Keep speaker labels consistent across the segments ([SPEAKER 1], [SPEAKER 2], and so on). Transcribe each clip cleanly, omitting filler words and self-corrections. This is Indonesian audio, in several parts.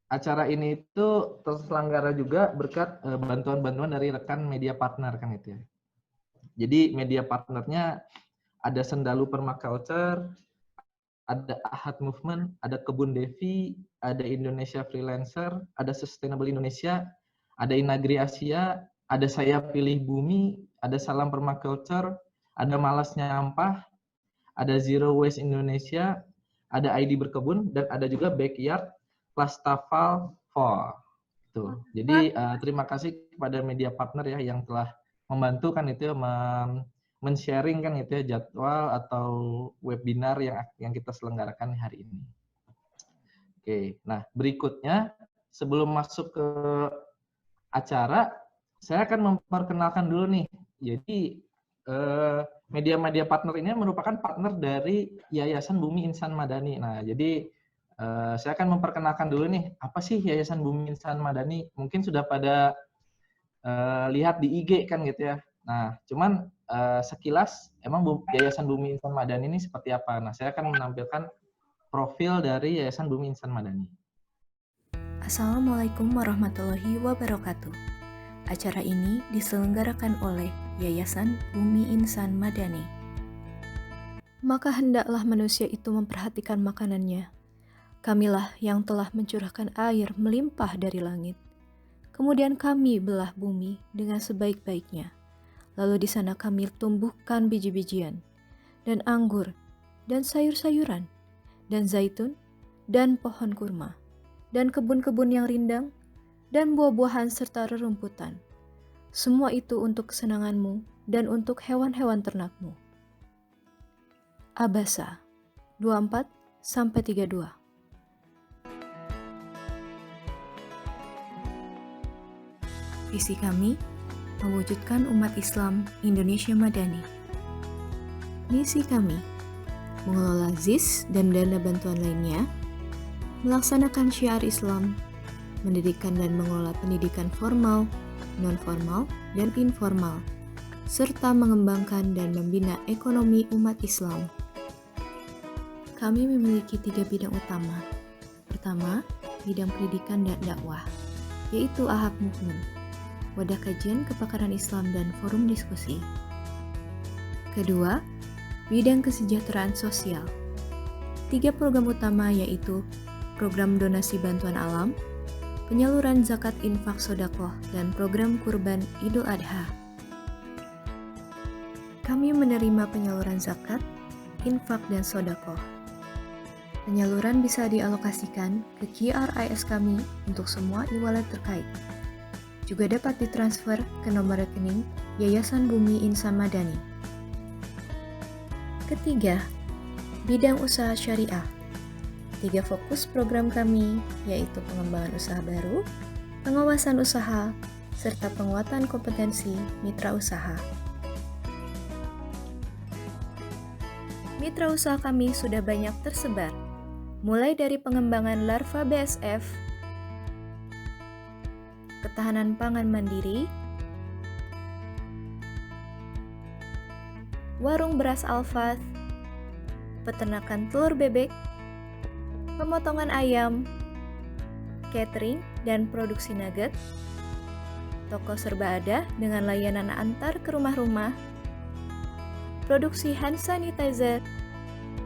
[SPEAKER 1] acara ini itu terselenggara juga berkat bantuan-bantuan dari rekan media partner kan itu ya. Jadi media partnernya ada Sendalu Permaculture, ada Ahad Movement, ada Kebun Devi, ada Indonesia Freelancer, ada Sustainable Indonesia, ada Inagri Asia, ada Saya Pilih Bumi, ada Salam Permaculture, ada Malas Nyampah, ada Zero Waste Indonesia, ada ID Berkebun, dan ada juga Backyard Plastafal Fall. Tuh. Jadi terima kasih kepada media partner ya yang telah membantu kan itu ya, men-sharing kan itu ya jadwal atau webinar yang kita selenggarakan hari ini. Oke, nah berikutnya sebelum masuk ke acara, saya akan memperkenalkan dulu nih. Jadi media-media partner ini merupakan partner dari Yayasan Bumi Insan Madani. Nah, jadi saya akan memperkenalkan dulu nih, apa sih Yayasan Bumi Insan Madani? Mungkin sudah pada lihat di IG kan gitu ya. Nah, cuman sekilas emang Yayasan Bumi Insan Madani ini seperti apa? Nah, saya akan menampilkan profil dari Yayasan Bumi Insan Madani.
[SPEAKER 2] Assalamualaikum warahmatullahi wabarakatuh. Acara ini diselenggarakan oleh Yayasan Bumi Insan Madani. Maka hendaklah manusia itu memperhatikan makanannya. Kamilah yang telah mencurahkan air melimpah dari langit. Kemudian kami belah bumi dengan sebaik-baiknya. Lalu di sana kami tumbuhkan biji-bijian, dan anggur, dan sayur-sayuran, dan zaitun, dan pohon kurma, dan kebun-kebun yang rindang, dan buah-buahan serta rerumputan. Semua itu untuk kesenanganmu dan untuk hewan-hewan ternakmu. Abasa 24-32. Visi kami mewujudkan umat Islam Indonesia Madani. Misi kami mengelola ZIS dan dana bantuan lainnya, melaksanakan syiar Islam, mendirikan dan mengelola pendidikan formal, non-formal, dan informal, serta mengembangkan dan membina ekonomi umat Islam. Kami memiliki 3 bidang utama. Pertama, bidang pendidikan dan dakwah, yaitu Ahad Movement, wadah kajian kepakaran Islam dan forum diskusi. Kedua, bidang kesejahteraan sosial. 3 program utama yaitu program donasi bantuan alam, penyaluran zakat infak sodakoh, dan program kurban Idul Adha. Kami menerima penyaluran zakat, infak, dan sodakoh. Penyaluran bisa dialokasikan ke QRIS kami untuk semua e-wallet terkait. Juga dapat ditransfer ke nomor rekening Yayasan Bumi Insan Madani. Ketiga, bidang usaha syariah. 3 fokus program kami yaitu pengembangan usaha baru, pengawasan usaha, serta penguatan kompetensi mitra usaha. Mitra usaha kami sudah banyak tersebar, mulai dari pengembangan larva BSF, ketahanan pangan mandiri, warung beras Alfat, peternakan telur bebek, pemotongan ayam, catering dan produksi nugget, toko serba ada dengan layanan antar ke rumah-rumah, produksi hand sanitizer,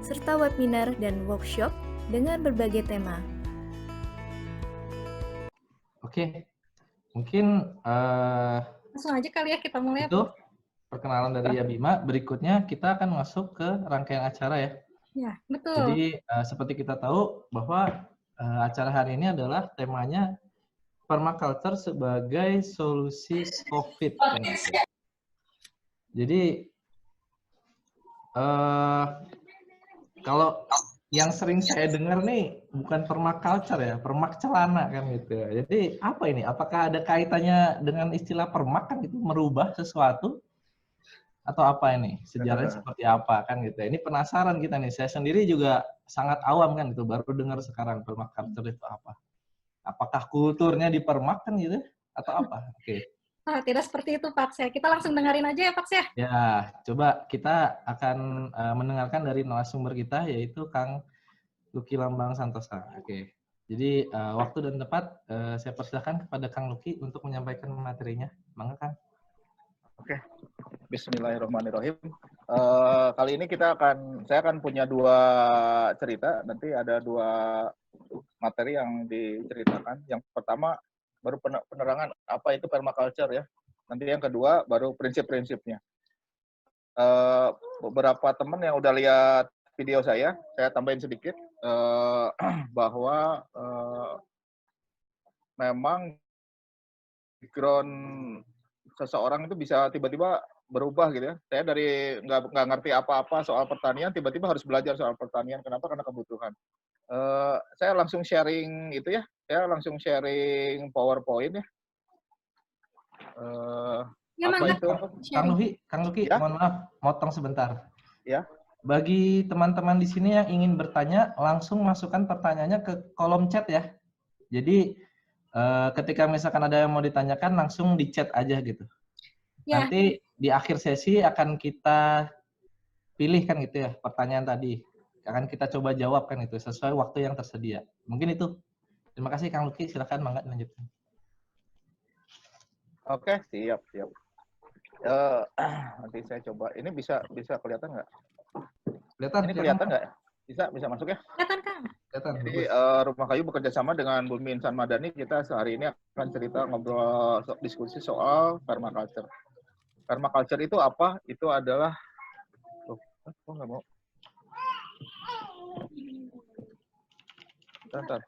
[SPEAKER 2] serta webinar dan workshop dengan berbagai tema.
[SPEAKER 1] Oke, mungkin
[SPEAKER 3] Langsung aja kali ya kita mulai.
[SPEAKER 1] itu perkenalan dari Yabima. Berikutnya kita akan masuk ke rangkaian acara ya.
[SPEAKER 3] Ya, betul.
[SPEAKER 1] Jadi seperti kita tahu bahwa acara hari ini adalah temanya permaculture sebagai solusi COVID. Jadi kalau yang sering saya dengar nih bukan permaculture ya, permak celana kan gitu. Jadi apa ini? Apakah ada kaitannya dengan istilah permak kan itu merubah sesuatu? Atau apa ini? Sejarahnya seperti apa kan gitu. Ini penasaran kita nih. Saya sendiri juga sangat awam kan gitu, baru dengar sekarang permaculture itu apa. Apakah kulturnya di permak kan gitu atau apa? Oke.
[SPEAKER 3] Tidak seperti itu, Pak. Kita langsung dengerin aja ya, Pak.
[SPEAKER 1] Ya, coba kita akan mendengarkan dari narasumber kita yaitu Kang Lucky Lambang Santosa. Oke. Jadi waktu dan tempat saya persilahkan kepada Kang Luki untuk menyampaikan materinya. Mangga Kang.
[SPEAKER 4] Oke, Bismillahirrahmanirrahim. Kali ini saya akan punya 2 cerita. Nanti ada 2 materi yang diceritakan. Yang pertama baru penerangan apa itu permaculture ya. Nanti yang kedua baru prinsip-prinsipnya. Beberapa teman yang udah lihat video saya tambahin sedikit bahwa memang background seseorang itu bisa tiba-tiba berubah gitu ya. Saya dari nggak ngerti apa-apa soal pertanian, tiba-tiba harus belajar soal pertanian. Kenapa? Karena kebutuhan. Saya langsung sharing itu ya. Saya langsung sharing PowerPoint ya.
[SPEAKER 3] Ya,
[SPEAKER 4] Apa
[SPEAKER 3] mangga.
[SPEAKER 4] itu?
[SPEAKER 1] Kang Luki,
[SPEAKER 4] Ya?
[SPEAKER 1] mohon maaf, motong sebentar.
[SPEAKER 4] Ya.
[SPEAKER 1] Bagi teman-teman di sini yang ingin bertanya, langsung masukkan pertanyaannya ke kolom chat ya. Jadi ketika misalkan ada yang mau ditanyakan, langsung di chat aja gitu.
[SPEAKER 3] Ya.
[SPEAKER 1] Nanti di akhir sesi akan kita pilih kan gitu ya pertanyaan tadi. Akan kita coba jawab kan itu sesuai waktu yang tersedia. Mungkin itu. Terima kasih Kang Luki, silakan mangga lanjutkan.
[SPEAKER 4] Oke, siap. Nanti saya coba. Ini bisa kelihatan nggak? Ini kelihatan nggak? Bisa masuk ya?
[SPEAKER 3] Kelihatan, Kang.
[SPEAKER 1] Kelihatan.
[SPEAKER 4] Jadi Rumah Kayu bekerja sama dengan Bumi Insan Madani. Kita sehari ini akan cerita ngobrol diskusi soal permaculture. Permaculture itu apa? Itu adalah nggak mau. Bentar.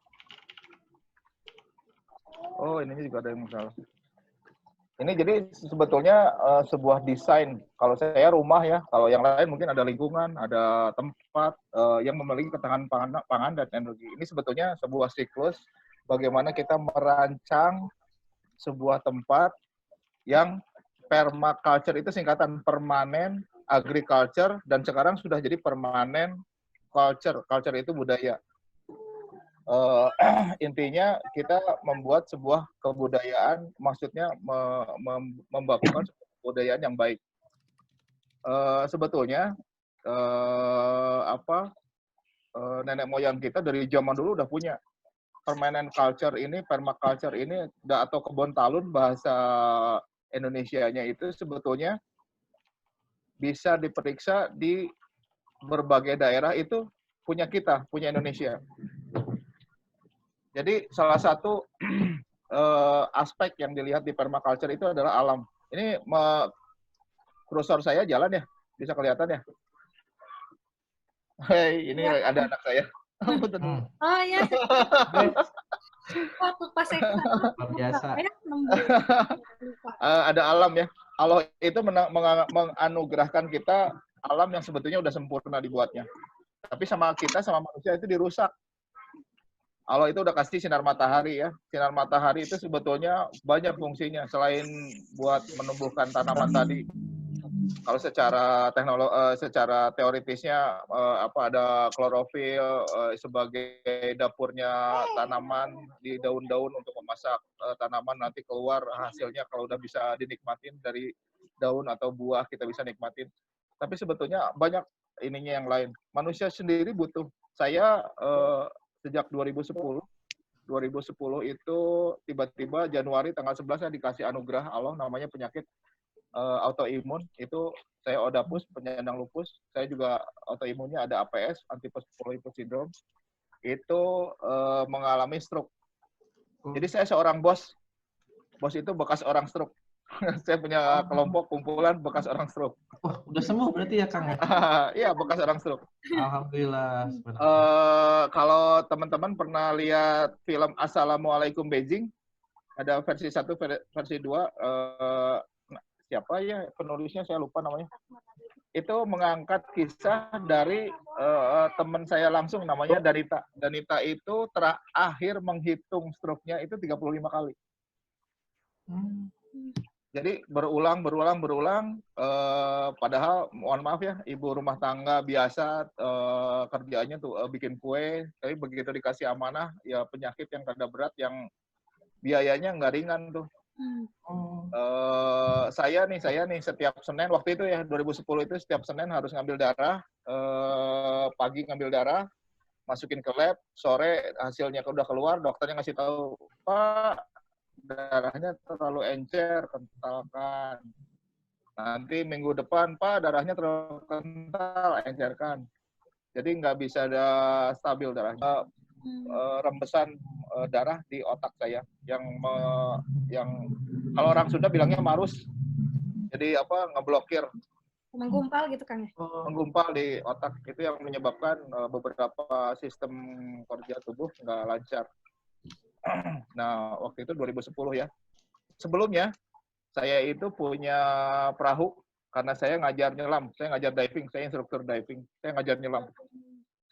[SPEAKER 4] Oh, ini juga ada yang salah. Ini jadi sebetulnya sebuah desain. Kalau saya rumah ya, kalau yang lain mungkin ada lingkungan, ada tempat yang memiliki ketahanan pangan dan energi. Ini sebetulnya sebuah siklus bagaimana kita merancang sebuah tempat yang permaculture itu singkatan permanen agriculture dan sekarang sudah jadi permanen culture. Culture itu budaya. Intinya kita membuat sebuah kebudayaan, maksudnya membangun kebudayaan yang baik. Sebetulnya nenek moyang kita dari zaman dulu udah punya permanent culture ini, permaculture ini, atau kebun talun bahasa Indonesianya itu sebetulnya bisa diperiksa di berbagai daerah itu punya kita, punya Indonesia. Jadi salah satu aspek yang dilihat di permaculture itu adalah alam. Ini kursor saya jalan ya, bisa kelihatan ya. Hei, ini ya. Ada anak saya.
[SPEAKER 3] Oh iya. Waktu pas saya
[SPEAKER 1] biasa.
[SPEAKER 4] Ada alam ya. Allah itu menganugerahkan kita alam yang sebetulnya udah sempurna dibuatnya. Tapi sama kita, sama manusia itu dirusak. Allah itu udah kasih sinar matahari ya. Sinar matahari itu sebetulnya banyak fungsinya selain buat menumbuhkan tanaman tadi. Kalau secara secara teoritisnya ada klorofil sebagai dapurnya tanaman di daun-daun untuk memasak tanaman, nanti keluar hasilnya kalau udah bisa dinikmatin dari daun atau buah kita bisa nikmatin. Tapi sebetulnya banyak ininya yang lain. Manusia sendiri butuh. Saya sejak 2010 itu tiba-tiba Januari tanggal 11 saya dikasih anugerah Allah namanya penyakit autoimun. Itu saya ODAPUS, penyandang lupus. Saya juga autoimunnya ada APS, antiphospholipid syndrome. Itu mengalami stroke. Jadi saya seorang bos. Bos itu bekas orang stroke. Saya punya kelompok kumpulan bekas orang stroke.
[SPEAKER 1] Wah, udah sembuh berarti ya Kang?
[SPEAKER 4] Iya, bekas orang stroke.
[SPEAKER 1] Alhamdulillah.
[SPEAKER 4] Kalau teman-teman pernah lihat film Assalamualaikum Beijing, ada versi 1, versi 2, siapa ya penulisnya, saya lupa namanya. Itu mengangkat kisah dari teman saya langsung, namanya Danita. Danita itu terakhir menghitung stroke-nya itu 35 kali. Jadi berulang, padahal mohon maaf ya, ibu rumah tangga biasa kerjaannya tuh bikin kue, tapi begitu dikasih amanah, ya penyakit yang kada berat, yang biayanya nggak ringan tuh. Saya nih setiap Senin, waktu itu ya 2010 itu setiap Senin harus ngambil darah, pagi ngambil darah, masukin ke lab, sore hasilnya udah keluar, dokternya ngasih tahu, Pak, darahnya terlalu encer, kental kan. Nanti minggu depan, Pak, darahnya terlalu kental, encerkan. Jadi nggak bisa ada stabil darahnya. Rembesan darah di otak saya yang kalau orang Sunda bilangnya marus. Jadi ngeblokir,
[SPEAKER 3] Menggumpal gitu Kang ya.
[SPEAKER 4] menggumpal di otak, itu yang menyebabkan beberapa sistem kerja tubuh nggak lancar. Nah, waktu itu 2010 ya. Sebelumnya saya itu punya perahu karena saya ngajar nyelam, saya ngajar diving, saya instruktur diving, saya ngajar nyelam.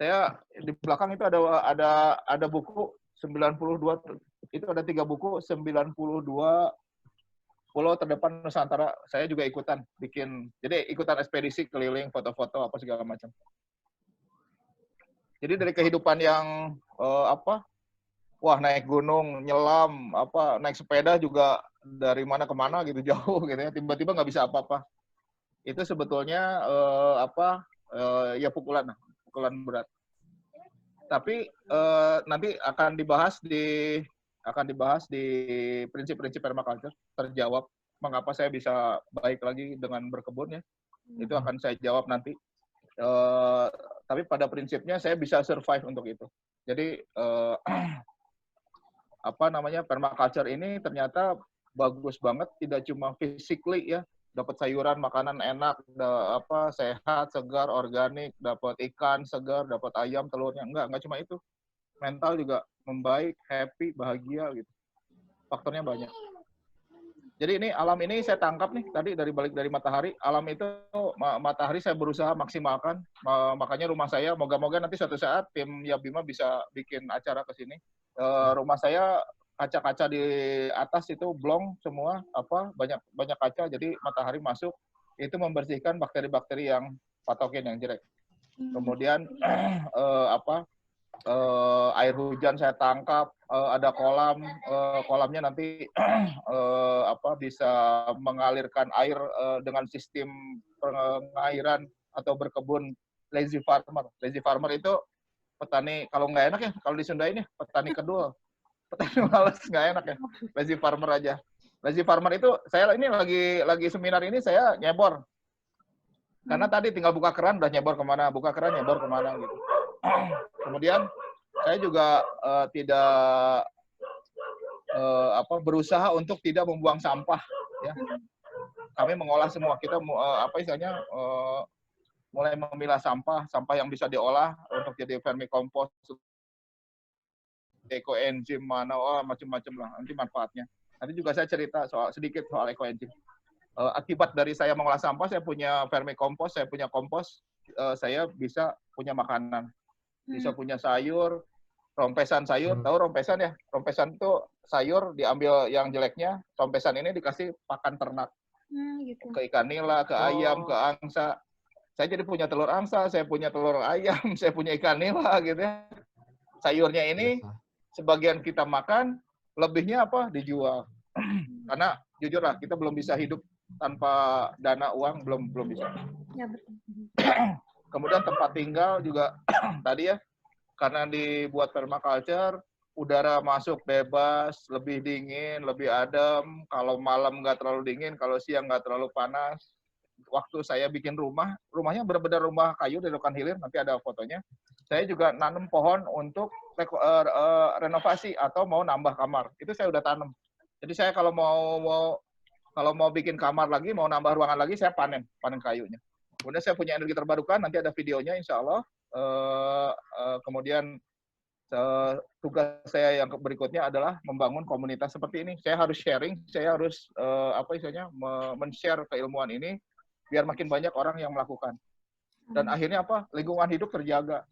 [SPEAKER 4] Saya di belakang itu ada buku 92, itu ada 3 buku 92 pulau terdepan Nusantara. Saya juga ikutan bikin, jadi ikutan ekspedisi keliling, foto-foto apa segala macam. Jadi dari kehidupan yang wah naik gunung, nyelam, naik sepeda juga dari mana ke mana gitu jauh gitu ya, tiba-tiba nggak bisa apa-apa. Itu sebetulnya ya pukulan berat. Tapi nanti akan dibahas di prinsip-prinsip permaculture, terjawab mengapa saya bisa baik lagi dengan berkebun ya. Itu akan saya jawab nanti. Tapi pada prinsipnya saya bisa survive untuk itu. Jadi permaculture ini ternyata bagus banget, tidak cuma physically ya, dapat sayuran, makanan enak, sehat, segar, organik, dapat ikan segar, dapat ayam, telurnya. Enggak cuma itu. Mental juga membaik, happy, bahagia gitu. Faktornya banyak. Jadi ini alam ini saya tangkap nih tadi dari matahari. Alam itu matahari saya berusaha maksimalkan. Makanya rumah saya moga-moga nanti suatu saat tim Yabima bisa bikin acara ke sini. Rumah saya kaca-kaca di atas itu blong semua, banyak kaca, jadi matahari masuk itu membersihkan bakteri-bakteri yang patogen yang jelek. Kemudian air hujan saya tangkap, ada kolamnya nanti bisa mengalirkan air dengan sistem pengairan atau berkebun lazy farmer. Lazy farmer itu petani, kalau nggak enak ya, kalau di Sunda ini petani kedul. Petani malas, nggak enak ya. Lazy farmer aja. Lazy farmer itu, saya ini lagi seminar ini saya nyebor. Karena tadi tinggal buka keran, udah nyebor kemana, buka keran, nyebor kemana gitu. Kemudian saya juga tidak berusaha untuk tidak membuang sampah. Ya. Kami mengolah semua. Kita mulai memilah sampah yang bisa diolah untuk jadi vermicompost, ekoenzim macam-macam lah, nanti manfaatnya. Nanti juga saya cerita sedikit soal ekoenzim. Akibat dari saya mengolah sampah, saya punya vermicompost, saya punya kompos, saya bisa punya makanan, bisa punya sayur, rompesan sayur. Tahu rompesan ya? Rompesan itu sayur diambil yang jeleknya, rompesan ini dikasih pakan ternak, gitu. Ke ikan nila, ke ayam, ke angsa. Saya jadi punya telur angsa, saya punya telur ayam, saya punya ikan nila gitu ya. Sayurnya ini sebagian kita makan, lebihnya dijual. Karena jujur lah, kita belum bisa hidup tanpa dana uang, belum bisa. Ya, betul. Kemudian tempat tinggal juga tadi ya, karena dibuat permaculture, udara masuk bebas, lebih dingin, lebih adem. Kalau malam nggak terlalu dingin, kalau siang nggak terlalu panas. Waktu saya bikin rumahnya benar-benar rumah kayu di Rokan Hilir, nanti ada fotonya. Saya juga nanam pohon untuk renovasi atau mau nambah kamar. Itu saya udah tanam. Jadi saya kalau mau bikin kamar lagi, mau nambah ruangan lagi, saya panen kayunya. Kemudian saya punya energi terbarukan, nanti ada videonya insya Allah. Kemudian tugas saya yang berikutnya adalah membangun komunitas seperti ini. Saya harus sharing, saya harus men-share keilmuan ini biar makin banyak orang yang melakukan. Dan akhirnya lingkungan hidup terjaga.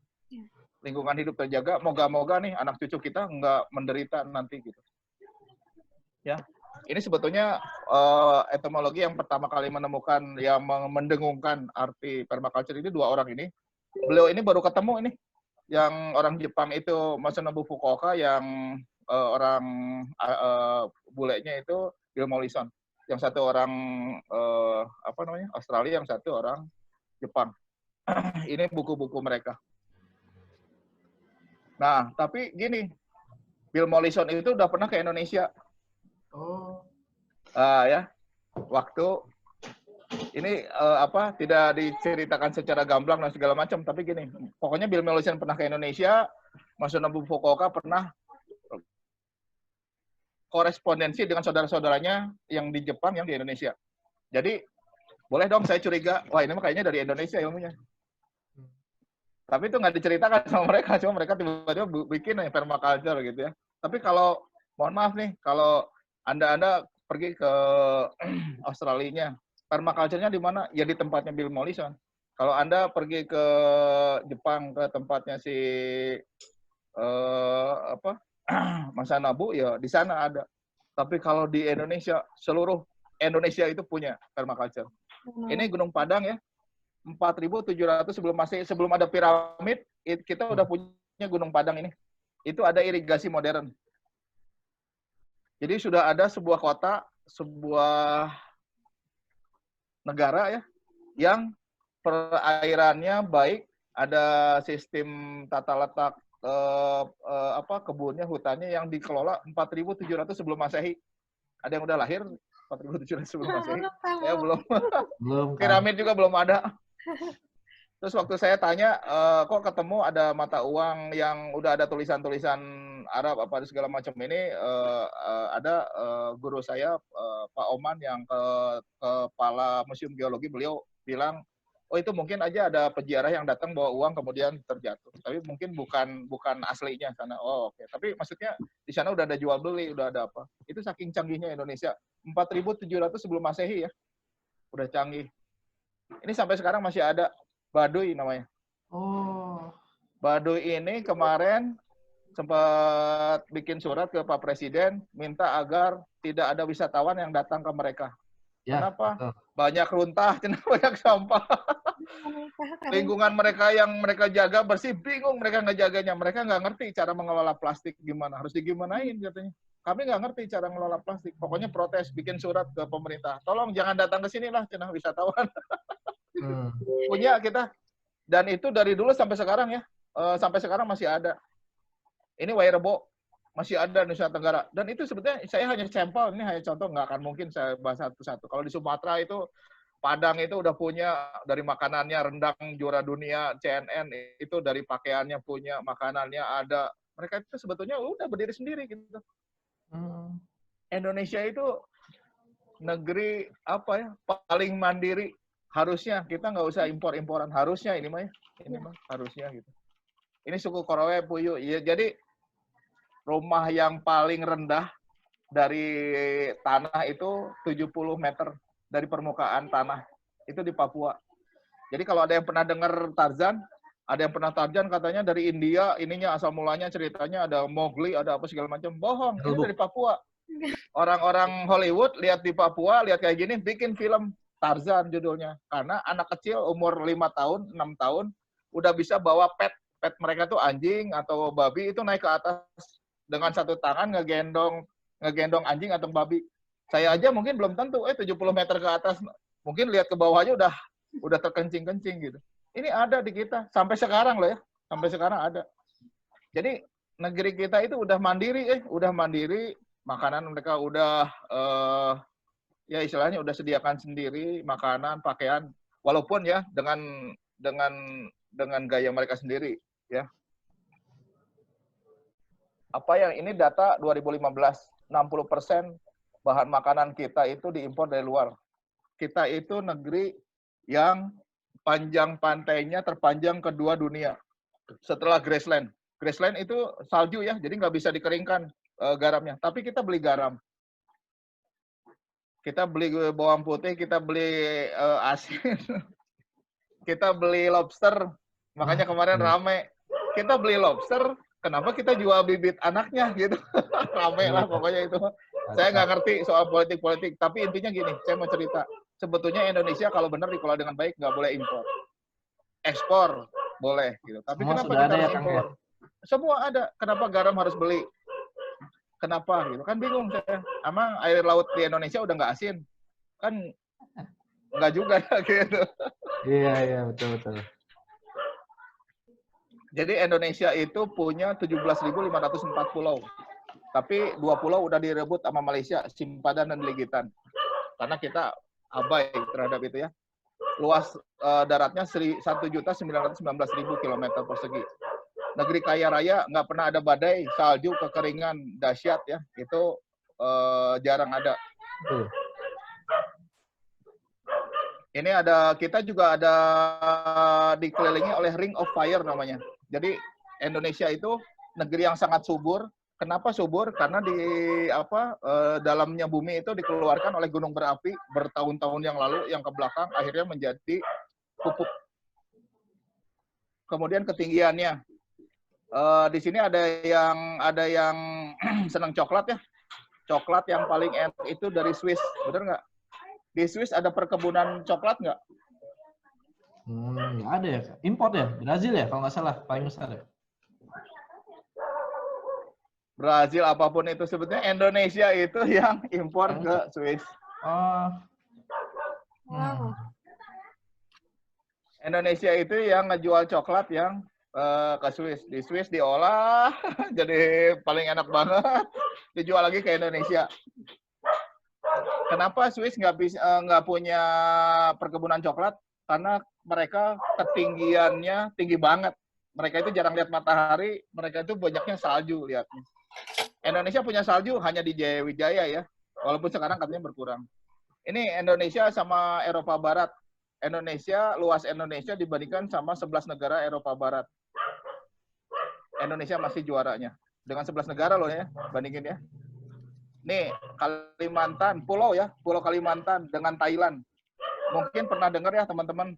[SPEAKER 4] Lingkungan hidup terjaga, moga-moga nih anak cucu kita nggak menderita nanti gitu. Ya, ini sebetulnya etimologi yang pertama kali menemukan, yang mendengungkan arti permaculture ini dua orang ini. Beliau ini baru ketemu ini, yang orang Jepang itu Masanobu Fukuoka, yang orang bulenya itu Bill Mollison. Yang satu orang Australia, yang satu orang Jepang. Ini buku-buku mereka. Nah, tapi gini, Bill Mollison itu udah pernah ke Indonesia.
[SPEAKER 1] Oh.
[SPEAKER 4] Ya, waktu ini tidak diceritakan secara gamblang dan segala macam, tapi gini, pokoknya Bill Mollison pernah ke Indonesia, Masanobu Fukuoka pernah korespondensi dengan saudara-saudaranya yang di Jepang, yang di Indonesia. Jadi, boleh dong saya curiga, wah ini mah kayaknya dari Indonesia ilmunya. Tapi itu nggak diceritakan sama mereka, cuma mereka tiba-tiba bikin permaculture gitu ya. Tapi kalau, mohon maaf nih, kalau Anda pergi ke Australia, permaculture-nya di mana? Ya di tempatnya Bill Mollison. Kalau Anda pergi ke Jepang, ke tempatnya si Masanobu, ya di sana ada. Tapi kalau di Indonesia, seluruh Indonesia itu punya permaculture. Ini Gunung Padang ya, 4.700 sebelum Masehi, sebelum ada piramid, kita udah punya Gunung Padang ini. Itu ada irigasi modern. Jadi sudah ada sebuah kota, sebuah negara ya, yang perairannya baik, ada sistem tata letak kebunnya, hutannya yang dikelola 4.700 sebelum Masehi. Ada yang udah lahir 4.700 sebelum Masehi? Ya belum.
[SPEAKER 1] Belum.
[SPEAKER 4] Piramid juga belum ada. Terus waktu saya tanya, kok ketemu ada mata uang yang udah ada tulisan-tulisan Arab apa segala macam ini, ada guru saya, Pak Oman yang kepala Museum Geologi, beliau bilang, oh itu mungkin aja ada peziarah yang datang bawa uang kemudian terjatuh. Tapi mungkin bukan aslinya sana. Oh oke. Tapi maksudnya di sana udah ada jual beli, udah ada apa. Itu saking canggihnya Indonesia. 4.700 sebelum Masehi ya. Udah canggih. Ini sampai sekarang masih ada. Baduy namanya.
[SPEAKER 1] Oh.
[SPEAKER 4] Baduy ini kemarin sempat bikin surat ke Pak Presiden minta agar tidak ada wisatawan yang datang ke mereka.
[SPEAKER 1] Ya,
[SPEAKER 4] kenapa?
[SPEAKER 1] betul.
[SPEAKER 4] Banyak runtah, banyak sampah. Lingkungan mereka yang mereka jaga bersih, bingung mereka ngejaganya. Mereka nggak ngerti cara mengelola plastik gimana. Harus digimanain katanya. Kami nggak ngerti cara mengelola plastik. Pokoknya protes, bikin surat ke pemerintah. Tolong jangan datang ke sini lah, cenah wisatawan. Punya kita. Dan itu dari dulu sampai sekarang ya. Sampai sekarang masih ada. Ini Wairebo. Masih ada di Nusa Tenggara. Dan itu sebetulnya saya hanya sampel. Ini hanya contoh. Nggak akan mungkin saya bahas satu-satu. Kalau di Sumatera itu, Padang itu udah punya dari makanannya, rendang juara dunia, CNN itu dari pakaiannya punya, makanannya ada. Mereka itu sebetulnya udah berdiri sendiri gitu. Indonesia itu negeri apa ya, paling mandiri. Harusnya kita nggak usah impor-imporan. Harusnya ini mah ya. Ini mah harusnya gitu. Ini suku Korowe Puyu. Ya, jadi rumah yang paling rendah dari tanah itu 70 meter dari permukaan tanah. Itu di Papua. Jadi kalau ada yang pernah dengar Tarzan, ada yang pernah Tarzan katanya dari India, ininya asal mulanya ceritanya ada Mowgli, ada apa segala macam. Bohong, ini dari Papua. Orang-orang Hollywood lihat di Papua, lihat kayak gini, bikin film Tarzan judulnya. Karena anak kecil umur 5 tahun, 6 tahun, udah bisa bawa pet. Pet mereka tuh anjing atau babi, itu naik ke atas dengan satu tangan ngegendong anjing atau babi. Saya aja mungkin belum tentu, 70 meter ke atas, mungkin lihat ke bawahnya udah terkencing-kencing gitu. Ini ada di kita, sampai sekarang loh ya, sampai sekarang ada. Jadi negeri kita itu udah mandiri, makanan mereka udah, ya istilahnya udah sediakan sendiri, makanan, pakaian, walaupun ya dengan gaya mereka sendiri, ya. Apa yang ini data 2015, 60% bahan makanan kita itu diimpor dari luar. Kita itu negeri yang panjang pantainya terpanjang kedua dunia setelah Graceland. Graceland itu salju ya, jadi nggak bisa dikeringkan garamnya. Tapi kita beli garam. Kita beli bawang putih, kita beli asin, kita beli lobster. Makanya kemarin rame. Kita beli lobster, kenapa kita jual bibit anaknya gitu? Rame lah pokoknya itu. Saya nggak ngerti soal politik-politik, tapi intinya gini, saya mau cerita. Sebetulnya Indonesia kalau benar dikelola dengan baik nggak boleh impor. Ekspor boleh gitu. Tapi
[SPEAKER 1] semua
[SPEAKER 4] kenapa
[SPEAKER 1] sudah
[SPEAKER 4] kita
[SPEAKER 1] ada
[SPEAKER 4] harus
[SPEAKER 1] ya, Kang,
[SPEAKER 4] impor? Semua ada. Kenapa garam harus beli? Kenapa gitu? Kan bingung saya. Emang air laut di Indonesia udah nggak asin? Kan nggak juga gitu.
[SPEAKER 1] Iya, betul.
[SPEAKER 4] Jadi Indonesia itu punya 17.504 pulau. Tapi 2 pulau udah direbut sama Malaysia, Simpadan dan Ligitan. Karena kita abai terhadap itu ya. Luas daratnya 1.919.000 kilometer persegi. Negeri kaya raya, nggak pernah ada badai, salju, kekeringan, dahsyat ya. Itu jarang ada. Ini kita juga ada dikelilingi oleh Ring of Fire namanya. Jadi Indonesia itu negeri yang sangat subur. Kenapa subur? Karena di dalamnya bumi itu dikeluarkan oleh gunung berapi bertahun-tahun yang lalu yang ke belakang akhirnya menjadi pupuk. Kemudian ketinggiannya. Di sini ada yang senang coklat ya. Coklat yang paling enak itu dari Swiss, benar nggak? Di Swiss ada perkebunan coklat nggak?
[SPEAKER 1] Nggak ada ya. Import ya? Brazil ya kalau nggak salah, paling besar ya.
[SPEAKER 4] Brazil apapun itu sebetulnya Indonesia itu yang impor ke Swiss.
[SPEAKER 1] Oh.
[SPEAKER 3] Wow.
[SPEAKER 4] Indonesia itu yang ngejual coklat yang ke Swiss. Di Swiss diolah jadi paling enak banget. Dijual lagi ke Indonesia. Kenapa Swiss nggak punya perkebunan coklat? Karena mereka ketinggiannya tinggi banget. Mereka itu jarang lihat matahari. Mereka itu banyaknya salju lihatnya. Indonesia punya salju hanya di Jayawijaya ya. Walaupun sekarang katanya berkurang. Ini Indonesia sama Eropa Barat. Luas Indonesia dibandingkan sama 11 negara Eropa Barat. Indonesia masih juaranya. Dengan 11 negara loh ya, bandingin ya. Nih, Kalimantan, pulau ya, Pulau Kalimantan dengan Thailand. Mungkin pernah dengar ya teman-teman,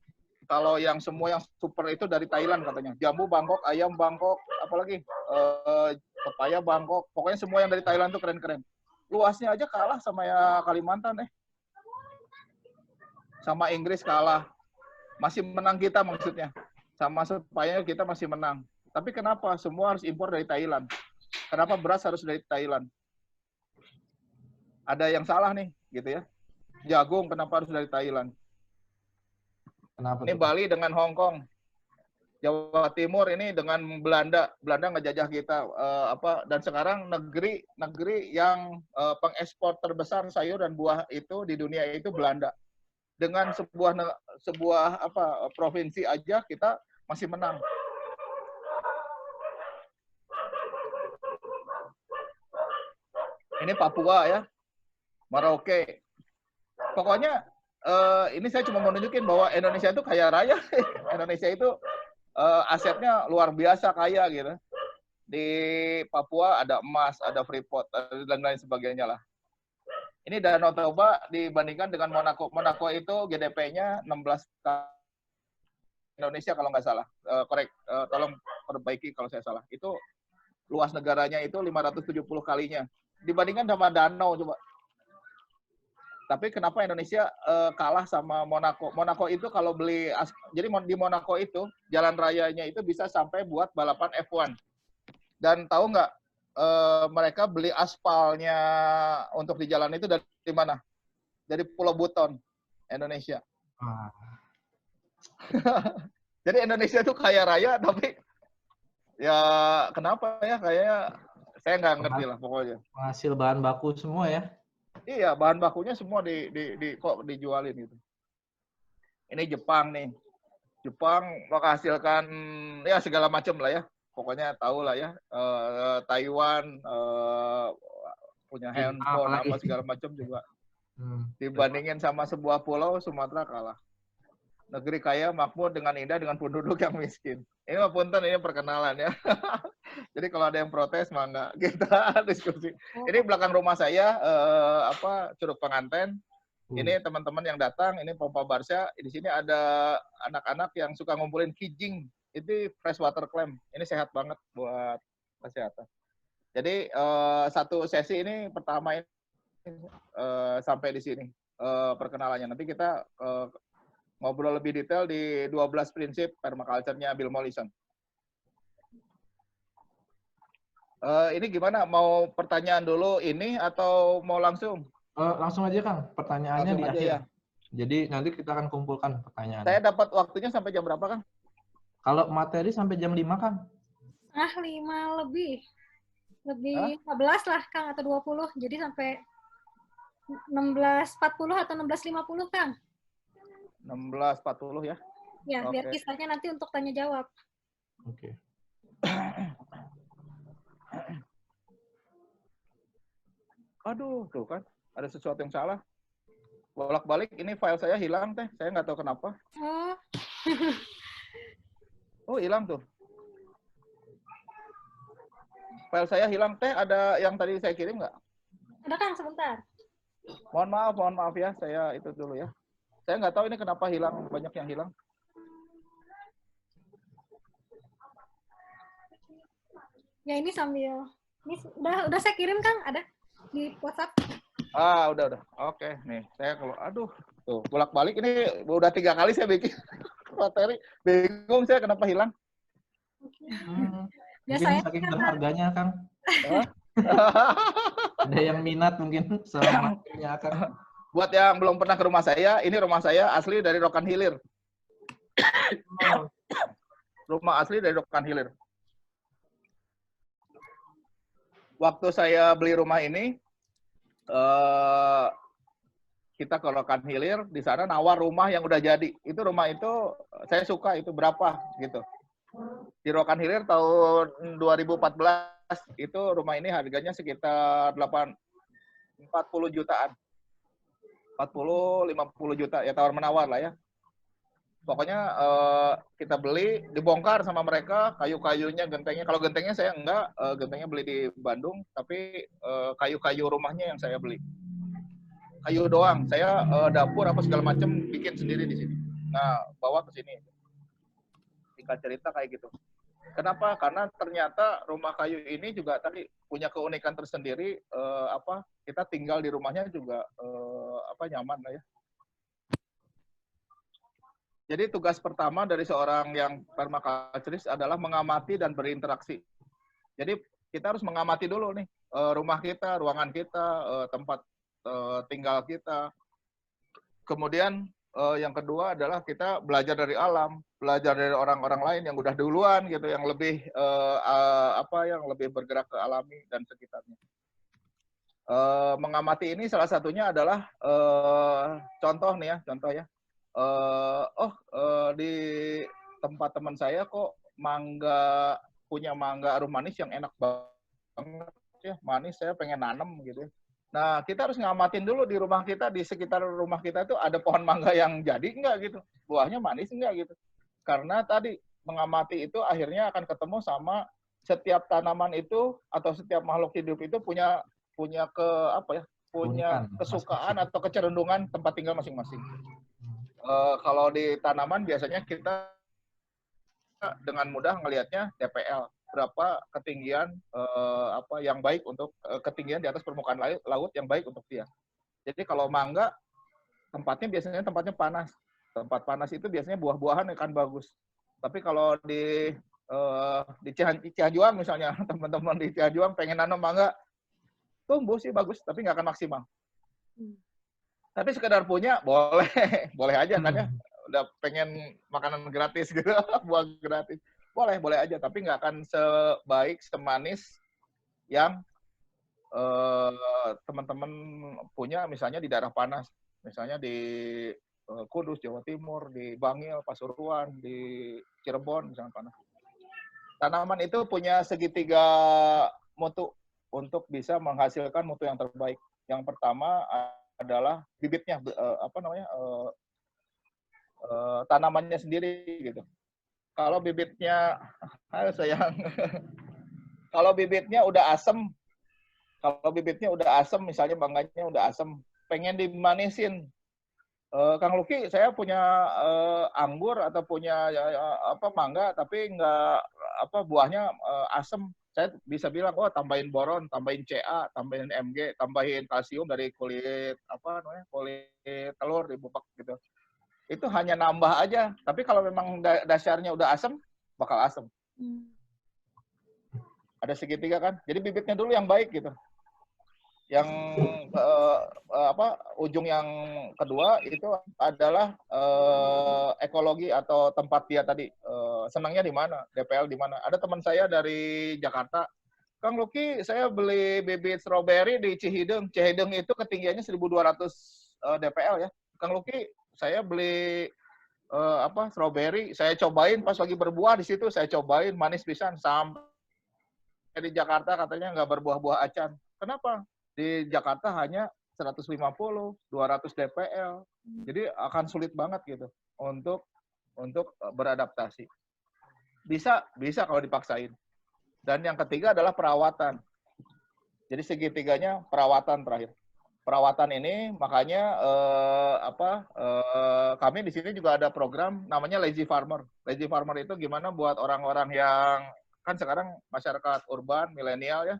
[SPEAKER 4] kalau yang semua yang super itu dari Thailand katanya. Jambu Bangkok, ayam Bangkok, apalagi pepaya Bangkok. Pokoknya semua yang dari Thailand tuh keren-keren. Luasnya aja kalah sama ya Kalimantan sama Inggris kalah. Masih menang kita maksudnya. Sama supaya kita masih menang. Tapi kenapa semua harus impor dari Thailand? Kenapa beras harus dari Thailand? Ada yang salah nih, gitu ya. Jagung kenapa harus dari Thailand?
[SPEAKER 1] Kenapa?
[SPEAKER 4] Ini Bali dengan Hong Kong. Jawa Timur ini dengan Belanda. Belanda ngejajah kita dan sekarang negeri yang pengekspor terbesar sayur dan buah itu di dunia itu Belanda. Dengan sebuah provinsi aja kita masih menang. Ini Papua ya, Merauke. Pokoknya ini saya cuma mau nunjukin bahwa Indonesia itu kaya raya. Indonesia itu asetnya luar biasa kaya gitu. Di Papua ada emas, ada Freeport, dan lain sebagainya lah. Ini Danau Toba dibandingkan dengan Monaco. Monaco itu GDP-nya 16 kali Indonesia kalau nggak salah. Tolong perbaiki kalau saya salah. Itu luas negaranya itu 570 kalinya. Dibandingkan sama danau coba. Tapi kenapa Indonesia kalah sama Monaco? Monaco itu kalau jadi di Monaco itu jalan rayanya itu bisa sampai buat balapan F1. Dan tahu nggak mereka beli aspalnya untuk di jalan itu dari mana? Dari Pulau Buton, Indonesia. Jadi Indonesia itu kaya raya, tapi ya kenapa ya? Kayaknya saya nggak ngerti lah pokoknya.
[SPEAKER 1] Penghasil bahan baku semua ya?
[SPEAKER 4] Iya, bahan bakunya semua kok dijualin gitu. Ini Jepang nih. Jepang menghasilkan ya segala macam lah ya. Pokoknya tahu lah ya. Taiwan punya handphone apa segala macam juga. Dibandingin sama sebuah pulau, Sumatera kalah. Negeri kaya makmur dengan indah dengan penduduk yang miskin. Ini mah punten, ini perkenalan ya. Jadi kalau ada yang protes mah enggak, kita diskusi. Ini belakang rumah saya Curug Penganten. Ini teman-teman yang datang, ini pompa Barsha. Di sini ada anak-anak yang suka ngumpulin kijing. Itu fresh water clam. Ini sehat banget buat kesehatan. Jadi satu sesi ini pertama ini sampai di sini perkenalannya. Nanti kita ngobrol lebih detail di 12 prinsip permaculture-nya Bill Mollison. Ini gimana? Mau pertanyaan dulu ini atau mau langsung?
[SPEAKER 1] Langsung aja Kang, pertanyaannya
[SPEAKER 4] langsung
[SPEAKER 1] di
[SPEAKER 4] aja
[SPEAKER 1] akhir.
[SPEAKER 4] Ya.
[SPEAKER 1] Jadi nanti kita akan kumpulkan pertanyaan.
[SPEAKER 4] Saya dapat waktunya sampai jam berapa Kang?
[SPEAKER 1] Kalau materi sampai jam 5, Kang?
[SPEAKER 3] 5 lebih.
[SPEAKER 4] Hah?
[SPEAKER 3] Lebih 15 lah, Kang, atau 20. Jadi sampai 16.40 atau 16.50, Kang.
[SPEAKER 4] 16.40 ya.
[SPEAKER 3] Ya, biar
[SPEAKER 4] Oke.
[SPEAKER 3] kisahnya nanti untuk tanya jawab.
[SPEAKER 1] Oke.
[SPEAKER 4] Aduh, tuh kan. Ada sesuatu yang salah. Bolak-balik ini file saya hilang, Teh. Saya nggak tahu kenapa.
[SPEAKER 3] Oh,
[SPEAKER 4] Oh, hilang tuh. File saya hilang, Teh. Ada yang tadi saya kirim nggak?
[SPEAKER 3] ada, Kang, sebentar.
[SPEAKER 4] Mohon maaf ya. Saya itu dulu ya. Saya nggak tahu ini kenapa hilang. Banyak yang hilang.
[SPEAKER 3] Ya, ini sambil ini udah saya kirim, Kang, ada di WhatsApp.
[SPEAKER 4] Udah. Oke, nih. Saya kalau aduh, tuh bolak-balik ini udah 3 kali saya bikin materi. Bingung saya kenapa hilang.
[SPEAKER 3] Ya,
[SPEAKER 1] Mungkin
[SPEAKER 3] saya
[SPEAKER 1] saking berharganya, Kang. Ada yang minat mungkin sama materinya, Kang.
[SPEAKER 4] Buat yang belum pernah ke rumah saya, ini rumah saya asli dari Rokan Hilir. Rumah asli dari Rokan Hilir. Waktu saya beli rumah ini, kita ke Rokan Hilir, di sana nawar rumah yang udah jadi. Itu rumah itu saya suka, itu berapa gitu. Di Rokan Hilir tahun 2014 itu rumah ini harganya sekitar 40 jutaan. 40-50 juta ya, tawar menawar lah ya. Pokoknya kita beli, dibongkar sama mereka, kayu-kayunya, gentengnya. Kalau gentengnya saya enggak, gentengnya beli di Bandung, tapi kayu-kayu rumahnya yang saya beli. Kayu doang, saya dapur apa segala macam bikin sendiri di sini. Nah, bawa ke sini. Singkat cerita kayak gitu. Kenapa? Karena ternyata rumah kayu ini juga tadi punya keunikan tersendiri. Kita tinggal di rumahnya juga nyaman lah ya. Jadi tugas pertama dari seorang yang permaculturist adalah mengamati dan berinteraksi. Jadi kita harus mengamati dulu nih rumah kita, ruangan kita, tempat tinggal kita. Kemudian yang kedua adalah kita belajar dari alam, belajar dari orang-orang lain yang udah duluan gitu, yang lebih yang lebih bergerak ke alami dan sekitarnya. Mengamati ini salah satunya adalah contoh ya. Di tempat teman saya kok punya mangga arum manis yang enak banget ya, manis, saya pengen nanam gitu. Nah, kita harus ngamatin dulu di rumah kita, di sekitar rumah kita itu ada pohon mangga yang jadi enggak gitu, buahnya manis enggak gitu. Karena tadi mengamati itu akhirnya akan ketemu sama setiap tanaman itu atau setiap makhluk hidup itu punya kesukaan atau kecenderungan tempat tinggal masing-masing. Kalau di tanaman biasanya kita dengan mudah ngelihatnya TPL, berapa ketinggian yang baik untuk ketinggian di atas permukaan laut yang baik untuk dia. Jadi kalau mangga tempatnya panas. Tempat panas itu biasanya buah-buahan akan bagus. Tapi kalau di Cianjuang misalnya, teman-teman di Cianjuang pengen nanam mangga, tumbuh sih bagus, tapi nggak akan maksimal. Tapi sekedar punya boleh aja kan ya, udah pengen makanan gratis gitu, buah gratis, boleh aja, tapi nggak akan sebaik, semanis yang teman-teman punya misalnya di daerah panas, misalnya di Kudus, Jawa Timur, di Bangil, Pasuruan, di Cirebon misalnya panas. Tanaman itu punya segitiga mutu untuk bisa menghasilkan mutu yang terbaik. Yang pertama adalah bibitnya, tanamannya sendiri gitu. Kalau bibitnya, kalau bibitnya udah asem, misalnya mangganya udah asem, pengen dimanisin. Kang Luki, saya punya anggur atau punya mangga, tapi buahnya asem. Saya bisa bilang, tambahin boron, tambahin Ca, tambahin Mg, tambahin kalsium dari kulit telur dibubak gitu. Itu hanya nambah aja. Tapi kalau memang dasarnya udah asam, bakal asam. Ada segitiga kan. Jadi bibitnya dulu yang baik gitu. Yang ujung yang kedua itu adalah ekologi atau tempat dia tadi senangnya di mana, DPL di mana. Ada teman saya dari Jakarta, Kang Luki, saya beli bibit stroberi di Cihideng. Cihideng itu ketinggiannya 1.200 DPL ya. Kang Luki, saya beli stroberi, saya cobain pas lagi berbuah di situ, saya cobain manis pisan. Sampai di Jakarta katanya nggak berbuah-buah acan. Kenapa? Di Jakarta hanya 150, 200 DPL. Jadi akan sulit banget gitu untuk beradaptasi. Bisa kalau dipaksain. Dan yang ketiga adalah perawatan. Jadi segitiganya perawatan terakhir. Perawatan ini makanya kami di sini juga ada program namanya Lazy Farmer. Lazy Farmer itu gimana buat orang-orang yang kan sekarang masyarakat urban milenial ya,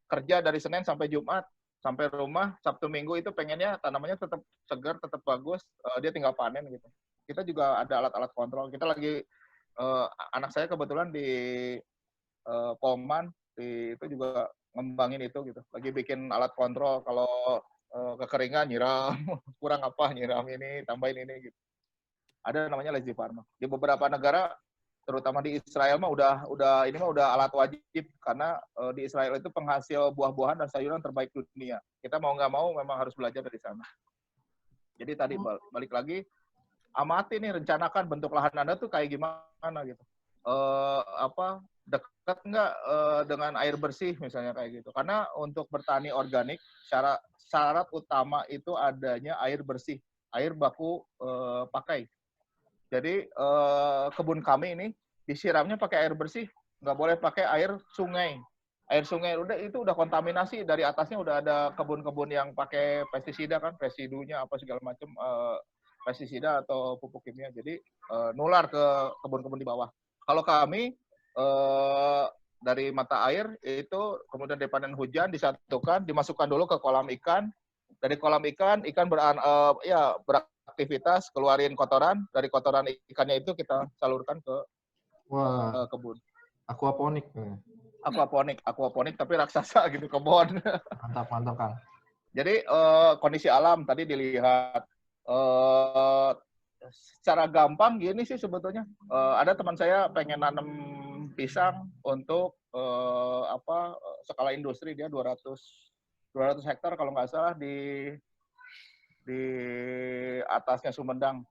[SPEAKER 4] kerja dari Senin sampai Jumat, sampai rumah Sabtu Minggu itu pengennya tanamannya tetap segar, tetap bagus, dia tinggal panen gitu. Kita juga ada alat-alat kontrol. Kita lagi anak saya kebetulan di Polman itu juga ngembangin itu gitu. Lagi bikin alat kontrol kalau kekeringan nyiram, kurang apa nyiram ini, tambahin ini gitu. Ada namanya Lazy Farmer. Di beberapa negara terutama di Israel mah udah alat wajib karena di Israel itu penghasil buah-buahan dan sayuran terbaik dunia. Kita mau nggak mau memang harus belajar dari sana. Jadi tadi balik lagi, amati nih, rencanakan bentuk lahan Anda tuh kayak gimana gitu. Dekat nggak dengan air bersih misalnya kayak gitu. Karena untuk bertani organik, syarat utama itu adanya air bersih, air baku pakai. Jadi kebun kami ini disiramnya pakai air bersih, nggak boleh pakai air sungai. Air sungai udah kontaminasi, dari atasnya udah ada kebun-kebun yang pakai pestisida kan, residunya apa segala macam pestisida atau pupuk kimia. Jadi nular ke kebun-kebun di bawah. Kalau kami dari mata air itu kemudian dipanen hujan, disatukan, dimasukkan dulu ke kolam ikan. Dari kolam ikan beraktivitas, keluarin kotoran, dari kotoran ikannya itu kita salurkan ke kebun.
[SPEAKER 1] Aquaponik.
[SPEAKER 4] Aquaponik tapi raksasa gitu, kebun.
[SPEAKER 1] Mantap Kang.
[SPEAKER 4] Jadi kondisi alam tadi dilihat secara gampang gini sih sebetulnya. Ada teman saya pengen nanam pisang untuk skala industri, dia 200 hektar kalau nggak salah di atasnya Sumedang.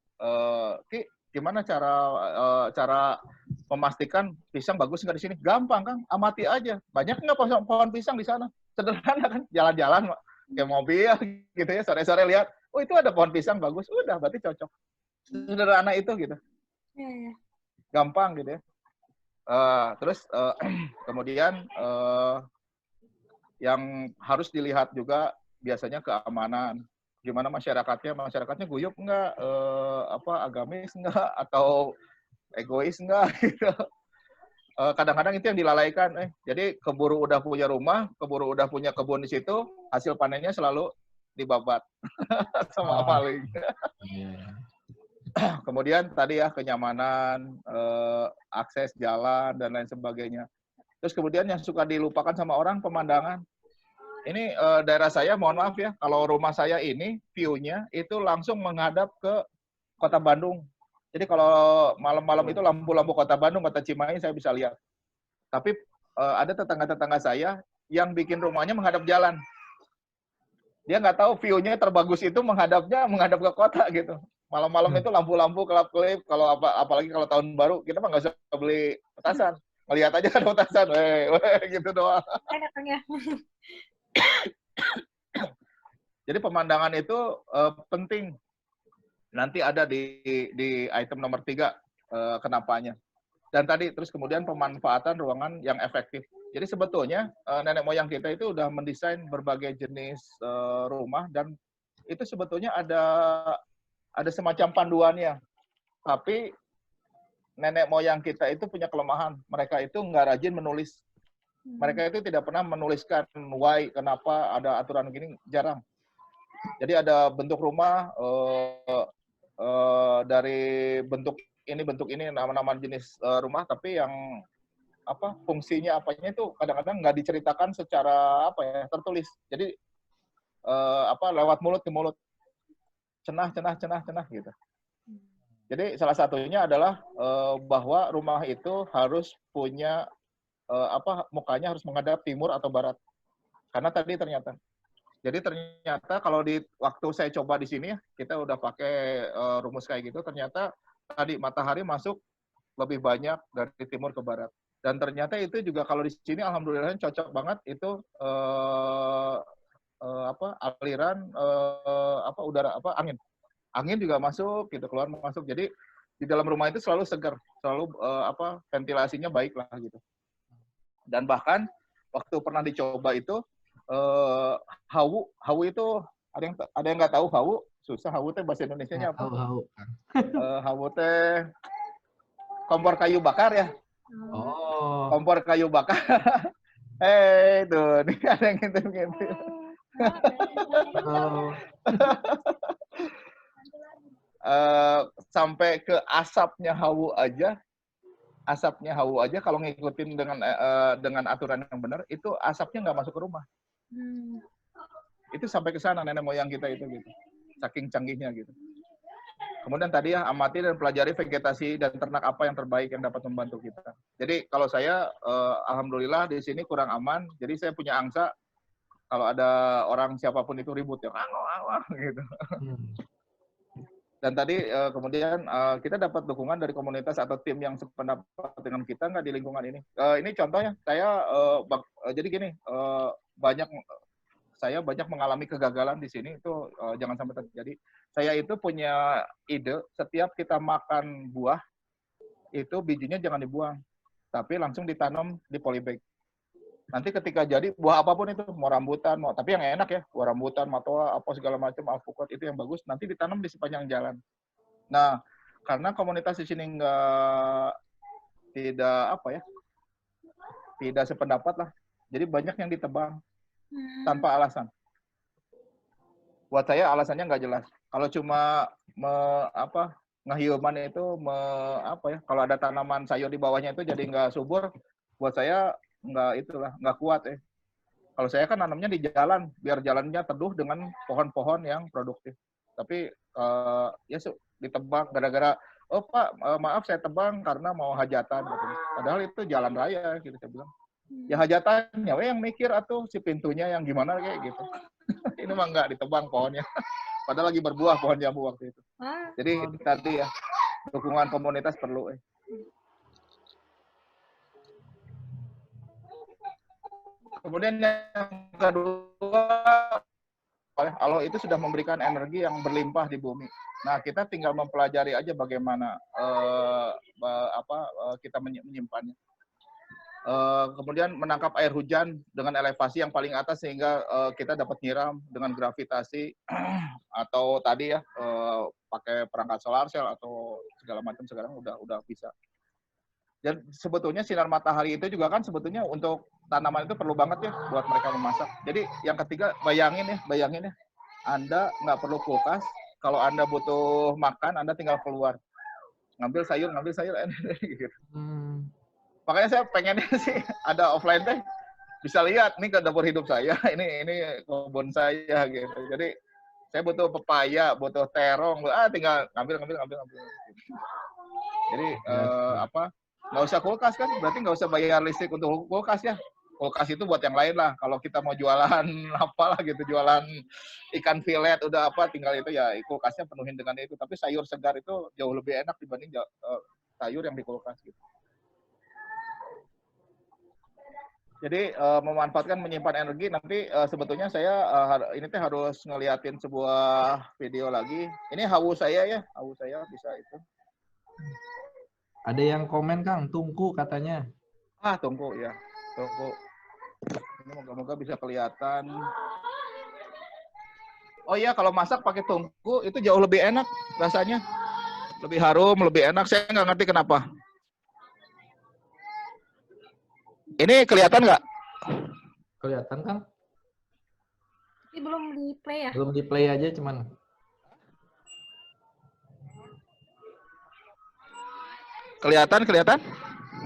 [SPEAKER 4] Ki, gimana cara memastikan pisang bagus nggak di sini? Gampang kan, amati aja. Banyak nggak pohon pisang di sana? Sederhana kan, jalan-jalan kayak mobil gitu ya, sore-sore lihat, oh itu ada pohon pisang bagus, udah berarti cocok. Sederhana itu gitu.
[SPEAKER 3] Iya.
[SPEAKER 4] Gampang gitu ya. Terus kemudian yang harus dilihat juga biasanya keamanan. Gimana masyarakatnya guyup nggak, agamis nggak, atau egois nggak gitu. Kadang-kadang itu yang dilalaikan. Jadi keburu udah punya rumah, keburu udah punya kebun di situ, hasil panennya selalu dibabat sama maling. Kemudian tadi ya kenyamanan, akses jalan dan lain sebagainya. Terus kemudian yang suka dilupakan sama orang, pemandangan. Ini daerah saya, mohon maaf ya, kalau rumah saya ini view-nya itu langsung menghadap ke Kota Bandung. Jadi kalau malam-malam itu lampu-lampu Kota Bandung, Kota Cimahi saya bisa lihat. Tapi ada tetangga-tetangga saya yang bikin rumahnya menghadap jalan. Dia nggak tahu view-nya terbagus itu menghadap ke kota gitu. Malam-malam itu lampu-lampu kelap-kelip, kalau apalagi kalau tahun baru, kita mah nggak usah beli petasan. Ngelihat aja kan petasan, gitu doang. Jadi pemandangan itu penting. Nanti ada di item nomor 3 kenapanya. Dan tadi terus kemudian pemanfaatan ruangan yang efektif. Jadi sebetulnya nenek moyang kita itu udah mendesain berbagai jenis rumah, dan itu sebetulnya ada semacam panduannya. Tapi nenek moyang kita itu punya kelemahan. Mereka itu nggak rajin menulis. Mereka itu tidak pernah menuliskan why, kenapa ada aturan gini, jarang. Jadi ada bentuk rumah, dari bentuk ini, nama-nama jenis rumah, tapi yang fungsinya apanya itu kadang-kadang nggak diceritakan secara tertulis. Jadi lewat mulut ke mulut. Cenah gitu. Jadi salah satunya adalah bahwa rumah itu harus punya mukanya harus menghadap timur atau barat. Karena tadi ternyata kalau di waktu saya coba di sini kita udah pakai rumus kayak gitu, ternyata tadi matahari masuk lebih banyak dari timur ke barat. Dan ternyata itu juga kalau di sini alhamdulillah cocok banget itu aliran udara angin. Angin juga masuk gitu, keluar masuk. Jadi di dalam rumah itu selalu segar, selalu ventilasinya baik lah gitu. Dan bahkan waktu pernah dicoba itu hawu itu ada yang nggak tahu hawu, susah hawu teh bahasa Indonesianya apa? Hawu teh kompor kayu bakar ya.
[SPEAKER 1] Oh.
[SPEAKER 4] Kompor kayu bakar. Tuh, nih ada yang gitu. Sampai ke asapnya hawu aja kalau ngikutin dengan aturan yang benar itu asapnya nggak masuk ke rumah. Itu sampai ke sana nenek moyang kita itu gitu, saking canggihnya gitu. Kemudian tadi amati dan pelajari vegetasi dan ternak apa yang terbaik yang dapat membantu kita. Jadi kalau saya alhamdulillah di sini kurang aman, jadi saya punya angsa kalau ada orang siapapun itu ribut ya gitu. Dan tadi kemudian kita dapat dukungan dari komunitas atau tim yang sependapat dengan kita nggak di lingkungan ini. Ini contohnya, saya jadi gini, saya banyak mengalami kegagalan di sini, itu jangan sampai terjadi. Saya itu punya ide, setiap kita makan buah, itu bijinya jangan dibuang, tapi langsung ditanam di polybag. Nanti ketika jadi buah apapun itu, mau rambutan, tapi yang enak ya, buah rambutan, matoa, apa segala macam, alpukat itu yang bagus, nanti ditanam di sepanjang jalan. Nah, karena komunitas di sini tidak sependapat lah, jadi banyak yang ditebang tanpa alasan. Buat saya alasannya nggak jelas. Kalau cuma ngehiuman itu kalau ada tanaman sayur di bawahnya itu jadi nggak subur, buat saya nggak kuat ya. Kalau saya kan nanamnya di jalan, biar jalannya teduh dengan pohon-pohon yang produktif. Tapi ditebang gara-gara, oh Pak, maaf saya tebang karena mau hajatan. Gitu. Padahal itu jalan raya, gitu saya bilang. Ya hajatannya, yang mikir atau si pintunya yang gimana kayak gitu. Ini mah nggak ditebang pohonnya. Padahal lagi berbuah pohon jambu waktu itu. Jadi tadi ya, dukungan komunitas perlu. Kemudian yang kedua, Allah itu sudah memberikan energi yang berlimpah di bumi. Nah, kita tinggal mempelajari aja bagaimana kita menyimpannya. Kemudian menangkap air hujan dengan elevasi yang paling atas sehingga kita dapat nyiram dengan gravitasi atau tadi ya pakai perangkat solar cell atau segala macam sekarang udah bisa. Dan sebetulnya sinar matahari itu juga kan sebetulnya untuk tanaman itu perlu banget ya buat mereka memasak. Jadi yang ketiga bayangin ya, Anda nggak perlu kulkas. Kalau Anda butuh makan, Anda tinggal keluar ngambil sayur gitu. Makanya saya pengennya sih ada offline teh bisa lihat nih ke dapur hidup saya, ini kebun saya gitu. Jadi saya butuh pepaya, butuh terong, tinggal ngambil. Jadi nggak usah kulkas kan, berarti nggak usah bayar listrik untuk kulkas ya. Kulkas itu buat yang lain lah. Kalau kita mau jualan apalah gitu, jualan ikan filet udah tinggal itu ya kulkasnya penuhin dengan itu. Tapi sayur segar itu jauh lebih enak dibanding sayur yang di kulkas gitu. Jadi memanfaatkan menyimpan energi nanti sebetulnya saya ini teh harus ngeliatin sebuah video lagi. Ini hawu saya bisa itu.
[SPEAKER 1] Ada yang komen Kang, tungku katanya.
[SPEAKER 4] Tungku ya, tungku. Ini moga-moga bisa kelihatan. Oh iya, kalau masak pakai tungku itu jauh lebih enak rasanya, lebih harum, lebih enak. Saya nggak ngerti kenapa. Ini kelihatan nggak?
[SPEAKER 1] Kelihatan Kang?
[SPEAKER 3] Ini belum di play ya?
[SPEAKER 1] Belum di play aja cuman.
[SPEAKER 4] Kelihatan?
[SPEAKER 3] Kelihatan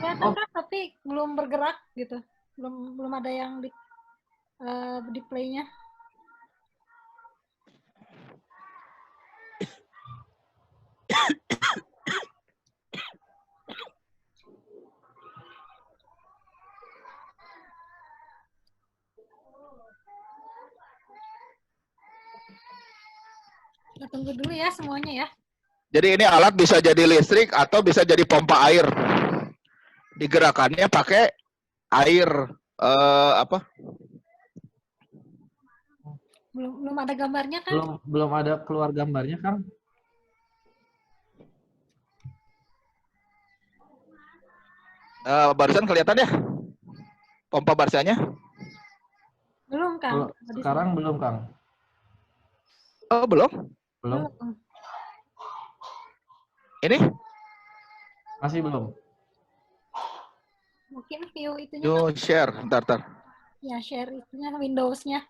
[SPEAKER 3] Kang, tapi belum bergerak gitu. Belum ada yang di playnya. Kita tunggu dulu ya semuanya ya.
[SPEAKER 4] Jadi ini alat bisa jadi listrik atau bisa jadi pompa air. Digerakannya pakai air apa?
[SPEAKER 3] Belum ada gambarnya kan?
[SPEAKER 1] Belum ada keluar gambarnya, Kang.
[SPEAKER 4] Barusan kelihatan ya? Pompa barsanya?
[SPEAKER 3] Belum kan?
[SPEAKER 1] Sekarang belum, Kang.
[SPEAKER 4] Oh, belum?
[SPEAKER 1] Belum.
[SPEAKER 4] Ini?
[SPEAKER 1] Masih belum.
[SPEAKER 3] Mungkin view itunya
[SPEAKER 4] Yo,
[SPEAKER 3] kan?
[SPEAKER 4] share. Bentar.
[SPEAKER 3] Ya, share itunya Windows-nya.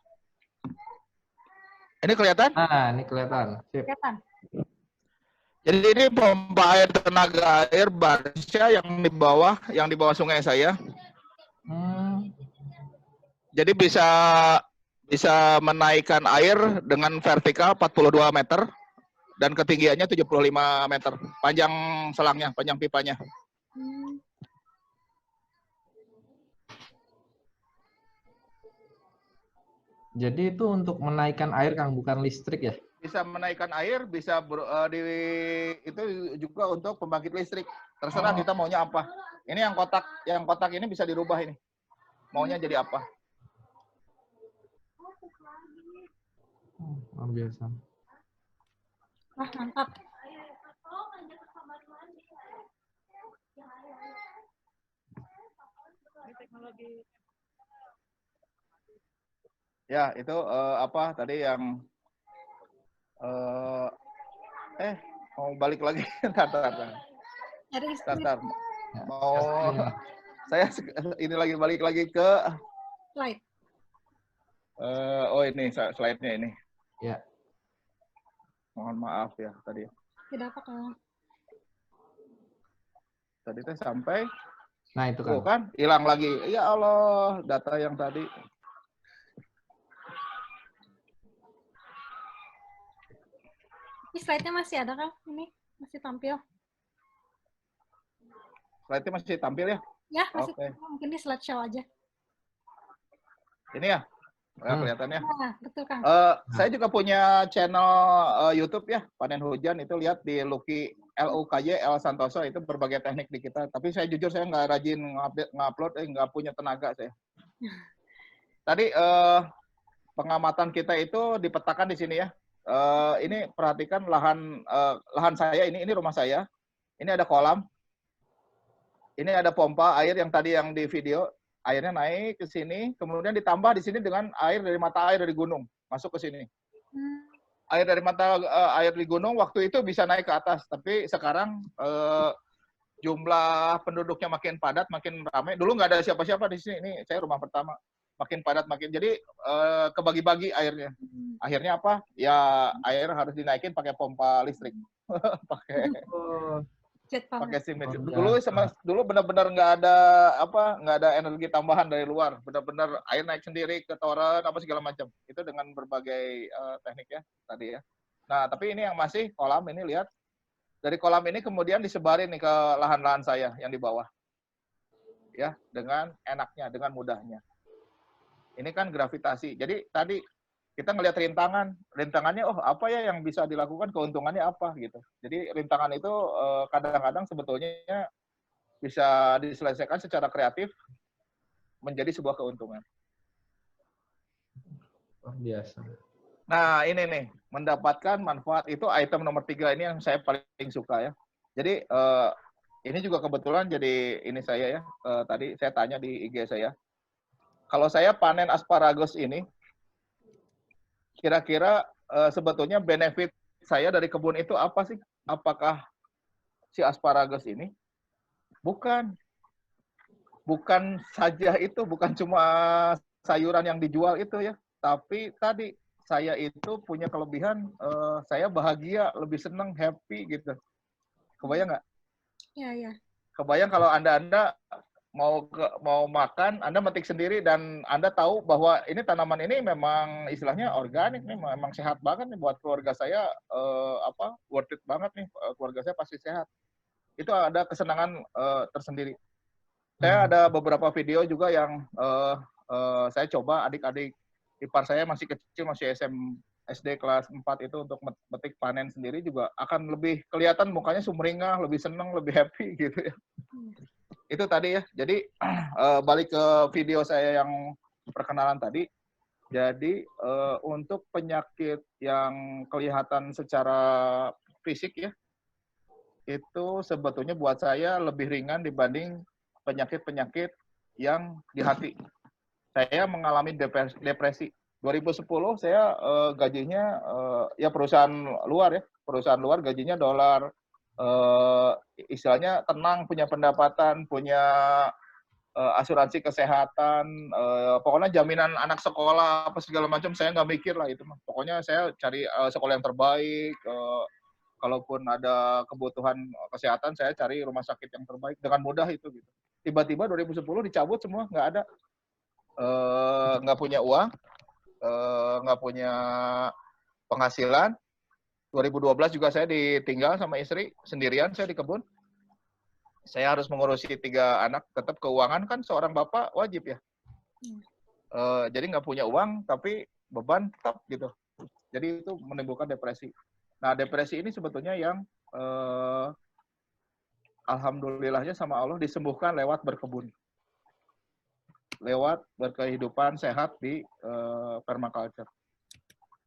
[SPEAKER 4] Ini kelihatan?
[SPEAKER 1] Nah, ini kelihatan. Sip.
[SPEAKER 3] Kelihatan.
[SPEAKER 4] Jadi ini pompa air tenaga air Barsha yang di bawah sungai saya. Jadi bisa menaikkan air dengan vertikal 42 meter dan ketinggiannya 75 meter. Panjang selangnya, panjang pipanya.
[SPEAKER 1] Jadi itu untuk menaikkan air, Kang, bukan listrik ya?
[SPEAKER 4] Bisa menaikkan air, bisa itu juga untuk pembangkit listrik. Terserah kita maunya apa. Ini yang kotak ini bisa dirubah ini. Maunya jadi apa?
[SPEAKER 1] Luar biasa.
[SPEAKER 3] Wah, mantap.
[SPEAKER 4] Ya, itu apa tadi yang mau balik lagi. Tar. Mau saya ini lagi balik lagi ke
[SPEAKER 3] slide.
[SPEAKER 4] Oh ini slide-nya ini.
[SPEAKER 1] Ya.
[SPEAKER 4] Mohon maaf ya tadi.
[SPEAKER 3] Tidak apa, Kang.
[SPEAKER 4] Tadi teh sampai.
[SPEAKER 1] Nah, itu kan.
[SPEAKER 4] Kan hilang lagi. Ya Allah, data yang tadi.
[SPEAKER 3] Ini slide-nya masih ada, Kang? Ini masih tampil.
[SPEAKER 4] Slide-nya masih tampil ya?
[SPEAKER 3] Ya, masih tampil. Mungkin di slideshow aja.
[SPEAKER 4] Ini ya? Kelihatannya.
[SPEAKER 3] Nah, betul, Kang.
[SPEAKER 4] Saya juga punya channel YouTube ya, Panen Hujan. Itu lihat di Lucky LUKY L Santoso, itu berbagai teknik di kita. Tapi saya jujur saya nggak rajin ngupload, nggak punya tenaga saya. Tadi pengamatan kita itu dipetakan di sini ya. Ini perhatikan lahan saya ini rumah saya. Ini ada kolam. Ini ada pompa air yang tadi yang di video. Airnya naik ke sini, kemudian ditambah di sini dengan air dari mata air dari gunung masuk ke sini. Air dari mata air di gunung waktu itu bisa naik ke atas, tapi sekarang jumlah penduduknya makin padat, makin ramai. Dulu nggak ada siapa-siapa di sini. Ini saya rumah pertama. Makin padat, jadi kebagi-bagi airnya. Akhirnya apa? Ya air harus dinaikin pakai pompa listrik, pakai simit. Dulu benar-benar nggak ada energi tambahan dari luar. Benar-benar air naik sendiri ke toren apa segala macam. Itu dengan berbagai teknik ya tadi ya. Nah, tapi ini yang masih kolam ini lihat. Dari kolam ini kemudian disebarin nih ke lahan-lahan saya yang di bawah. Ya, dengan enaknya, dengan mudahnya. Ini kan gravitasi. Jadi tadi kita ngelihat rintangannya, apa ya yang bisa dilakukan, keuntungannya apa gitu. Jadi rintangan itu kadang-kadang sebetulnya bisa diselesaikan secara kreatif menjadi sebuah keuntungan.
[SPEAKER 1] Biasa.
[SPEAKER 4] Nah ini nih, mendapatkan manfaat itu item nomor 3 ini yang saya paling suka ya. Jadi ini juga kebetulan jadi ini saya ya, tadi saya tanya di IG saya. Kalau saya panen asparagus ini, kira-kira sebetulnya benefit saya dari kebun itu apa sih? Apakah si asparagus ini? Bukan saja itu, bukan cuma sayuran yang dijual itu ya. Tapi tadi saya itu punya kelebihan, saya bahagia, lebih senang, happy gitu. Kebayang nggak?
[SPEAKER 3] Iya.
[SPEAKER 4] Kebayang kalau Anda mau makan, Anda metik sendiri dan Anda tahu bahwa ini tanaman ini memang istilahnya organik nih, memang sehat banget nih buat keluarga saya, worth it banget nih, keluarga saya pasti sehat. Itu ada kesenangan tersendiri. Saya ada beberapa video juga yang saya coba, adik-adik ipar saya masih kecil, masih SD kelas 4 itu untuk metik panen sendiri juga akan lebih kelihatan mukanya sumringah, lebih seneng, lebih happy gitu ya. Itu tadi ya. Jadi balik ke video saya yang perkenalan tadi. Jadi untuk penyakit yang kelihatan secara fisik ya, itu sebetulnya buat saya lebih ringan dibanding penyakit-penyakit yang di hati. Saya mengalami depresi. 2010 saya gajinya ya perusahaan luar gajinya dolar, istilahnya tenang, punya pendapatan, punya asuransi kesehatan, pokoknya jaminan anak sekolah apa segala macam saya nggak mikir lah itu mah. Pokoknya saya cari sekolah yang terbaik, kalaupun ada kebutuhan kesehatan saya cari rumah sakit yang terbaik dengan mudah itu gitu. Tiba-tiba 2010 dicabut semua, nggak ada, nggak punya uang, nggak punya penghasilan. 2012 juga saya ditinggal sama istri, sendirian saya di kebun. Saya harus mengurusi 3 anak, tetap keuangan kan seorang bapak wajib ya. Jadi nggak punya uang, tapi beban tetap gitu. Jadi itu menimbulkan depresi. Nah, depresi ini sebetulnya yang alhamdulillahnya sama Allah disembuhkan lewat berkebun. Lewat berkehidupan sehat di permaculture.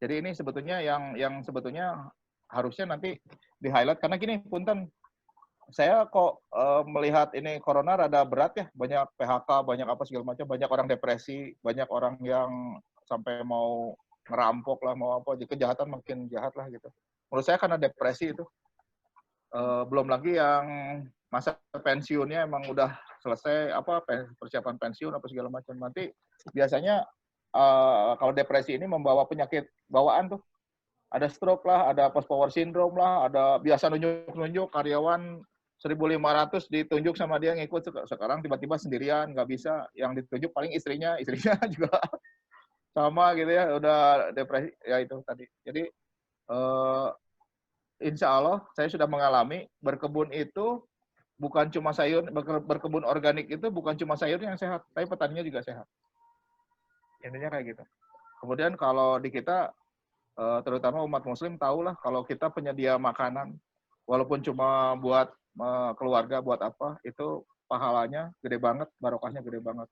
[SPEAKER 4] Jadi ini sebetulnya yang sebetulnya harusnya nanti di-highlight karena gini, punten, saya kok melihat ini corona rada berat ya, banyak PHK, banyak apa segala macam, banyak orang depresi, banyak orang yang sampai mau ngerampok lah, mau apa, kejahatan makin jahat lah gitu. Menurut saya karena depresi itu. Belum lagi yang masa pensiunnya emang udah selesai, apa persiapan pensiun apa segala macam. Nanti biasanya kalau depresi ini membawa penyakit bawaan tuh. Ada stroke lah, ada post power syndrome lah, ada biasa nunjuk-nunjuk karyawan 1.500 ditunjuk sama dia ngikut, sekarang tiba-tiba sendirian, nggak bisa, yang ditunjuk paling istrinya juga sama gitu ya, udah depresi, ya itu tadi. Jadi insya Allah saya sudah mengalami berkebun itu bukan cuma sayur, berkebun organik itu bukan cuma sayurnya yang sehat, tapi petaninya juga sehat. Intinya kayak gitu. Kemudian kalau di kita, terutama umat muslim tahulah kalau kita penyedia makanan, walaupun cuma buat keluarga, buat apa, itu pahalanya gede banget, barokahnya gede banget.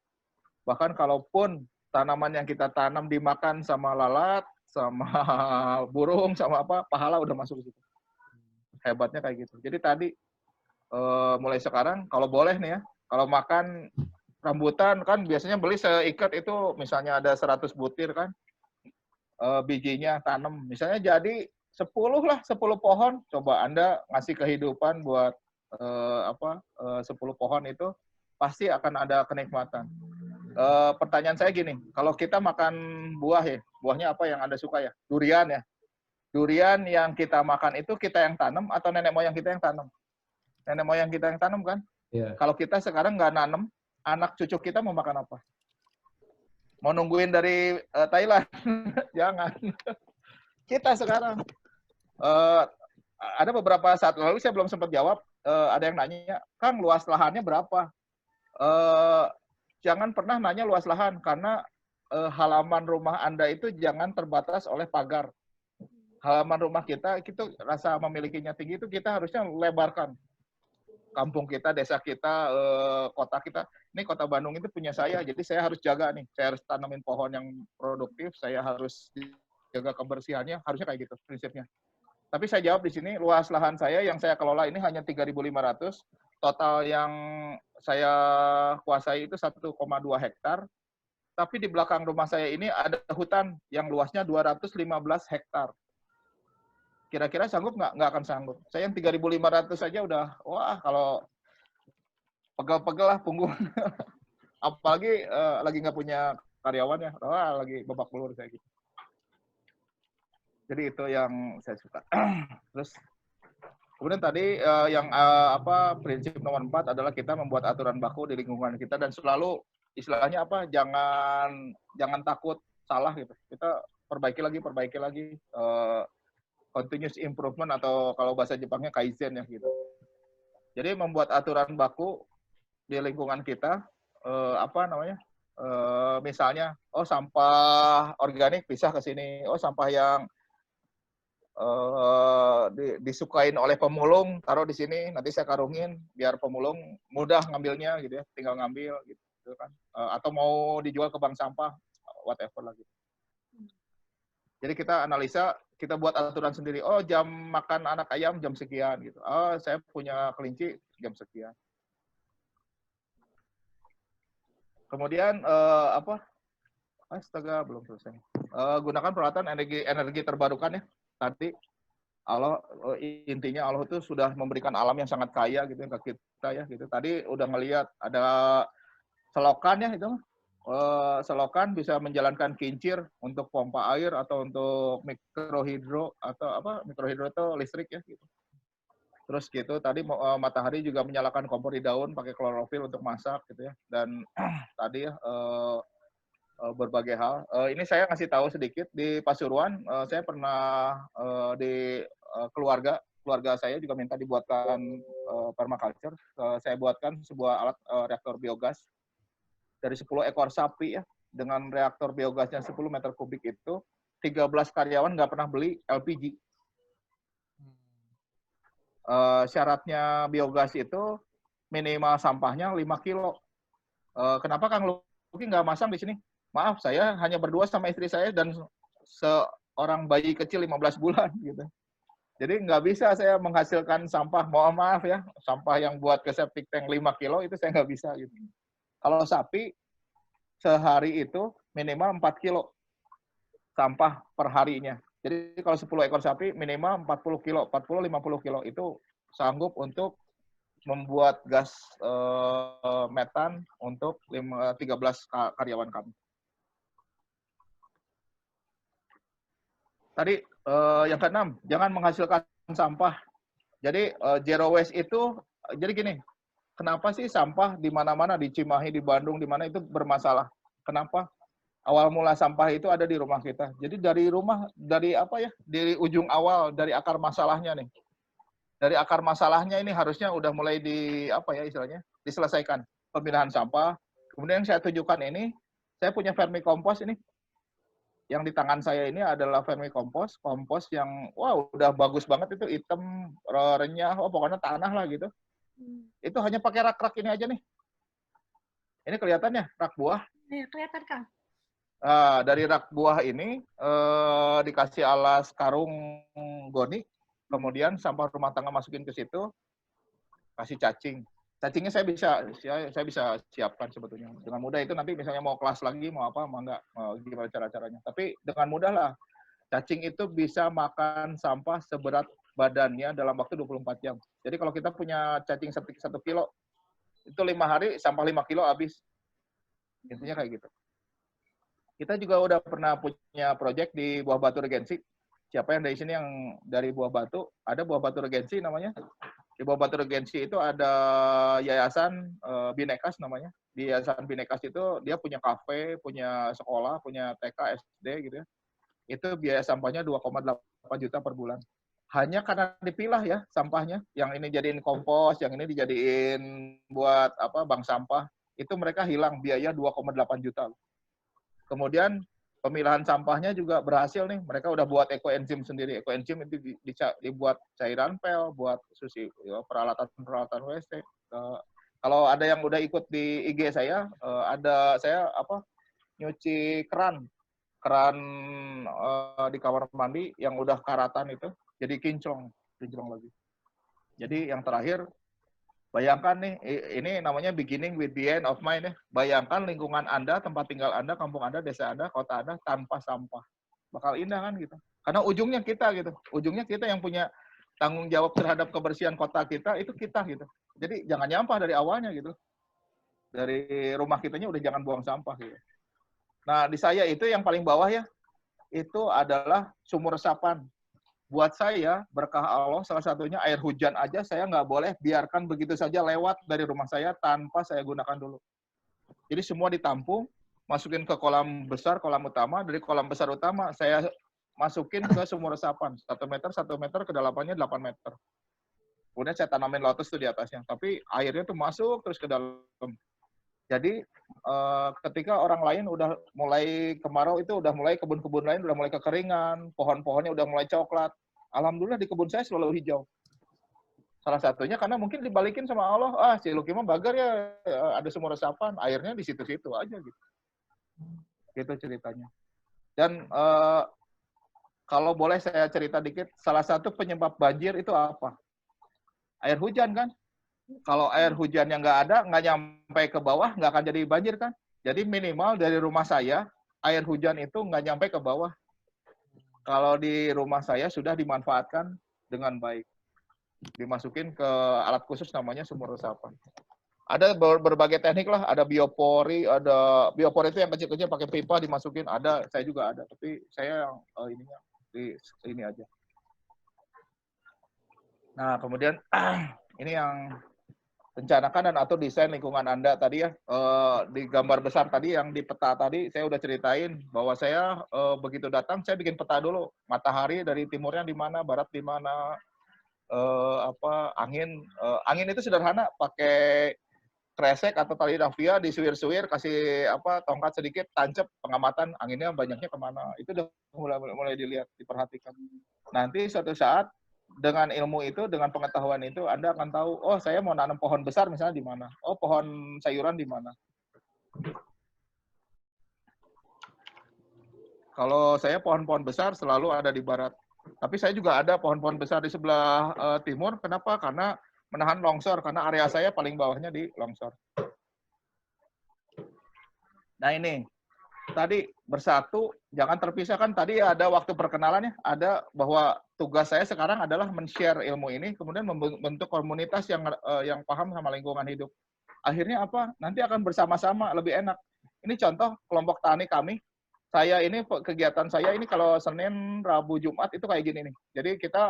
[SPEAKER 4] Bahkan kalaupun tanaman yang kita tanam dimakan sama lalat, sama burung, sama apa, pahala udah masuk ke situ. Hebatnya kayak gitu. Jadi tadi, mulai sekarang, kalau boleh nih ya, kalau makan rambutan kan biasanya beli seikat itu, misalnya ada 100 butir kan, bijinya tanam. Misalnya jadi 10 lah, 10 pohon. Coba Anda ngasih kehidupan buat 10 pohon itu, pasti akan ada kenikmatan. Pertanyaan saya gini, kalau kita makan buah ya, buahnya apa yang Anda suka ya? Durian ya. Durian yang kita makan itu kita yang tanam atau nenek moyang kita yang tanam? Nenek moyang kita yang tanam kan?
[SPEAKER 1] Yeah.
[SPEAKER 4] Kalau kita sekarang nggak nanam, anak cucu kita mau makan apa? Mau nungguin dari Thailand? Jangan. Kita sekarang. Ada beberapa saat lalu saya belum sempat jawab, ada yang nanya, Kang, luas lahannya berapa? Jangan pernah nanya luas lahan, karena halaman rumah Anda itu jangan terbatas oleh pagar. Halaman rumah kita rasa memilikinya tinggi itu kita harusnya lebarkan. Kampung kita, desa kita, kota kita. Ini kota Bandung itu punya saya, jadi saya harus jaga nih. Saya harus tanamin pohon yang produktif, saya harus jaga kebersihannya, harusnya kayak gitu prinsipnya. Tapi saya jawab di sini, luas lahan saya yang saya kelola ini hanya 3.500, total yang saya kuasai itu 1,2 hektar. Tapi di belakang rumah saya ini ada hutan yang luasnya 215 hektar. Kira-kira sanggup nggak? Nggak akan sanggup. Saya yang 3.500 saja udah, wah kalau pegel-pegel lah punggung. Apalagi lagi nggak punya karyawan ya, wah lagi babak belur kayak gitu. Jadi itu yang saya suka. Terus kemudian tadi prinsip nomor 4 adalah kita membuat aturan baku di lingkungan kita dan selalu istilahnya apa? Jangan takut salah gitu. Kita perbaiki lagi. Continuous improvement atau kalau bahasa Jepangnya kaizen ya gitu. Jadi membuat aturan baku di lingkungan kita, misalnya, sampah organik pisah ke sini, sampah yang disukain oleh pemulung, taruh di sini, nanti saya karungin biar pemulung mudah ngambilnya gitu ya, tinggal ngambil gitu kan. Atau mau dijual ke bank sampah, whatever lagi. Jadi kita analisa, kita buat aturan sendiri. Oh, jam makan anak ayam jam sekian gitu. Oh, saya punya kelinci jam sekian. Kemudian apa? Astaga, belum selesai. Gunakan peralatan energi terbarukan ya. Tadi Allah intinya Allah itu sudah memberikan alam yang sangat kaya gitu ke kita ya gitu. Tadi udah ngelihat ada selokan ya itu. Selokan bisa menjalankan kincir untuk pompa air atau untuk mikrohidro atau apa? Mikrohidro itu listrik ya gitu. Terus gitu tadi matahari juga menyalakan kompor di daun pakai klorofil untuk masak gitu ya. Dan tadi ya berbagai hal. Ini saya ngasih tahu sedikit di Pasuruan. Saya pernah di keluarga saya juga minta dibuatkan permaculture. Saya buatkan sebuah alat reaktor biogas dari 10 ekor sapi ya, dengan reaktor biogasnya 10 meter kubik itu, 13 karyawan nggak pernah beli LPG. Syaratnya biogas itu minimal sampahnya 5 kilo. Kenapa Kang Luki nggak masang di sini? Maaf, saya hanya berdua sama istri saya dan seorang bayi kecil 15 bulan gitu. Jadi nggak bisa saya menghasilkan sampah, mohon maaf ya, sampah yang buat ke septic tank 5 kilo itu saya nggak bisa gitu. Kalau sapi, sehari itu minimal 4 kilo sampah per harinya. Jadi kalau 10 ekor sapi minimal 40 kilo, 40-50 kilo itu sanggup untuk membuat gas metan untuk 13 karyawan kami. Tadi yang keenam, jangan menghasilkan sampah. Jadi zero waste itu, jadi gini, kenapa sih sampah di mana-mana, di Cimahi, di Bandung, di mana itu bermasalah? Kenapa? Awal mula sampah itu ada di rumah kita. Jadi dari rumah, dari apa ya? Dari ujung awal, dari akar masalahnya nih. Dari akar masalahnya ini harusnya udah mulai di apa ya istilahnya? Diselesaikan. Pemilahan sampah. Kemudian yang saya tunjukkan ini, saya punya vermicompost ini. Yang di tangan saya ini adalah vermicompost, kompos yang wow udah bagus banget itu, hitam, renyah, pokoknya tanah lah gitu. Itu hanya pakai rak-rak ini aja nih. Ini kelihatannya rak buah.
[SPEAKER 3] Ya, kelihatan Kang.
[SPEAKER 4] Dari rak buah ini dikasih alas karung goni, kemudian sampah rumah tangga masukin ke situ, kasih cacing. Cacingnya saya bisa siapkan sebetulnya dengan mudah. Itu nanti misalnya mau kelas lagi, mau apa, mau enggak, gimana cara-caranya. Tapi dengan mudah lah. Cacing itu bisa makan sampah seberat badannya dalam waktu 24 jam. Jadi kalau kita punya cacing 1 kilo, itu 5 hari sampah 5 kilo habis. Intinya kayak gitu. Kita juga udah pernah punya project di Buah Batu Regensi. Siapa yang dari sini yang dari Buah Batu? Ada Buah Batu Regensi namanya. Di Buah Batu Regensi itu ada yayasan Binekas namanya. Di yayasan Binekas itu dia punya kafe, punya sekolah, punya TK, SD gitu ya. Itu biaya sampahnya 2,8 juta per bulan. Hanya karena dipilah ya sampahnya. Yang ini jadiin kompos, yang ini dijadiin buat apa bank sampah. Itu mereka hilang biaya 2,8 juta. Kemudian pemilahan sampahnya juga berhasil nih. Mereka udah buat ekoenzim sendiri. Ekoenzim itu dibuat cairan pel, buat sushi, peralatan WC. Kalau ada yang udah ikut di IG saya, ada saya nyuci keran di kamar mandi yang udah karatan itu jadi kinclong lagi. Jadi yang terakhir, bayangkan nih, ini namanya beginning with the end of mind ya. Bayangkan lingkungan Anda, tempat tinggal Anda, kampung Anda, desa Anda, kota Anda tanpa sampah. Bakal indah kan gitu. Karena ujungnya kita gitu. Ujungnya kita yang punya tanggung jawab terhadap kebersihan kota kita, itu kita gitu. Jadi jangan nyampah dari awalnya gitu. Dari rumah kitanya udah jangan buang sampah gitu. Nah, di saya itu yang paling bawah ya, itu adalah sumur resapan. Buat saya, berkah Allah, salah satunya air hujan aja saya nggak boleh biarkan begitu saja lewat dari rumah saya tanpa saya gunakan dulu. Jadi semua ditampung, masukin ke kolam besar, kolam utama, dari kolam besar utama saya masukin ke sumur resapan. 1 meter, kedalamannya 8 meter. Kemudian saya tanamin lotus tuh di atasnya. Tapi airnya tuh masuk terus ke dalam. Jadi ketika orang lain udah mulai kemarau itu udah mulai kebun-kebun lain udah mulai kekeringan, pohon-pohonnya udah mulai coklat. Alhamdulillah di kebun saya selalu hijau. Salah satunya karena mungkin dibalikin sama Allah, si Luki mah bagar ya, ada sumur resapan, airnya di situ-situ aja gitu. Gitu ceritanya. Dan kalau boleh saya cerita dikit, salah satu penyebab banjir itu apa? Air hujan kan? Kalau air hujan yang nggak ada, nggak nyampe ke bawah, nggak akan jadi banjir kan? Jadi minimal dari rumah saya, air hujan itu nggak nyampe ke bawah. Kalau di rumah saya sudah dimanfaatkan dengan baik. Dimasukin ke alat khusus namanya sumur resapan. Ada berbagai teknik lah, ada biopori itu yang kecil-kecil pakai pipa dimasukin, ada, saya juga ada, tapi saya yang ininya di ini aja. Nah, kemudian ini yang rencanakan dan atur desain lingkungan Anda tadi ya, di gambar besar tadi yang di peta tadi saya udah ceritain bahwa saya begitu datang saya bikin peta dulu, matahari dari timurnya di mana, barat di mana, angin itu sederhana, pakai kresek atau tali rafia disuir-suir, kasih tongkat sedikit, tancap pengamatan anginnya banyaknya kemana, itu udah mulai dilihat, diperhatikan. Nanti suatu saat dengan ilmu itu, dengan pengetahuan itu, Anda akan tahu, oh saya mau nanam pohon besar misalnya di mana, oh pohon sayuran di mana. Kalau saya pohon-pohon besar selalu ada di barat. Tapi saya juga ada pohon-pohon besar di sebelah timur. Kenapa? Karena menahan longsor. Karena area saya paling bawahnya di longsor. Nah ini, tadi bersatu, jangan terpisahkan. Tadi ada waktu perkenalannya, ada bahwa tugas saya sekarang adalah men-share ilmu ini, kemudian membentuk komunitas yang paham sama lingkungan hidup. Akhirnya apa? Nanti akan bersama-sama, lebih enak. Ini contoh kelompok tani kami. Saya ini kegiatan saya ini kalau Senin, Rabu, Jumat itu kayak gini nih. Jadi kita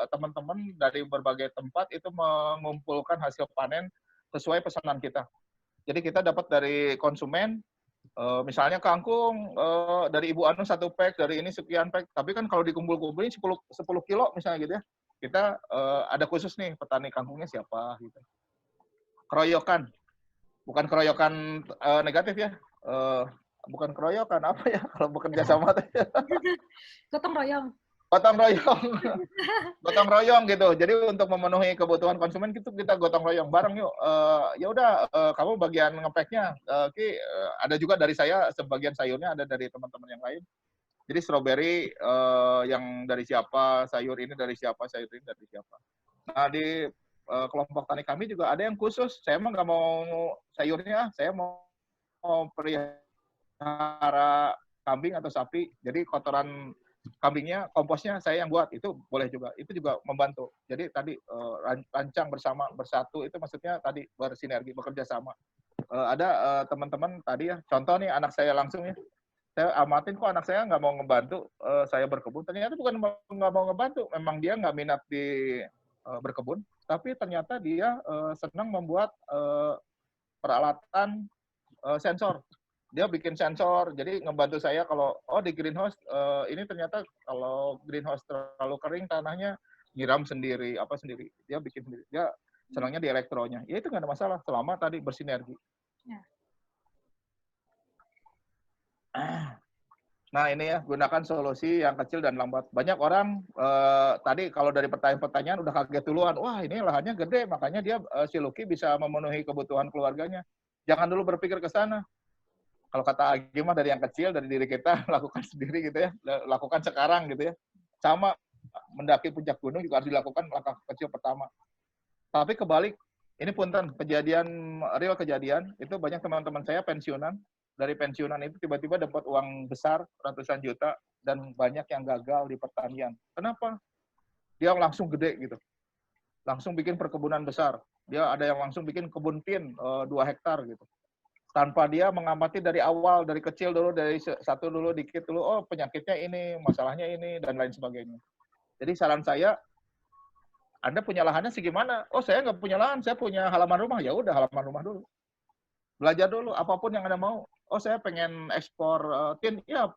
[SPEAKER 4] teman-teman dari berbagai tempat itu mengumpulkan hasil panen sesuai pesanan kita. Jadi kita dapat dari konsumen, misalnya kangkung dari Ibu Anu 1 pack, dari ini sekian pack. Tapi kan kalau dikumpul-kumpulin 10 kilo misalnya gitu ya. Kita ada khusus nih petani kangkungnya siapa gitu. Keroyokan. Bukan keroyokan negatif ya. Bukan keroyokan, apa ya kalau bekerja sama?
[SPEAKER 3] Gotong royong.
[SPEAKER 4] Gotong royong. Gotong royong gitu. Jadi untuk memenuhi kebutuhan konsumen kita gotong royong bareng yuk. Ya udah kamu bagian ngepacknya. Ada juga dari saya, sebagian sayurnya ada dari teman-teman yang lain. Jadi strawberry yang dari siapa, sayur ini dari siapa, sayur ini dari siapa. Nah di kelompok tani kami juga ada yang khusus. Saya mah nggak mau sayurnya, saya mau pelihara kambing atau sapi. Jadi kotoran kambingnya, komposnya saya yang buat, itu boleh juga. Itu juga membantu. Jadi tadi rancang bersama, bersatu, itu maksudnya tadi bersinergi, bekerja sama. Ada teman-teman tadi ya, contoh nih anak saya langsung ya, saya amatin kok anak saya nggak mau ngebantu saya berkebun. Ternyata bukan nggak mau ngebantu, memang dia nggak minat di berkebun, tapi ternyata dia senang membuat peralatan sensor. Dia bikin sensor, jadi ngebantu saya kalau di greenhouse ini ternyata kalau greenhouse terlalu kering tanahnya nyiram sendiri, apa sendiri. Dia bikin sendiri. Dia senangnya di elektronya. Ya itu nggak ada masalah selama tadi bersinergi.
[SPEAKER 3] Ya.
[SPEAKER 4] Nah ini ya, gunakan solusi yang kecil dan lambat. Banyak orang tadi kalau dari pertanyaan-pertanyaan udah kaget duluan. Wah ini lahannya gede, makanya dia si Luki bisa memenuhi kebutuhan keluarganya. Jangan dulu berpikir ke sana. Kalau kata Agi mah dari yang kecil, dari diri kita, lakukan sendiri gitu ya. Lakukan sekarang gitu ya. Sama, mendaki puncak gunung juga harus dilakukan langkah kecil pertama. Tapi kebalik, ini punten, real kejadian, itu banyak teman-teman saya pensiunan. Dari pensiunan itu tiba-tiba dapat uang besar, ratusan juta, dan banyak yang gagal di pertanian. Kenapa? Dia langsung gede gitu. Langsung bikin perkebunan besar. Dia ada yang langsung bikin kebun tin 2 hektar gitu. Tanpa dia mengamati dari awal, dari kecil dulu, dari satu dulu, dikit dulu, oh penyakitnya ini, masalahnya ini, dan lain sebagainya. Jadi saran saya, Anda punya lahannya segimana? Oh saya nggak punya lahan, saya punya halaman rumah. Ya udah halaman rumah dulu. Belajar dulu, apapun yang Anda mau. Oh saya pengen ekspor tin, ya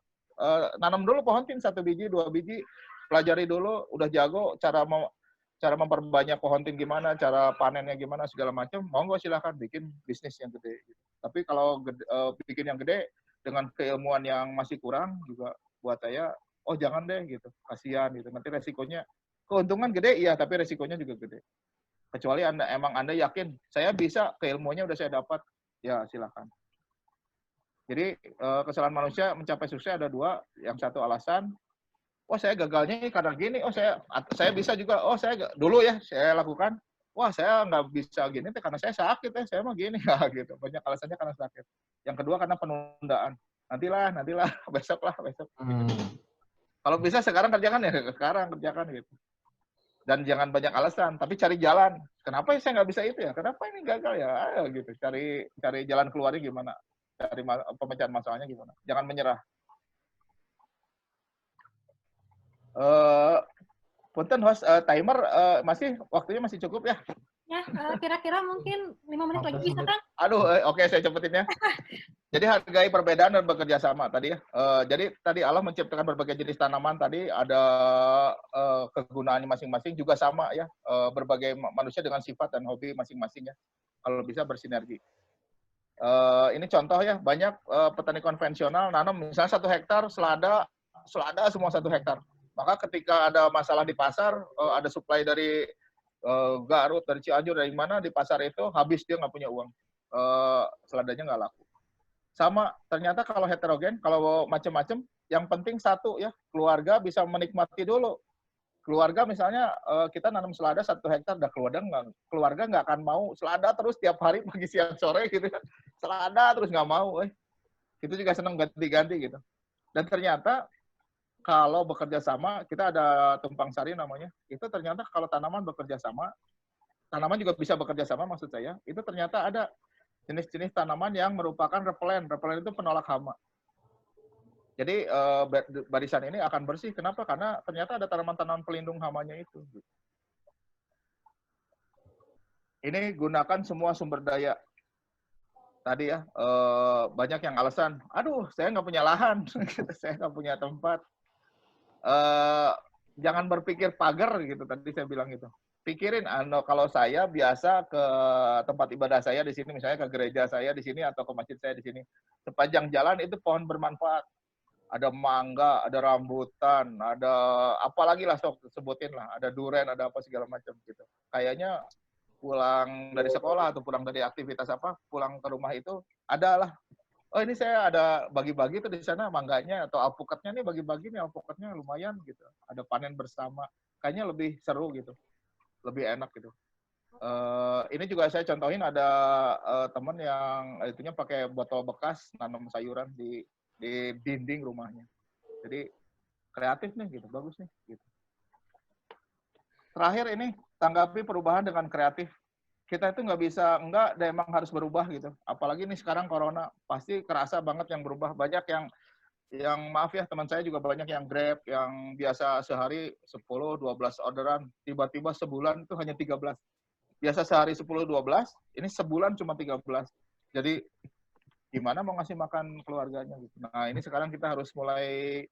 [SPEAKER 4] nanam dulu pohon tin 1 biji, 2 biji, pelajari dulu, udah jago cara memperbanyak pohon tin gimana, cara panennya gimana, segala macam, monggo silahkan bikin bisnis yang gede. Tapi kalau bikin yang gede dengan keilmuan yang masih kurang juga buat saya oh jangan deh gitu, kasihan gitu. Nanti resikonya, keuntungan gede iya, tapi resikonya juga gede. Kecuali Anda yakin, saya bisa, keilmuannya udah saya dapat, ya silakan. Jadi kesalahan manusia mencapai sukses ada dua. Yang satu alasan, oh saya gagalnya karena gini, oh saya bisa juga, oh dulu ya saya lakukan, wah saya nggak bisa gini karena saya sakit ya, saya mah gini ya gitu. Banyak alasannya karena sakit. Yang kedua karena penundaan. Nantilah, besok. Gitu. Kalau bisa sekarang kerjakan ya sekarang kerjakan gitu. Dan jangan banyak alasan, tapi cari jalan. Kenapa saya nggak bisa itu ya? Kenapa ini gagal ya? Ayo gitu, cari jalan keluarnya gimana? Cari pemecahan masalahnya gimana? Jangan menyerah. Punten host, timer masih waktunya masih cukup ya?
[SPEAKER 3] Ya, kira-kira mungkin 5 menit lagi
[SPEAKER 1] 15
[SPEAKER 3] bisa,
[SPEAKER 1] menit.
[SPEAKER 3] Kang?
[SPEAKER 4] Aduh, oke saya cepetin ya. Jadi hargai perbedaan dan bekerja sama tadi ya. Jadi tadi Allah menciptakan berbagai jenis tanaman tadi, ada kegunaannya masing-masing juga sama ya. Berbagai manusia dengan sifat dan hobi masing-masing ya. Kalau bisa bersinergi. Ini contoh ya, banyak petani konvensional nanam misalnya 1 hektar selada semua 1 hektar. Maka ketika ada masalah di pasar, ada supply dari Garut, dari Cianjur, dari mana di pasar itu habis dia nggak punya uang. Seladanya nggak laku. Sama ternyata kalau heterogen, kalau macam-macam, yang penting satu ya, keluarga bisa menikmati dulu. Keluarga misalnya kita nanam selada 1 hektar, keluarga nggak akan mau selada terus tiap hari pagi siang sore gitu ya. Selada terus nggak mau. Itu juga senang ganti-ganti gitu. Dan ternyata kalau bekerja sama, kita ada tumpang sari namanya, itu ternyata kalau tanaman bekerja sama, tanaman juga bisa bekerja sama maksud saya, itu ternyata ada jenis-jenis tanaman yang merupakan repelen. Repelen itu penolak hama. Jadi barisan ini akan bersih. Kenapa? Karena ternyata ada tanaman-tanaman pelindung hamanya itu. Ini gunakan semua sumber daya. Tadi ya, banyak yang alasan, aduh saya nggak punya lahan, saya nggak punya tempat. Jangan berpikir pagar gitu, tadi saya bilang gitu. Pikirin, kalau saya biasa ke tempat ibadah saya di sini, misalnya ke gereja saya di sini atau ke masjid saya di sini, sepanjang jalan itu pohon bermanfaat. Ada mangga, ada rambutan, ada apalagi lah sok sebutin lah, ada duren, ada apa segala macam gitu. Kayaknya pulang dari sekolah atau pulang dari aktivitas apa, pulang ke rumah itu adalah, oh ini saya ada bagi-bagi tuh di sana mangganya atau alpukatnya nih bagi-bagi nih, alpukatnya lumayan gitu. Ada panen bersama, kayaknya lebih seru gitu, lebih enak gitu. Ini juga saya contohin ada teman yang itunya pakai botol bekas nanam sayuran di dinding rumahnya. Jadi kreatif nih gitu, bagus nih gitu. Terakhir ini tanggapi perubahan dengan kreatif. Kita itu nggak bisa emang harus berubah gitu. Apalagi nih sekarang corona pasti kerasa banget yang berubah. Banyak yang maaf ya teman saya juga banyak yang Grab yang biasa sehari 10 12 orderan, tiba-tiba sebulan itu hanya 13. Biasa sehari 10 12, ini sebulan cuma 13. Jadi gimana mau ngasih makan keluarganya gitu. Nah, ini sekarang kita harus mulai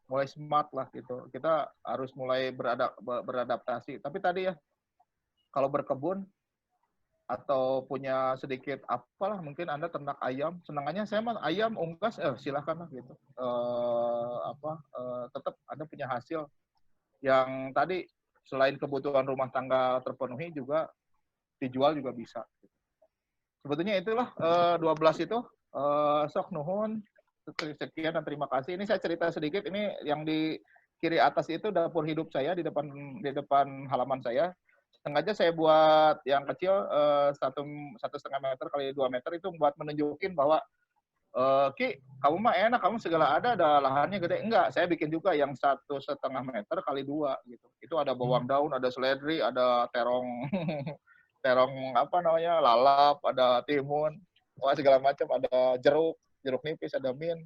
[SPEAKER 4] mulai smart lah gitu. Kita harus mulai beradaptasi. Tapi tadi ya, kalau berkebun atau punya sedikit apalah, mungkin Anda ternak ayam, senangannya saya mah ayam unggas, silakan lah gitu. Tetap Anda punya hasil yang tadi selain kebutuhan rumah tangga terpenuhi juga dijual juga bisa. Sebetulnya itulah 12 itu. Sok nuhun, sekian dan terima kasih. Ini saya cerita sedikit, ini yang di kiri atas itu dapur hidup saya di depan halaman saya. Sengaja saya buat yang kecil 1,5 meter kali 2 meter itu buat menunjukin bahwa Ki, kamu mah enak, kamu segala ada lahannya gede. Enggak, saya bikin juga yang 1,5 meter kali 2 gitu. Itu ada bawang daun, ada seledri, ada terong lalap, ada timun, segala macam, ada jeruk nipis, ada mint,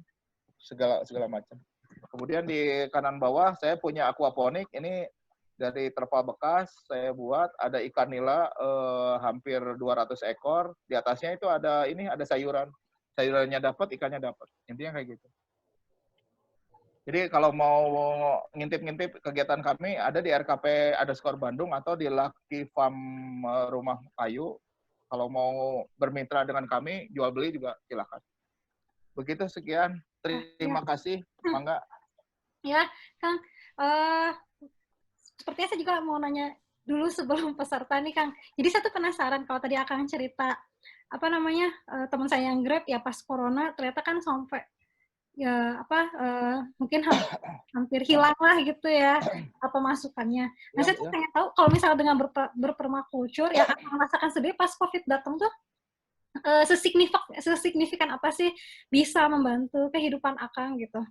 [SPEAKER 4] segala macam. Kemudian di kanan bawah saya punya aquaponik, ini dari terpal bekas saya buat, ada ikan nila hampir 200 ekor, di atasnya itu ada sayurannya dapat, ikannya dapat. Intinya kayak gitu. Jadi kalau mau ngintip-ngintip kegiatan kami ada di RKP Bandung atau di Lucky Farm Rumah Kayu. Kalau mau bermitra dengan kami, jual beli juga silakan. Begitu, sekian. Terima kasih. Mangga.
[SPEAKER 3] Ya, Kang. eh Sepertinya saya juga mau nanya dulu sebelum peserta nih, Kang. Jadi saya tuh penasaran kalau tadi Akang cerita apa namanya teman saya yang Grab ya pas Corona ternyata kan sampai ya apa mungkin hampir hilang lah gitu ya apa masukannya. Nah,
[SPEAKER 4] Ya,
[SPEAKER 3] saya tuh
[SPEAKER 4] ya.
[SPEAKER 3] pengen tahu kalau misalnya dengan berpermakultur ya Akang merasakan sendiri pas COVID datang tuh sesignifikan apa sih bisa membantu kehidupan Akang gitu?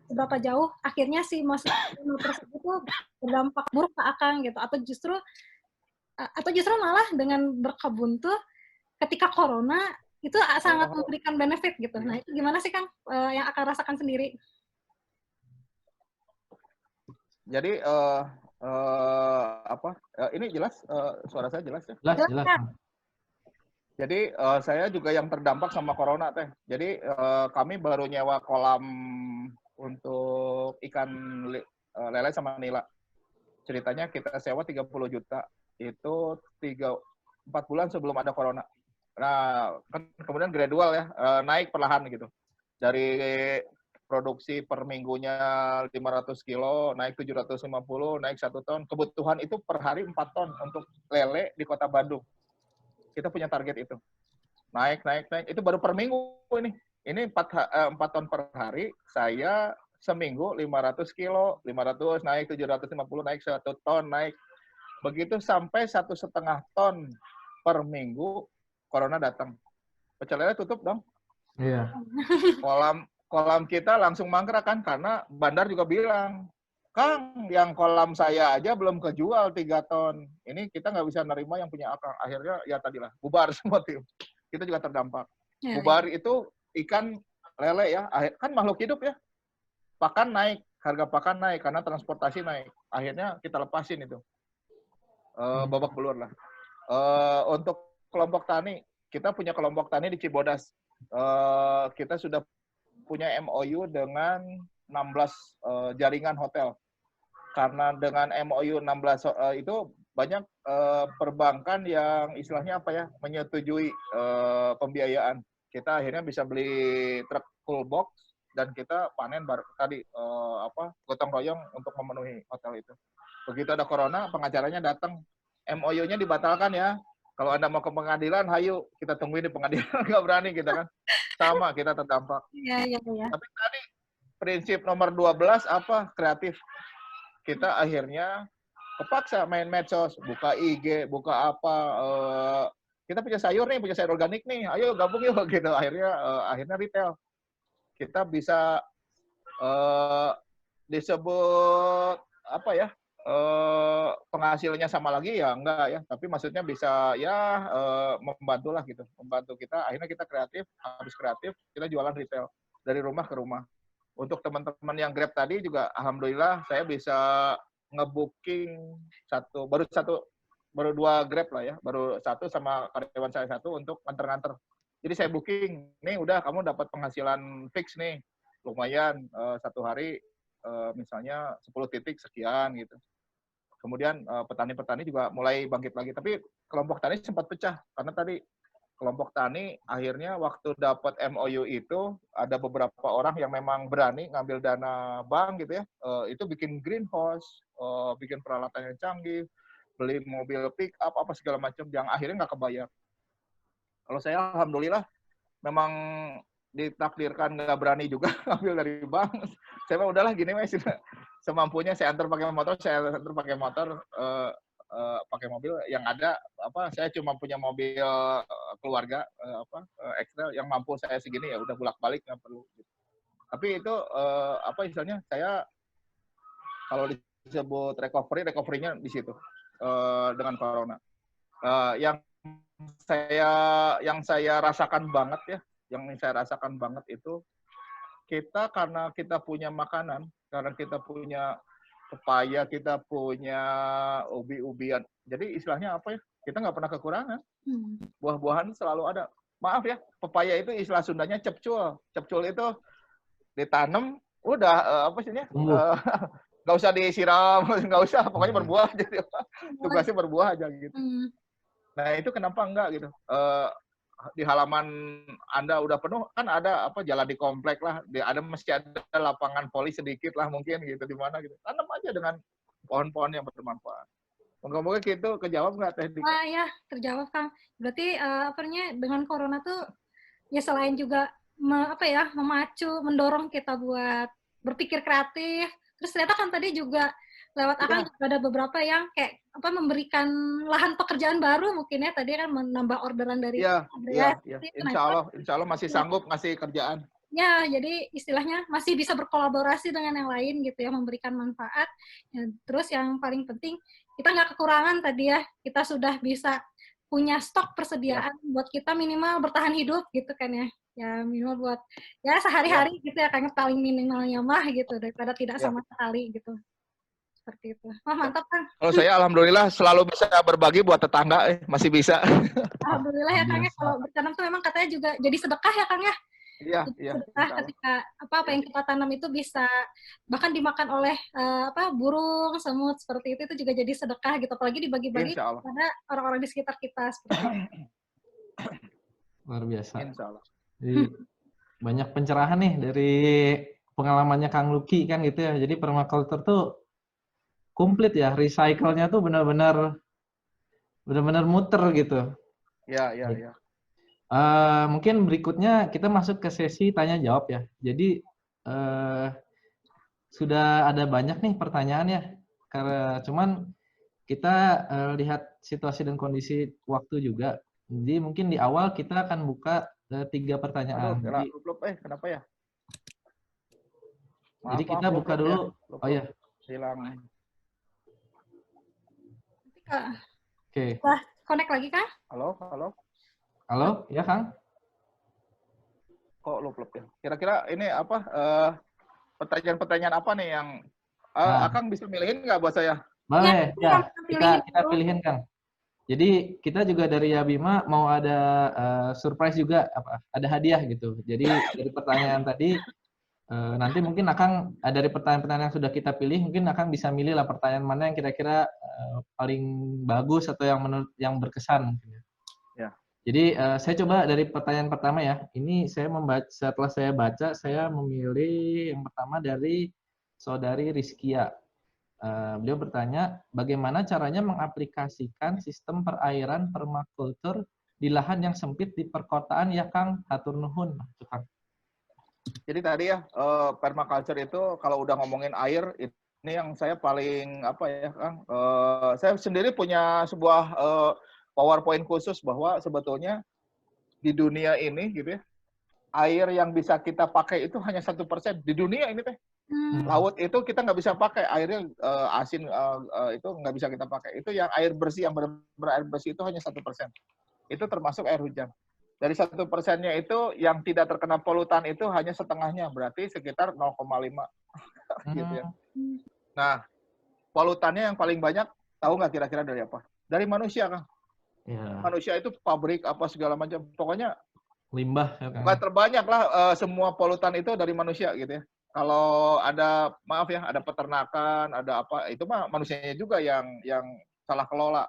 [SPEAKER 3] Seberapa jauh akhirnya si musik tersebut tuh berdampak buruk ke Akang gitu atau justru malah dengan berkebun tuh ketika corona itu sangat
[SPEAKER 4] Oh,
[SPEAKER 3] memberikan benefit gitu.
[SPEAKER 4] iya.
[SPEAKER 3] Nah, itu gimana sih Kang yang Akang rasakan sendiri?
[SPEAKER 4] Jadi apa? Ini jelas suara saya jelas ya?
[SPEAKER 1] Jelas,
[SPEAKER 3] Jelas,
[SPEAKER 1] jelas.
[SPEAKER 3] Kang?
[SPEAKER 4] Jadi saya juga yang terdampak sama corona teh. Jadi kami baru nyewa kolam untuk ikan lele sama nila. Ceritanya kita sewa 30 juta. Itu 4 bulan sebelum ada corona. Nah, kan kemudian gradual ya, naik perlahan gitu. Dari produksi per minggunya 500 kilo, naik 750, naik 1 ton. Kebutuhan itu per hari 4 ton untuk lele di kota Bandung. Kita punya target itu. Naik. Itu baru per minggu ini. Ini 4 ton per hari, saya seminggu 500 kilo, 500 naik 750, naik 1 ton, naik. Begitu sampai 1,5 ton per minggu, corona datang. Pecel lele tutup dong.
[SPEAKER 1] Iya.
[SPEAKER 4] Kolam kita langsung mangkrak kan, karena bandar juga bilang, Kang, yang kolam saya aja belum kejual 3 ton. Ini kita nggak bisa nerima yang punya Akang. Akhirnya ya tadilah, bubar semua tim. Kita juga terdampak.
[SPEAKER 3] Ya,
[SPEAKER 4] Bubar itu ikan lele ya, kan makhluk hidup ya. Pakan naik, harga pakan naik karena transportasi naik. Akhirnya kita lepasin itu. Babak belur lah. Untuk kelompok tani, kita punya kelompok tani di Cibodas. Kita sudah punya MOU dengan 16 jaringan hotel. Karena dengan MOU 16 itu banyak perbankan yang istilahnya apa ya, menyetujui pembiayaan. Kita akhirnya bisa beli truk full box dan kita panen tadi gotong royong untuk memenuhi hotel itu. Begitu ada corona, pengacaranya datang, MOU-nya dibatalkan ya. Kalau Anda mau ke pengadilan, hayu, kita tungguin di pengadilan, nggak berani kita kan. Sama, kita terdampak.
[SPEAKER 3] Iya.
[SPEAKER 4] Tapi tadi prinsip nomor 12 apa? Kreatif. Kita akhirnya kepaksa main medsos, buka IG, buka apa, kita punya sayur organik nih, ayo gabung yuk gitu. Akhirnya retail. Kita bisa disebut apa ya, penghasilnya sama lagi ya enggak ya, tapi maksudnya bisa ya membantu lah gitu, membantu kita. Akhirnya kita kreatif, habis kreatif kita jualan retail dari rumah ke rumah. Untuk teman-teman yang Grab tadi juga alhamdulillah saya bisa ngebooking baru 2 Grab lah ya, baru 1 sama karyawan saya 1 untuk nganter-nganter. Jadi saya booking, nih udah kamu dapat penghasilan fix nih, lumayan 1 hari misalnya 10 titik sekian gitu. Kemudian petani-petani juga mulai bangkit lagi. Tapi kelompok tani sempat pecah karena tadi kelompok tani akhirnya waktu dapat MOU itu ada beberapa orang yang memang berani ngambil dana bank gitu ya, itu bikin greenhouse, bikin peralatan yang canggih, beli mobil pick up apa segala macam yang akhirnya nggak kebayar. Kalau saya alhamdulillah memang ditakdirkan nggak berani juga ngambil dari bank. Saya mah udahlah gini mas, semampunya saya antar pakai motor, pakai mobil yang ada saya cuma punya mobil keluarga Excel yang mampu saya segini ya udah bolak-balik nggak perlu gitu. Tapi itu istilahnya saya kalau disebut recovery-nya di situ dengan corona. Yang saya rasakan banget itu kita karena kita punya makanan, karena kita punya pepaya, kita punya ubi-ubian. Jadi istilahnya apa ya? Kita nggak pernah kekurangan. Buah-buahan selalu ada. Maaf ya, pepaya itu istilah Sundanya cepcul. Cepcul itu ditanam, udah nggak usah disiram, nggak usah, pokoknya berbuah aja. Tugasnya berbuah aja gitu. Nah itu kenapa enggak gitu? di halaman Anda udah penuh, kan ada apa jalan di komplek lah, ada mesti ada lapangan voli sedikit lah mungkin gitu di mana gitu. Tanam aja dengan pohon-pohon yang bermanfaat. Moga-moga gitu kejawab nggak Teh Dika?
[SPEAKER 3] Ya, terjawab Kang. Berarti apa namanya dengan corona tuh ya selain juga memacu, mendorong kita buat berpikir kreatif. Terus ternyata kan tadi juga lewat Akang
[SPEAKER 4] Iya.
[SPEAKER 3] juga ada beberapa yang kayak memberikan lahan pekerjaan baru mungkin ya, tadi kan menambah orderan dari
[SPEAKER 4] Iya.
[SPEAKER 3] itu. Nah,
[SPEAKER 4] Insya Allah masih sanggup ngasih kerjaan.
[SPEAKER 3] ya, jadi istilahnya masih bisa berkolaborasi dengan yang lain gitu ya, memberikan manfaat. Ya, terus yang paling penting kita nggak kekurangan tadi ya, kita sudah bisa punya stok persediaan buat kita minimal bertahan hidup gitu kan ya. Ya minimal buat ya sehari-hari gitu ya, kan paling minimalnya mah gitu daripada tidak sama sekali gitu. Seperti itu. Wah, mantap Kang.
[SPEAKER 4] Kalau saya alhamdulillah selalu bisa berbagi buat tetangga, masih bisa.
[SPEAKER 3] Alhamdulillah ya Kang ya, kalau bertanam tuh memang katanya juga jadi sedekah ya Kang ya.
[SPEAKER 4] Iya.
[SPEAKER 3] Sedekah ketika apa yang kita tanam itu bisa bahkan dimakan oleh burung, semut seperti itu juga jadi sedekah gitu, apalagi dibagi-bagi kepada orang-orang di sekitar kita seperti itu.
[SPEAKER 1] Luar biasa.
[SPEAKER 4] Insya Allah.
[SPEAKER 1] Jadi banyak pencerahan nih dari pengalamannya Kang Luki kan gitu ya. Jadi permaculture tuh komplit ya, recycle-nya tuh benar-benar muter gitu.
[SPEAKER 4] Iya.
[SPEAKER 1] Mungkin berikutnya kita masuk ke sesi tanya jawab ya. Jadi sudah ada banyak nih pertanyaan ya. Karena cuman kita lihat situasi dan kondisi waktu juga. Jadi mungkin di awal kita akan buka 3 pertanyaan.
[SPEAKER 4] Kenapa ya?
[SPEAKER 1] Jadi kita buka dulu. Oh ya.
[SPEAKER 4] Hilang.
[SPEAKER 3] Oke. Connect lagi Kang?
[SPEAKER 1] Halo, ya Kang?
[SPEAKER 4] Kok lup ya? Kira-kira ini apa? Pertanyaan-pertanyaan apa nih yang Akang bisa milihin nggak buat saya?
[SPEAKER 1] Boleh, ya. Kita pilihin Kang. Jadi kita juga dari Yabima mau ada surprise juga, ada hadiah gitu. Jadi dari pertanyaan tadi nanti mungkin Akang dari pertanyaan-pertanyaan yang sudah kita pilih, mungkin Akang bisa milih lah pertanyaan mana yang kira-kira paling bagus atau yang menurut yang berkesan.
[SPEAKER 4] Ya.
[SPEAKER 1] Jadi saya coba dari pertanyaan pertama ya. Ini saya membaca, setelah saya baca, saya memilih yang pertama dari Saudari Rizkia. Beliau bertanya, bagaimana caranya mengaplikasikan sistem perairan permakultur di lahan yang sempit di perkotaan ya Kang? Hatur nuhun. Kang.
[SPEAKER 4] Jadi tadi ya permaculture itu kalau udah ngomongin air ini yang saya paling apa ya Kang? Saya sendiri punya sebuah PowerPoint khusus bahwa sebetulnya di dunia ini gitu ya air yang bisa kita pakai itu hanya 1% di dunia ini teh. Laut itu kita nggak bisa pakai, airnya asin itu nggak bisa kita pakai. Itu yang air bersih, yang berair bersih itu hanya 1%. Itu termasuk air hujan. Dari 1%-nya itu yang tidak terkena polutan itu hanya setengahnya, berarti sekitar 0,5 gitu ya. Nah, polutannya yang paling banyak tahu nggak kira-kira dari apa? Dari manusia, Kang. Ya. Manusia itu pabrik apa segala macam, pokoknya
[SPEAKER 1] limbah. Ya,
[SPEAKER 4] bukan terbanyak lah semua polutan itu dari manusia gitu ya. Kalau ada maaf ya, ada peternakan, ada apa, itu mah manusianya juga yang salah kelola.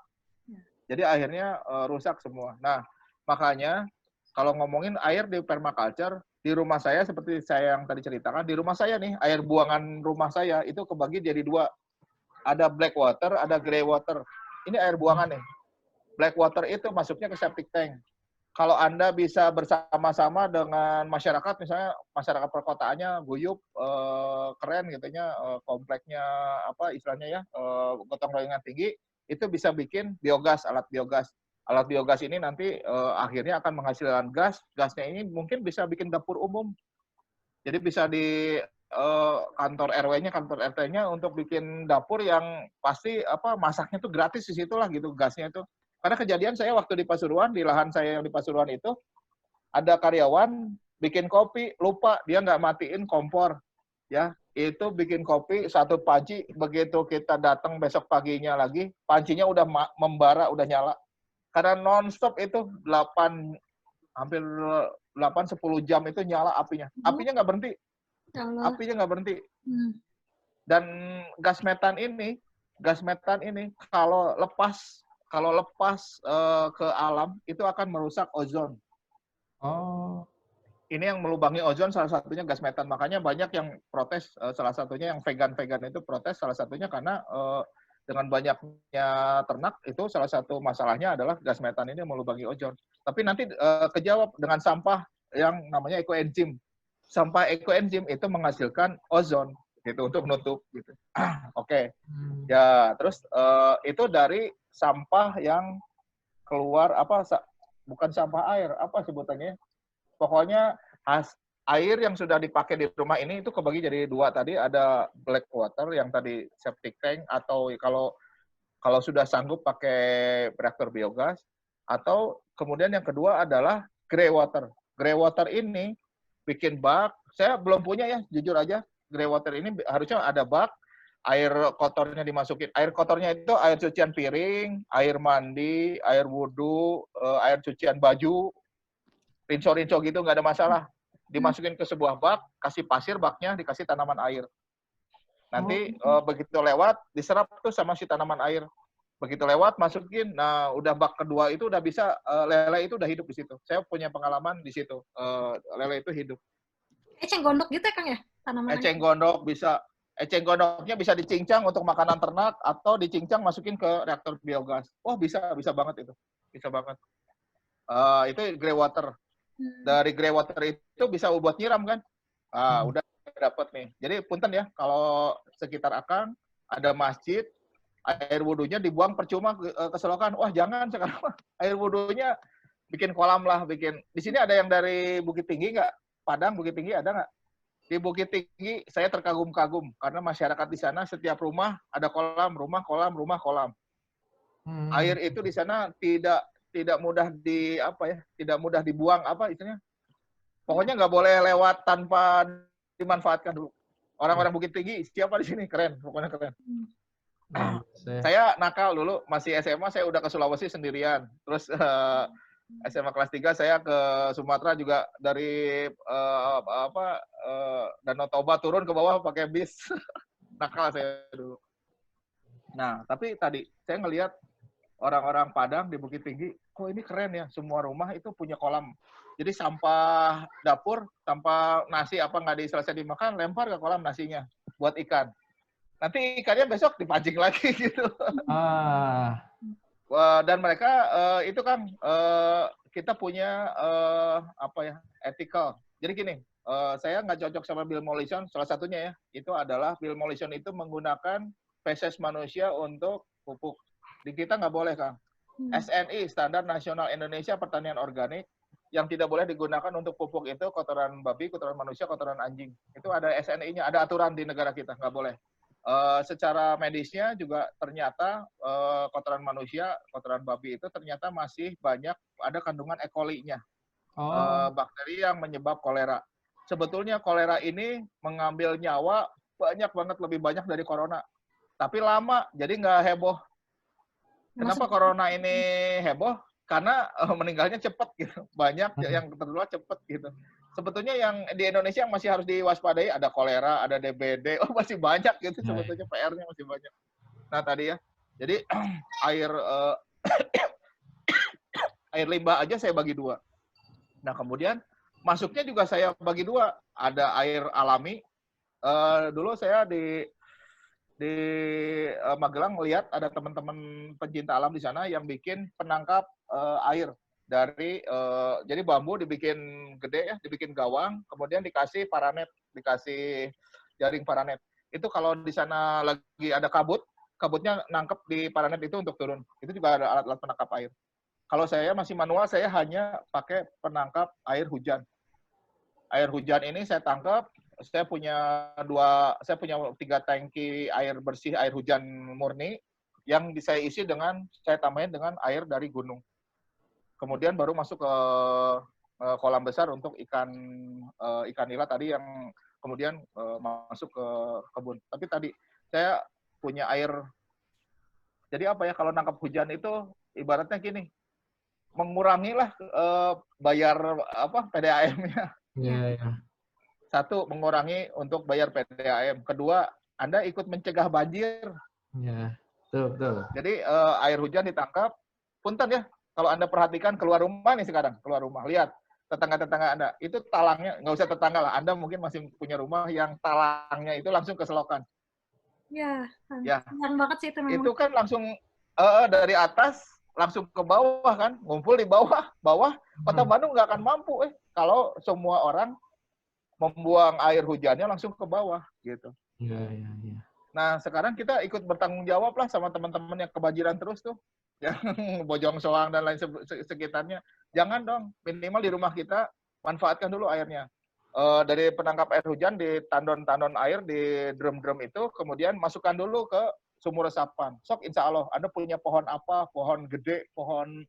[SPEAKER 4] Jadi akhirnya rusak semua. Nah, makanya kalau ngomongin air di permaculture, di rumah saya seperti saya yang tadi ceritakan, di rumah saya nih, air buangan rumah saya itu kebagi jadi 2. Ada black water, ada grey water. Ini air buangan nih. Black water itu masuknya ke septic tank. Kalau Anda bisa bersama-sama dengan masyarakat, misalnya masyarakat perkotaannya guyup, keren gitunya, kompleknya apa istilahnya ya, gotong royongan tinggi, itu bisa bikin biogas, alat biogas. Alat biogas ini nanti akhirnya akan menghasilkan gas. Gasnya ini mungkin bisa bikin dapur umum. Jadi bisa di kantor RW-nya, kantor RT-nya untuk bikin dapur yang pasti apa masaknya tuh gratis di situlah gitu gasnya itu. Karena kejadian saya waktu di Pasuruan, di lahan saya yang di Pasuruan itu ada karyawan bikin kopi, lupa dia nggak matiin kompor. Ya, itu bikin kopi 1 panci, begitu kita datang besok paginya lagi, pancinya udah membara, udah nyala. Karena non-stop itu hampir 8-10 jam itu nyala apinya. Apinya nggak berhenti. Apinya nggak berhenti. Dan gas metan ini kalau lepas ke alam itu akan merusak ozon.
[SPEAKER 1] Oh.
[SPEAKER 4] Ini yang melubangi ozon salah satunya gas metan. Makanya banyak yang protes, salah satunya yang vegan-vegan itu protes salah satunya karena dengan banyaknya ternak itu salah satu masalahnya adalah gas metan ini melubangi ozon. Tapi nanti kejawab dengan sampah yang namanya ekoenzim. Sampah ekoenzim itu menghasilkan ozon gitu untuk menutup gitu. Oke. Ya, terus itu dari sampah yang keluar bukan sampah air, apa sebutannya? Pokoknya air yang sudah dipakai di rumah ini itu kebagi jadi dua tadi, ada black water yang tadi septic tank atau kalau sudah sanggup pakai reaktor biogas, atau kemudian yang kedua adalah grey water. Grey water ini bikin bak, saya belum punya ya, jujur aja. Grey water ini harusnya ada bak, air kotornya dimasukin. Air kotornya itu air cucian piring, air mandi, air wudhu, air cucian baju, rinso-rinso gitu, nggak ada masalah. Dimasukin ke sebuah bak, kasih pasir baknya, dikasih tanaman air. Nanti begitu lewat, diserap tuh sama si tanaman air. Begitu lewat, masukin, nah udah bak kedua itu udah bisa, lele itu udah hidup di situ. Saya punya pengalaman di situ, lele itu hidup.
[SPEAKER 3] Eceng gondok gitu ya Kang ya? Tanaman
[SPEAKER 4] Eceng gondok bisa, eceng gondoknya bisa dicincang untuk makanan ternak, atau dicincang masukin ke reaktor biogas. Oh bisa banget itu. Bisa banget. Itu grey water. Dari grey water itu bisa buat nyiram kan? Udah dapat nih. Jadi punten ya, kalau sekitar Akang ada masjid, air wudhunya dibuang percuma ke selokan. Wah jangan sekarang air wudhunya bikin kolam lah, bikin. Di sini ada yang dari Bukit Tinggi nggak? Padang Bukit Tinggi ada nggak? Di Bukit Tinggi saya terkagum-kagum karena masyarakat di sana setiap rumah ada kolam, rumah kolam. Air itu di sana tidak mudah tidak mudah dibuang istilahnya. Pokoknya nggak boleh lewat tanpa dimanfaatkan dulu. Orang-orang Bukit Tinggi siapa di sini keren, pokoknya keren. Saya nakal dulu, masih SMA saya udah ke Sulawesi sendirian. Terus SMA kelas 3 saya ke Sumatera juga dari Danau Toba turun ke bawah pakai bis. Nakal saya dulu. Nah, tapi tadi saya ngelihat orang-orang Padang di Bukit Tinggi, kok ini keren ya, semua rumah itu punya kolam. Jadi sampah dapur, sampah nasi nggak diselesai dimakan, lempar ke kolam nasinya buat ikan. Nanti ikannya besok dipancing lagi gitu. Dan mereka itu kan kita punya ethical. Jadi gini, saya nggak cocok sama Bill Mollison, salah satunya ya, itu adalah Bill Mollison itu menggunakan feses manusia untuk pupuk. Di kita nggak boleh, Kang. SNI, Standar Nasional Indonesia Pertanian Organik, yang tidak boleh digunakan untuk pupuk itu kotoran babi, kotoran manusia, kotoran anjing. Itu ada SNI-nya, ada aturan di negara kita, nggak boleh. Secara medisnya juga ternyata kotoran manusia, kotoran babi itu ternyata masih banyak ada kandungan E. coli-nya. Bakteri yang menyebab kolera. Sebetulnya kolera ini mengambil nyawa banyak banget, lebih banyak dari corona. Tapi lama, jadi nggak heboh. Kenapa corona ini heboh? Karena meninggalnya cepat gitu. Banyak yang tertular cepat gitu. Sebetulnya yang di Indonesia yang masih harus diwaspadai ada kolera, ada DBD, masih banyak gitu sebetulnya PR-nya masih banyak. Nah tadi ya, jadi air limbah aja saya bagi dua. Nah kemudian masuknya juga saya bagi dua. Ada air alami. Dulu saya di Magelang lihat ada teman-teman pencinta alam di sana yang bikin penangkap air dari jadi bambu dibikin gede ya, dibikin gawang, kemudian dikasih paranet, dikasih jaring paranet. Itu kalau di sana lagi ada kabutnya nangkep di paranet itu untuk turun. Itu juga ada alat-alat penangkap air. Kalau saya masih manual, saya hanya pakai penangkap air hujan. Air hujan ini saya tangkap. Saya punya 3 tangki air bersih, air hujan murni, yang saya isi saya tambahin dengan air dari gunung. Kemudian baru masuk ke kolam besar untuk ikan nila tadi yang kemudian masuk ke kebun. Tapi tadi saya punya air. Jadi kalau nangkap hujan itu ibaratnya gini, mengurangilah bayar PDAM-nya.
[SPEAKER 1] Iya.
[SPEAKER 4] Satu, mengurangi untuk bayar PDAM. Kedua, Anda ikut mencegah banjir.
[SPEAKER 1] Iya, betul.
[SPEAKER 4] Jadi air hujan ditangkap. Punten ya, kalau Anda perhatikan keluar rumah nih sekarang, keluar rumah. Lihat, tetangga-tetangga Anda, itu talangnya, nggak usah tetangga lah, Anda mungkin masih punya rumah yang talangnya itu langsung ke selokan.
[SPEAKER 3] Ya,
[SPEAKER 4] Ya,
[SPEAKER 3] sayang banget sih itu memang.
[SPEAKER 4] itu kan langsung dari atas langsung ke bawah kan, ngumpul di bawah. Kota Bandung nggak akan mampu kalau semua orang membuang air hujannya langsung ke bawah gitu.
[SPEAKER 1] Iya, iya, iya.
[SPEAKER 4] Nah, sekarang kita ikut bertanggung jawab lah sama teman-teman yang kebanjiran terus tuh. Yang Bojong Soang dan lain sekitarnya. Jangan dong, minimal di rumah kita manfaatkan dulu airnya. Dari penangkap air hujan di tandon-tandon air, di drum-drum itu, kemudian masukkan dulu ke sumur resapan. Sok insya Allah, Anda punya pohon apa, pohon gede, pohon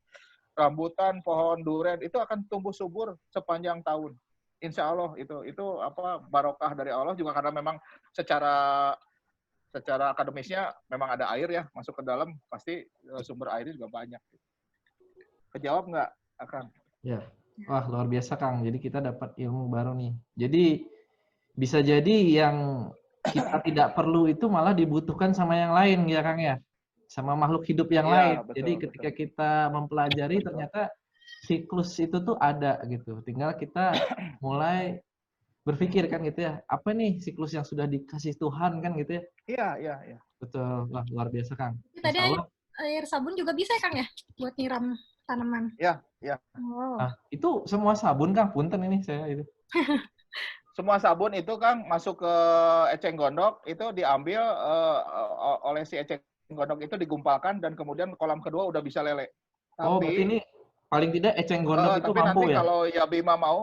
[SPEAKER 4] rambutan, pohon duren, itu akan tumbuh subur sepanjang tahun. Insya Allah itu apa barokah dari Allah juga karena memang secara akademisnya memang ada air ya masuk ke dalam, pasti sumber airnya juga banyak. Kejawab nggak, Akang?
[SPEAKER 1] Ya. Wah, luar biasa Kang. Jadi kita dapat ilmu baru nih. Jadi bisa jadi yang kita tidak perlu itu malah dibutuhkan sama yang lain ya Kang ya. Sama makhluk hidup yang
[SPEAKER 4] Iya,
[SPEAKER 1] lain.
[SPEAKER 4] betul,
[SPEAKER 1] Jadi ketika kita mempelajari ternyata siklus itu tuh ada gitu. Tinggal kita mulai berpikir kan gitu ya. Apa nih siklus yang sudah dikasih Tuhan kan gitu ya.
[SPEAKER 4] Iya.
[SPEAKER 1] Betul. Wah, luar biasa Kang.
[SPEAKER 3] Tadi
[SPEAKER 1] Insya Allah.
[SPEAKER 3] air sabun juga bisa ya, Kang ya? Buat nyiram tanaman.
[SPEAKER 4] Iya.
[SPEAKER 3] Oh.
[SPEAKER 1] Itu semua sabun Kang, punten ini saya itu.
[SPEAKER 4] Semua sabun itu Kang masuk ke eceng gondok itu diambil oleh si eceng gondok itu digumpalkan dan kemudian kolam kedua udah bisa lele.
[SPEAKER 1] Oh, berarti ini paling tidak eceng gondok itu
[SPEAKER 4] tapi
[SPEAKER 1] mampu
[SPEAKER 4] nanti
[SPEAKER 1] ya?
[SPEAKER 4] kalau ya Bima mau,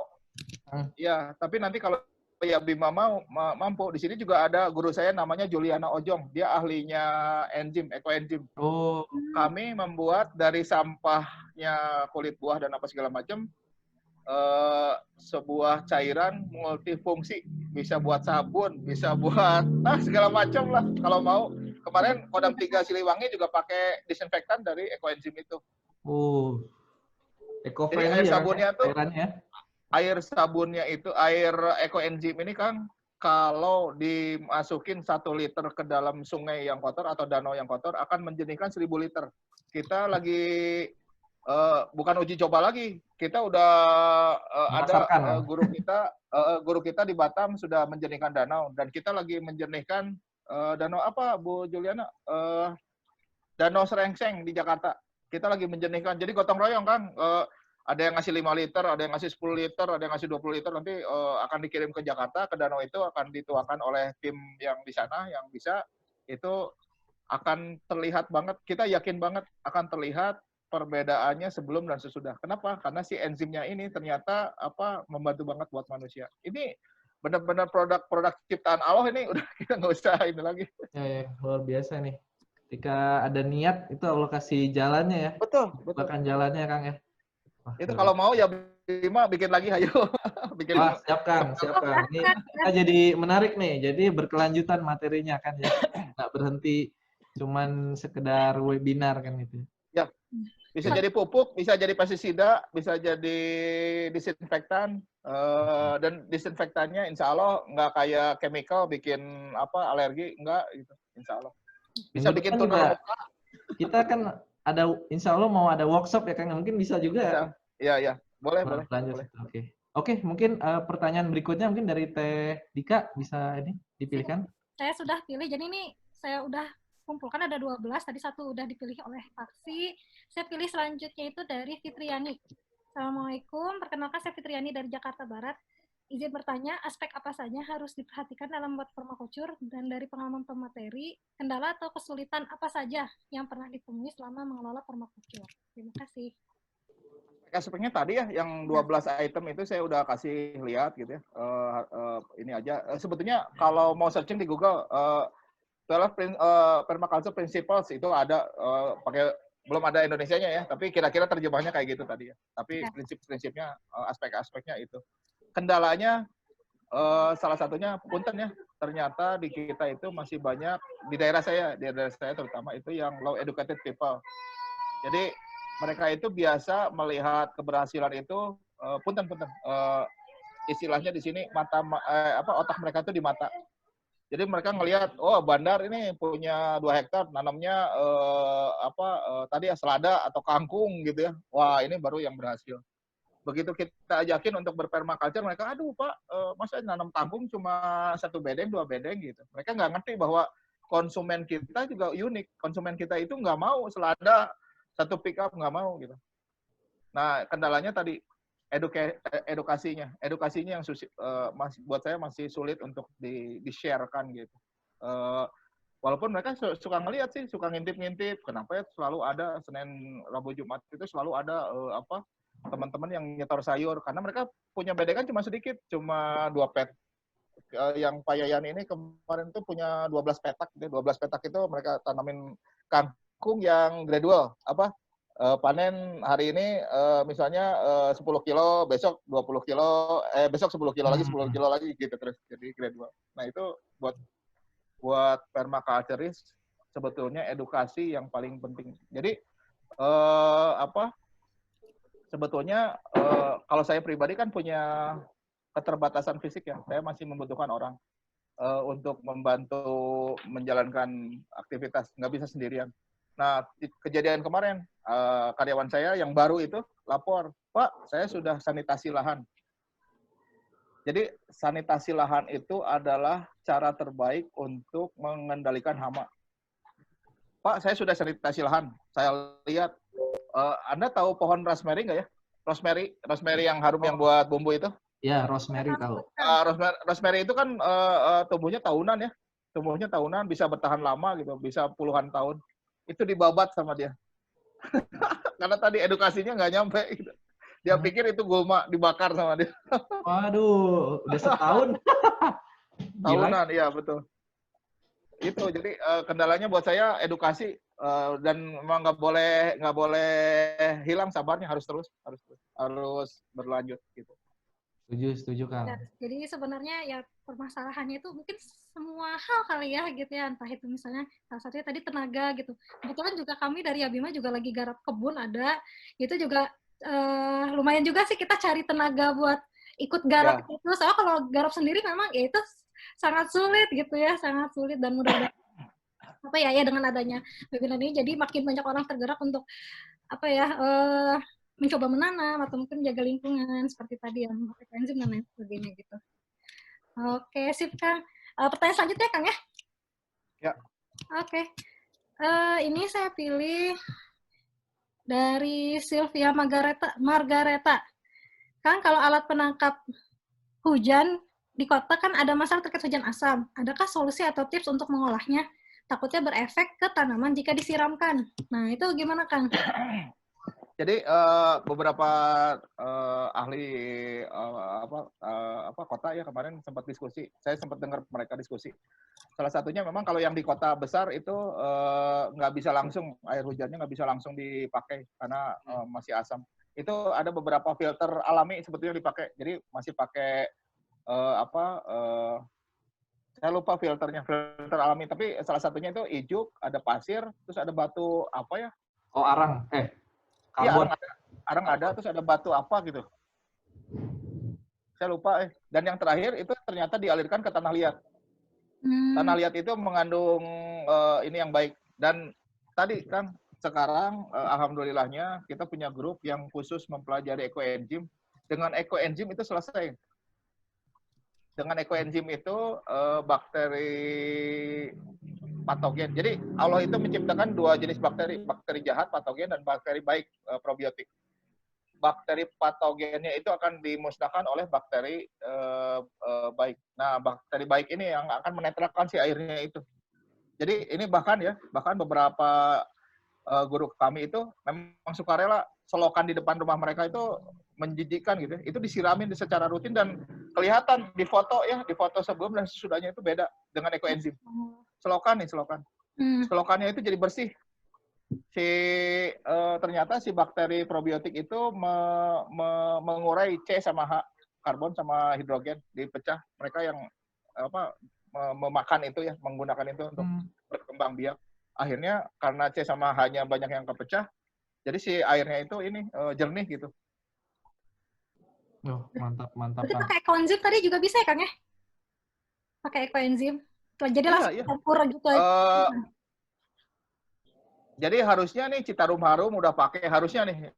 [SPEAKER 4] ya. Tapi nanti kalau ya Bima mau mampu. Di sini juga ada guru saya namanya Juliana Ojong. Dia ahlinya enzim, ekoenzim.
[SPEAKER 1] Oh.
[SPEAKER 4] Kami membuat dari sampahnya kulit buah dan apa segala macam sebuah cairan multifungsi, bisa buat sabun, bisa buat segala macam lah kalau mau. Kemarin Kodam 3 Siliwangi juga pakai disinfektan dari ekoenzim itu.
[SPEAKER 1] Eco-friendly.
[SPEAKER 4] Jadi air sabunnya tuh
[SPEAKER 1] cairannya.
[SPEAKER 4] Air sabunnya itu air ekoenzim ini Kang, kalau dimasukin 1 liter ke dalam sungai yang kotor atau danau yang kotor akan menjernihkan 1000 liter. Kita lagi bukan uji coba lagi. Kita udah ada guru kita di Batam sudah menjernihkan danau dan kita lagi menjernihkan danau apa Bu Juliana? Danau Serengseng di Jakarta. Kita lagi menjernihkan. Jadi gotong royong Kang. Ada yang ngasih 5 liter, ada yang ngasih 10 liter, ada yang ngasih 20 liter. Nanti akan dikirim ke Jakarta, ke danau itu akan dituakan oleh tim yang di sana yang bisa. Itu akan terlihat banget. Kita yakin banget akan terlihat perbedaannya sebelum dan sesudah. Kenapa? Karena si enzimnya ini ternyata membantu banget buat manusia. Ini benar-benar produk ciptaan Allah ini udah kita nggak usah ini lagi.
[SPEAKER 1] Ya, luar biasa nih. Ketika ada niat itu Allah kasih jalannya ya.
[SPEAKER 4] Betul.
[SPEAKER 1] Bahkan jalannya Kang ya.
[SPEAKER 4] Wah, itu kalau mau ya Bima bikin lagi ayo. Bikin.
[SPEAKER 1] Wah, siap Kang. Ini kita jadi menarik nih. Jadi berkelanjutan materinya kan ya. Nggak berhenti cuman sekedar webinar kan gitu.
[SPEAKER 4] Ya. Bisa jadi pupuk, bisa jadi pestisida, bisa jadi disinfektan, dan disinfektannya insya Allah nggak kayak chemical bikin alergi, enggak gitu, insya Allah. Bisa bikin toner muka.
[SPEAKER 1] Kita kan ada, insya Allah mau ada workshop ya Kang, mungkin bisa juga.
[SPEAKER 4] Iya, boleh.
[SPEAKER 1] Lanjut. Oke, mungkin pertanyaan berikutnya mungkin dari Teh Dika bisa ini dipilihkan.
[SPEAKER 3] Saya sudah pilih, jadi ini saya udah kumpulkan ada 12, tadi 1 udah dipilih oleh Taksi. Saya pilih selanjutnya itu dari Fitriani. Assalamualaikum, perkenalkan saya Fitriani dari Jakarta Barat. Izin bertanya, aspek apa saja harus diperhatikan dalam membuat permakultur dan dari pengalaman pemateri, kendala atau kesulitan apa saja yang pernah ditemui selama mengelola permakultur? Terima kasih.
[SPEAKER 4] Aspeknya tadi ya, yang 12 item itu saya udah kasih lihat gitu ya. Ini aja. Sebetulnya kalau mau searching di Google, 12 permaculture principles itu ada belum ada Indonesianya ya, tapi kira-kira terjemahnya kayak gitu tadi ya. Tapi prinsip-prinsipnya, aspek-aspeknya itu. Kendalanya salah satunya punten ya, ternyata di kita itu masih banyak di daerah saya terutama itu yang low educated people. Jadi mereka itu biasa melihat keberhasilan itu istilahnya di sini otak mereka itu di mata. Jadi mereka ngelihat, oh Bandar ini punya 2 hektar, nanamnya tadi ya selada atau kangkung gitu ya. Wah ini baru yang berhasil. Begitu kita ajakin untuk berpermaculture, mereka, aduh Pak, masa nanam kangkung cuma 1 bedeng, 2 bedeng gitu. Mereka nggak ngerti bahwa konsumen kita juga unik. Konsumen kita itu nggak mau selada 1 pick up, nggak mau gitu. Nah, kendalanya tadi edukasinya. Edukasinya yang buat saya masih sulit untuk di-share-kan gitu. Walaupun mereka suka ngelihat sih, suka ngintip-ngintip. Kenapa ya selalu ada Senin, Rabu, Jumat itu selalu ada teman-teman yang nyetor sayur. Karena mereka punya bedengan cuma sedikit, cuma 2 pet. Yang Pak Yayan ini kemarin tuh punya 12 petak. 12 petak itu mereka tanamin kangkung yang gradual. Panen hari ini misalnya 10 kilo, besok 20 kilo, besok 10 kilo lagi, 10 kilo lagi gitu terus. Jadi gradual. Nah, itu buat permaculturist sebetulnya edukasi yang paling penting. Jadi sebetulnya kalau saya pribadi kan punya keterbatasan fisik ya. Saya masih membutuhkan orang untuk membantu menjalankan aktivitas, nggak bisa sendirian. Nah, kejadian kemarin, karyawan saya yang baru itu lapor, Pak, saya sudah sanitasi lahan. Jadi, sanitasi lahan itu adalah cara terbaik untuk mengendalikan hama. Pak, saya sudah sanitasi lahan. Saya lihat, Anda tahu pohon rosemary nggak ya? Rosemary yang harum yang buat bumbu itu?
[SPEAKER 1] Ya, rosemary tahu.
[SPEAKER 4] Rosemary itu kan tumbuhnya tahunan ya. Tumbuhnya tahunan, bisa bertahan lama gitu, bisa puluhan tahun. Itu dibabat sama dia. Karena tadi edukasinya nggak nyampe gitu. Dia pikir itu gulma dibakar sama dia.
[SPEAKER 1] Waduh, udah setahun.
[SPEAKER 4] Tahunan, iya betul. Itu jadi kendalanya buat saya edukasi dan memang nggak boleh hilang sabarnya, harus berlanjut gitu.
[SPEAKER 1] Setuju Kang.
[SPEAKER 3] Ya, jadi sebenarnya ya permasalahannya itu mungkin semua hal kali ya gitu ya, entah itu misalnya salah satunya tadi tenaga gitu. Kebetulan juga kami dari Abima juga lagi garap kebun ada, itu juga lumayan juga sih kita cari tenaga buat ikut garap itu. Soalnya kalau garap sendiri memang ya itu sangat sulit gitu ya, sangat sulit dan mudah-mudahan apa ya dengan adanya webinar ini jadi makin banyak orang tergerak untuk apa ya mencoba menanam atau mungkin jaga lingkungan seperti tadi yang pakai enzim dan lain sebagainya gitu. Oke, sip Kang. Pertanyaan selanjutnya Kang ya?
[SPEAKER 4] Ya.
[SPEAKER 3] Oke. Ini saya pilih dari Sylvia Margareta. Kang, kalau alat penangkap hujan di kota kan ada masalah terkait hujan asam. Adakah solusi atau tips untuk mengolahnya? Takutnya berefek ke tanaman jika disiramkan. Nah, itu gimana Kang?
[SPEAKER 4] Jadi beberapa ahli kota ya kemarin sempat diskusi. Saya sempat dengar mereka diskusi. Salah satunya memang kalau yang di kota besar itu nggak bisa langsung, air hujannya nggak bisa langsung dipakai karena masih asam. Itu ada beberapa filter alami sebetulnya dipakai. Jadi masih pakai saya lupa filter alami. Tapi salah satunya itu ijuk, ada pasir, terus ada batu apa ya?
[SPEAKER 1] Oh, arang.
[SPEAKER 4] Iya, arang ada, terus ada batu apa gitu. Saya lupa. Dan yang terakhir itu ternyata dialirkan ke tanah liat. Tanah liat itu mengandung ini yang baik. Dan tadi kan sekarang alhamdulillahnya kita punya grup yang khusus mempelajari ekoenzim. Dengan ekoenzim itu selesai. Dengan ekoenzim itu bakteri patogen. Jadi Allah itu menciptakan 2 jenis bakteri jahat patogen dan bakteri baik probiotik. Bakteri patogennya itu akan dimusnahkan oleh bakteri baik. Nah, bakteri baik ini yang akan menetralkan si airnya itu. Jadi ini bahkan beberapa guru kami itu memang sukarela selokan di depan rumah mereka itu menjijikkan gitu. Itu disiramin secara rutin dan kelihatan di foto sebelum dan sesudahnya itu beda dengan ekoenzim. Selokannya itu jadi bersih. Ternyata si bakteri probiotik itu mengurai C sama H, karbon sama hidrogen, dipecah. Mereka yang memakan itu ya, menggunakan itu untuk berkembang biak. Akhirnya karena C sama H-nya banyak yang kepecah, jadi si airnya itu jernih gitu.
[SPEAKER 1] Oh, mantap.
[SPEAKER 3] Berarti pakai ekoenzim tadi juga bisa ya Kang ya? Pakai ekoenzim. Jadi langsung campur gitu aja.
[SPEAKER 4] Jadi harusnya nih Citarum Harum udah pakai harusnya nih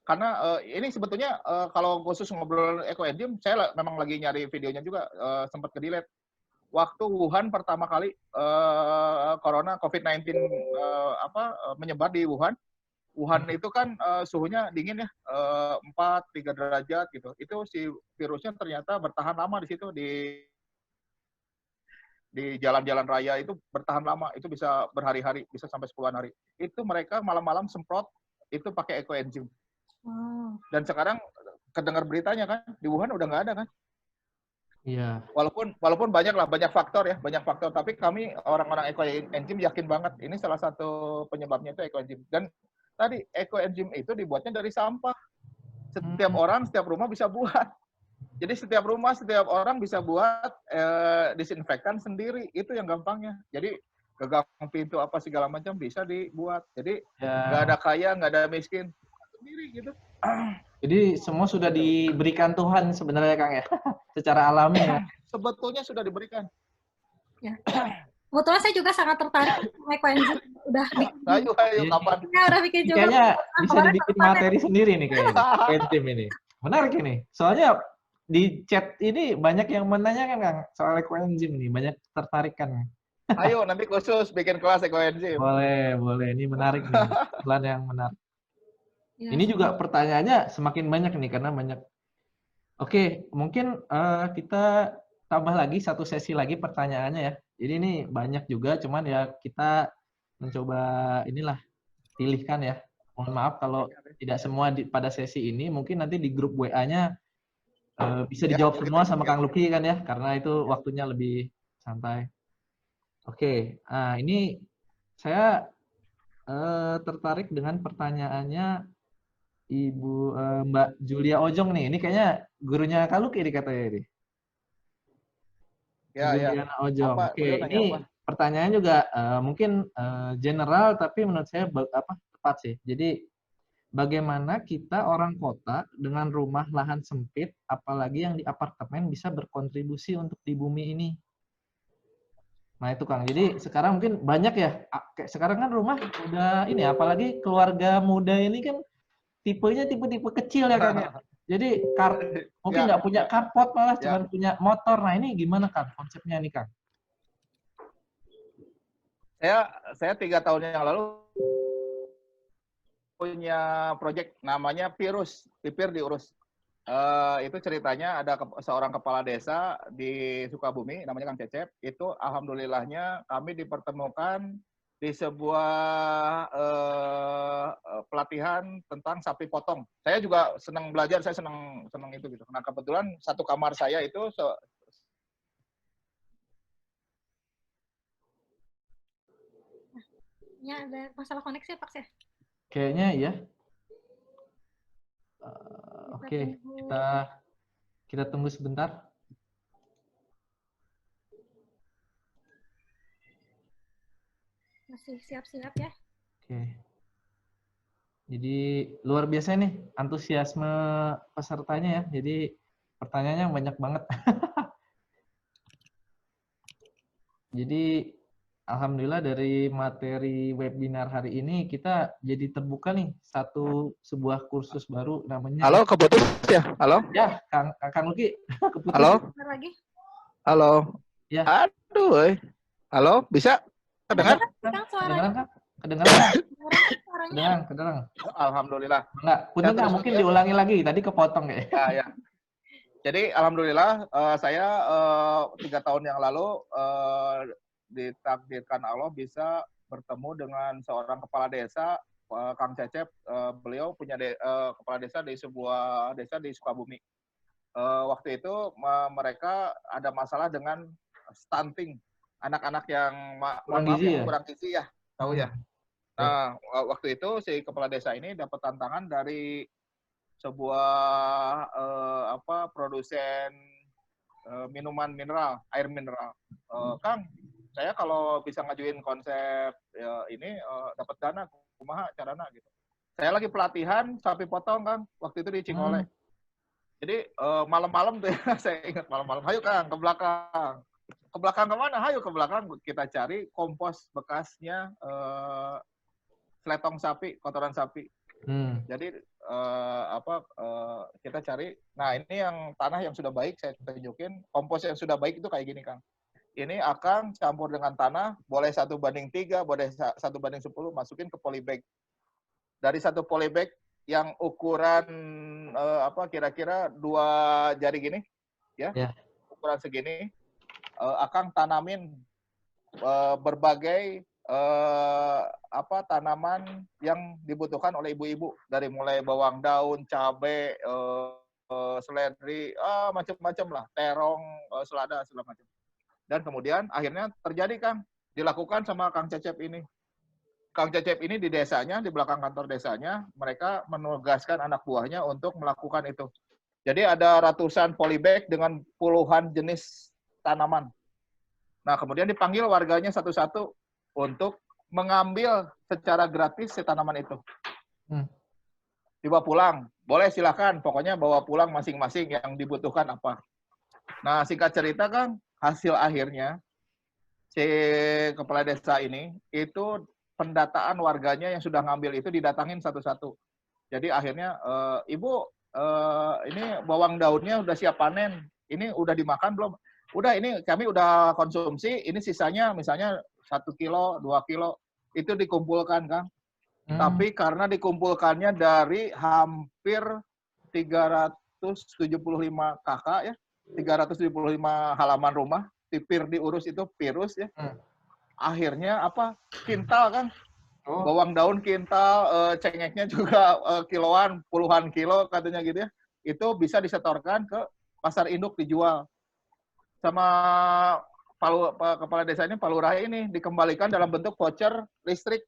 [SPEAKER 4] karena ini sebetulnya kalau khusus ngobrol ekoenzim saya memang lagi nyari videonya juga sempat ke-delete. Waktu Wuhan pertama kali corona COVID-19 menyebar di Wuhan. Wuhan itu kan suhunya dingin ya 3 derajat gitu. Itu si virusnya ternyata bertahan lama di situ di jalan-jalan raya itu bertahan lama, itu bisa berhari-hari, bisa sampai 10-an hari. Itu mereka malam-malam semprot itu pakai ekoenzim.
[SPEAKER 3] Oh.
[SPEAKER 4] Dan sekarang kedengar beritanya kan di Wuhan udah nggak ada kan?
[SPEAKER 1] Iya.
[SPEAKER 4] Walaupun banyak faktor ya, banyak faktor. Tapi kami orang-orang ekoenzim yakin banget ini salah satu penyebabnya itu ekoenzim. Dan tadi ekoenzim itu dibuatnya dari sampah. Setiap orang, setiap rumah bisa buat. Jadi setiap rumah, setiap orang bisa buat disinfektan sendiri. Itu yang gampangnya. Jadi gagang pintu apa segala macam bisa dibuat. Jadi nggak ada kaya, nggak ada miskin. Sendiri gitu.
[SPEAKER 1] Jadi semua sudah diberikan Tuhan sebenarnya Kang ya, secara alami ya.
[SPEAKER 4] Sebetulnya sudah diberikan.
[SPEAKER 3] Ya. Kebetulan saya juga sangat tertarik sama ekoenzim. Udah bikin.
[SPEAKER 4] Ayo kapan?
[SPEAKER 3] Ya, udah bikin juga.
[SPEAKER 1] Kayaknya bisa dibikin materi sendiri nih kayaknya. Ekoenzim ini. Menarik ini. Soalnya di chat ini banyak yang menanyakan Kang soal ekoenzim nih, banyak tertarik kan.
[SPEAKER 4] Ayo nanti khusus bikin kelas ekoenzim.
[SPEAKER 1] Boleh. Ini menarik nih. Plan yang menarik.
[SPEAKER 3] Ya,
[SPEAKER 1] Ini juga pertanyaannya semakin banyak nih karena banyak. Oke, mungkin kita tambah lagi satu sesi lagi pertanyaannya ya. Jadi ini banyak juga, cuman ya kita mencoba inilah pilihkan ya. Mohon maaf kalau tidak semua pada sesi ini. Mungkin nanti di grup WA-nya bisa dijawab semua sama Kang Luki kan ya, karena itu waktunya lebih santai. Oke, nah ini saya tertarik dengan pertanyaannya Ibu Mbak Julia Ojong nih. Ini kayaknya gurunya Kak Luki nih katanya ini. Juliana Ojong. Oke, ini pertanyaan juga mungkin general tapi menurut saya tepat sih. Jadi bagaimana kita orang kota dengan rumah lahan sempit, apalagi yang di apartemen bisa berkontribusi untuk di bumi ini? Nah itu Kang. Jadi sekarang mungkin banyak ya. Sekarang kan rumah udah ini, apalagi keluarga muda ini kan tipenya tipe-tipe kecil ya Kang ya. Jadi mungkin nggak punya carport malah cuma punya motor. Nah ini gimana Kang konsepnya nih Kang?
[SPEAKER 4] Saya 3 tahun yang lalu punya proyek namanya Pipir Diurus. Itu ceritanya ada seorang kepala desa di Sukabumi namanya Kang Cecep. Itu alhamdulillahnya kami dipertemukan di sebuah pelatihan tentang sapi potong. Saya juga senang belajar, saya senang itu gitu. Nah kebetulan satu kamar saya itu
[SPEAKER 3] ya ada masalah koneksi Pak ya?
[SPEAKER 1] Kayaknya iya. Oke, kita tunggu sebentar.
[SPEAKER 3] Masih siap-siap ya.
[SPEAKER 1] Oke. Jadi luar biasa nih antusiasme pesertanya ya. Jadi pertanyaannya banyak banget. Jadi alhamdulillah dari materi webinar hari ini kita jadi terbuka nih sebuah kursus baru namanya.
[SPEAKER 4] Halo, keputus ya? Halo?
[SPEAKER 1] Ya, Kang Luki. Keputus.
[SPEAKER 4] Halo?
[SPEAKER 3] Lagi?
[SPEAKER 4] Halo?
[SPEAKER 1] Ya.
[SPEAKER 4] Aduh, Halo, bisa? Kedengar?
[SPEAKER 1] Kedengaran.
[SPEAKER 4] Alhamdulillah.
[SPEAKER 1] Enggak, punten Kang, mungkin diulangi lagi, tadi kepotong kayak.
[SPEAKER 4] Ya. Jadi alhamdulillah saya 3 tahun yang lalu ditakdirkan Allah bisa bertemu dengan seorang kepala desa, Kang Cecep. Beliau punya kepala desa di sebuah desa di Sukabumi. Waktu itu mereka ada masalah dengan stunting, anak-anak yang kurang gizi ya, tahu ya. Nah, waktu itu si kepala desa ini dapat tantangan dari sebuah produsen minuman mineral, air mineral. Kang, saya kalau bisa ngajuin konsep ini dapat dana, kumaha carana gitu. Saya lagi pelatihan sapi potong Kang, waktu itu di Cingolek. Jadi malam-malam tuh ya, saya ingat malam-malam, ayo Kang ke belakang. Ke belakang kemana? Ayo ke belakang kita cari kompos bekasnya seletong sapi, kotoran sapi.
[SPEAKER 1] Hmm.
[SPEAKER 4] Jadi kita cari. Nah, ini yang tanah yang sudah baik saya tunjukin. Kompos yang sudah baik itu kayak gini, Kang. Ini akang campur dengan tanah, boleh 1:3, boleh 1:10, masukin ke polybag. Dari satu polybag yang ukuran kira-kira 2 jari gini, ya, ukuran segini, akang tanamin berbagai tanaman yang dibutuhkan oleh ibu-ibu, dari mulai bawang daun, cabai, seledri, macam-macam lah, terong, selada, segala macam. Dan kemudian akhirnya terjadi, Kang, dilakukan sama Kang Cecep ini. Kang Cecep ini di desanya, di belakang kantor desanya, mereka menugaskan anak buahnya untuk melakukan itu. Jadi ada ratusan polybag dengan puluhan jenis tanaman. Nah, kemudian dipanggil warganya satu-satu untuk mengambil secara gratis si tanaman itu. Dibawa pulang. Boleh silakan, pokoknya bawa pulang masing-masing yang dibutuhkan apa. Nah, singkat cerita, Kang, hasil akhirnya si kepala desa ini itu pendataan warganya yang sudah ngambil itu didatangin satu-satu. Jadi akhirnya, Ibu, ini bawang daunnya udah siap panen. Ini udah dimakan belum? Udah, ini kami udah konsumsi. Ini sisanya misalnya 1 kilo, 2 kilo. Itu dikumpulkan, Kang. Tapi karena dikumpulkannya dari hampir 375 kakak ya, 375 halaman rumah, diurus itu virus ya. Akhirnya kintal, Kang. Bawang daun kintal, cengeknya juga kiloan, puluhan kilo katanya gitu ya. Itu bisa disetorkan ke pasar induk dijual. Sama kepala desanya Pak Lurah ini dikembalikan dalam bentuk voucher listrik.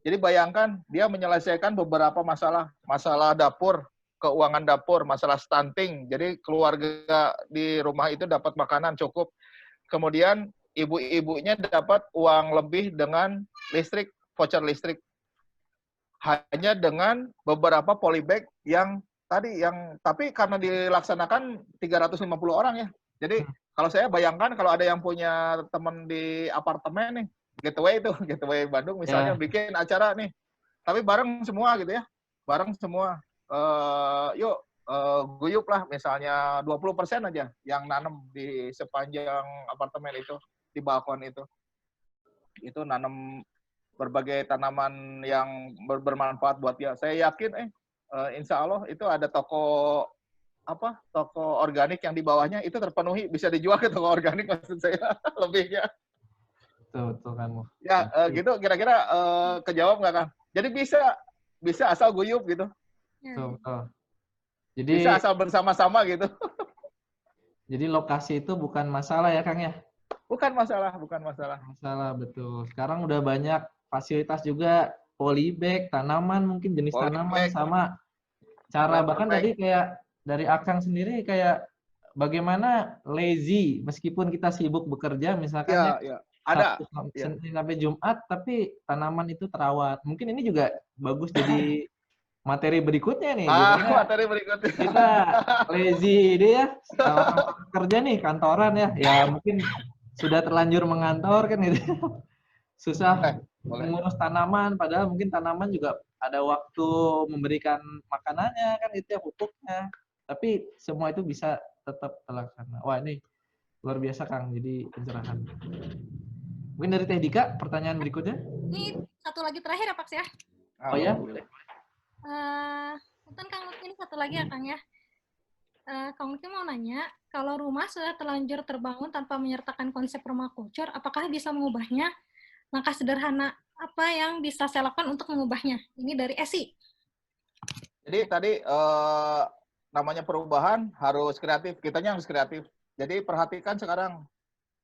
[SPEAKER 4] Jadi bayangkan dia menyelesaikan beberapa masalah dapur, keuangan dapur, masalah stunting. Jadi keluarga di rumah itu dapat makanan cukup. Kemudian ibu-ibunya dapat uang lebih dengan listrik, voucher listrik. Hanya dengan beberapa polybag yang tapi karena dilaksanakan 350 orang ya. Jadi kalau saya bayangkan kalau ada yang punya teman di apartemen nih, Gateway Bandung misalnya bikin acara nih. Tapi bareng semua gitu ya. Bareng semua. Yuk guyup lah misalnya 20% aja yang nanam di sepanjang apartemen itu, di balkon itu. Itu nanam berbagai tanaman yang bermanfaat buat dia. Saya yakin insya Allah itu ada toko organik yang di bawahnya itu terpenuhi, bisa dijual ke toko organik maksud saya lebihnya.
[SPEAKER 1] Betul kamu.
[SPEAKER 4] Ya, gitu kira-kira kejawab nggak, Kang? Jadi bisa asal guyup gitu.
[SPEAKER 1] Betul. Jadi
[SPEAKER 4] bisa asal bersama-sama gitu.
[SPEAKER 1] Jadi lokasi itu bukan masalah ya, Kang ya?
[SPEAKER 4] Bukan masalah.
[SPEAKER 1] Masalah, betul. Sekarang udah banyak fasilitas juga, polybag, tanaman mungkin jenis tanaman sama cara bahkan tadi kayak dari Akang sendiri kayak bagaimana lazy meskipun kita sibuk bekerja misalkan
[SPEAKER 4] ada
[SPEAKER 1] Senin sampai Jumat tapi tanaman itu terawat. Mungkin ini juga bagus jadi materi berikutnya nih.
[SPEAKER 4] Materi berikutnya.
[SPEAKER 1] Kita lazy deh ya. Kerja nih kantoran ya. Ya mungkin sudah terlanjur mengantor kan gitu. Susah mengurus tanaman padahal mungkin tanaman juga ada waktu memberikan makanannya kan itu ya pupuknya. Tapi semua itu bisa tetap terlaksana. Wah, ini luar biasa Kang. Jadi pencerahan. Mungkin dari Teh Dika, pertanyaan berikutnya.
[SPEAKER 3] Ini satu lagi terakhir ya, Pak ya?
[SPEAKER 1] Oh ya?
[SPEAKER 3] Punten Kang Lutfi, ini satu lagi ya, Kang ya. Kang Lutfi mau nanya, kalau rumah sudah terlanjur terbangun tanpa menyertakan konsep permakultur, apakah bisa mengubahnya? Langkah sederhana apa yang bisa saya lakukan untuk mengubahnya? Ini dari Esi.
[SPEAKER 4] Jadi tadi namanya perubahan harus kreatif. Kitanya harus kreatif. Jadi perhatikan sekarang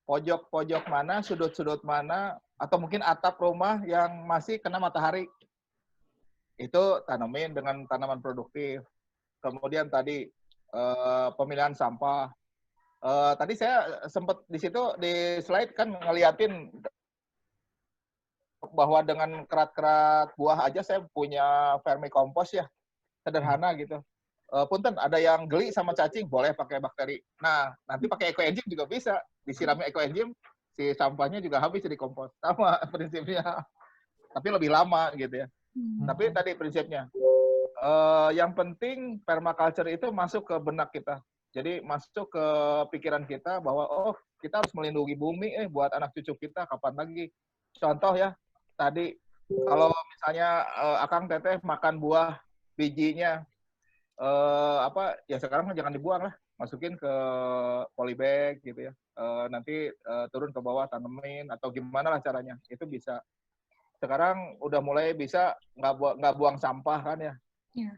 [SPEAKER 4] pojok-pojok mana, sudut-sudut mana, atau mungkin atap rumah yang masih kena matahari. Itu tanamin dengan tanaman produktif. Kemudian tadi pemilihan sampah. Tadi saya sempat di situ di slide kan ngeliatin bahwa dengan kerat-kerat buah aja saya punya vermicompost ya, sederhana gitu. Punten, ada yang geli sama cacing, boleh pakai bakteri. Nah, nanti pakai ekoenzim juga bisa. Disirami ekoenzim, si sampahnya juga habis jadi kompos. Sama prinsipnya. tapi lebih lama gitu ya.
[SPEAKER 3] Hmm.
[SPEAKER 4] Tapi tadi prinsipnya, yang penting permaculture itu masuk ke benak kita. Jadi masuk ke pikiran kita bahwa oh kita harus melindungi bumi buat anak cucu kita kapan lagi. Contoh ya, tadi kalau misalnya Akang Teteh makan buah bijinya ya sekarang jangan dibuang lah, masukin ke polybag gitu ya. Nanti turun ke bawah tanemin atau gimana lah caranya. Itu bisa. Sekarang udah mulai bisa nggak buang sampah kan ya.
[SPEAKER 3] Ya.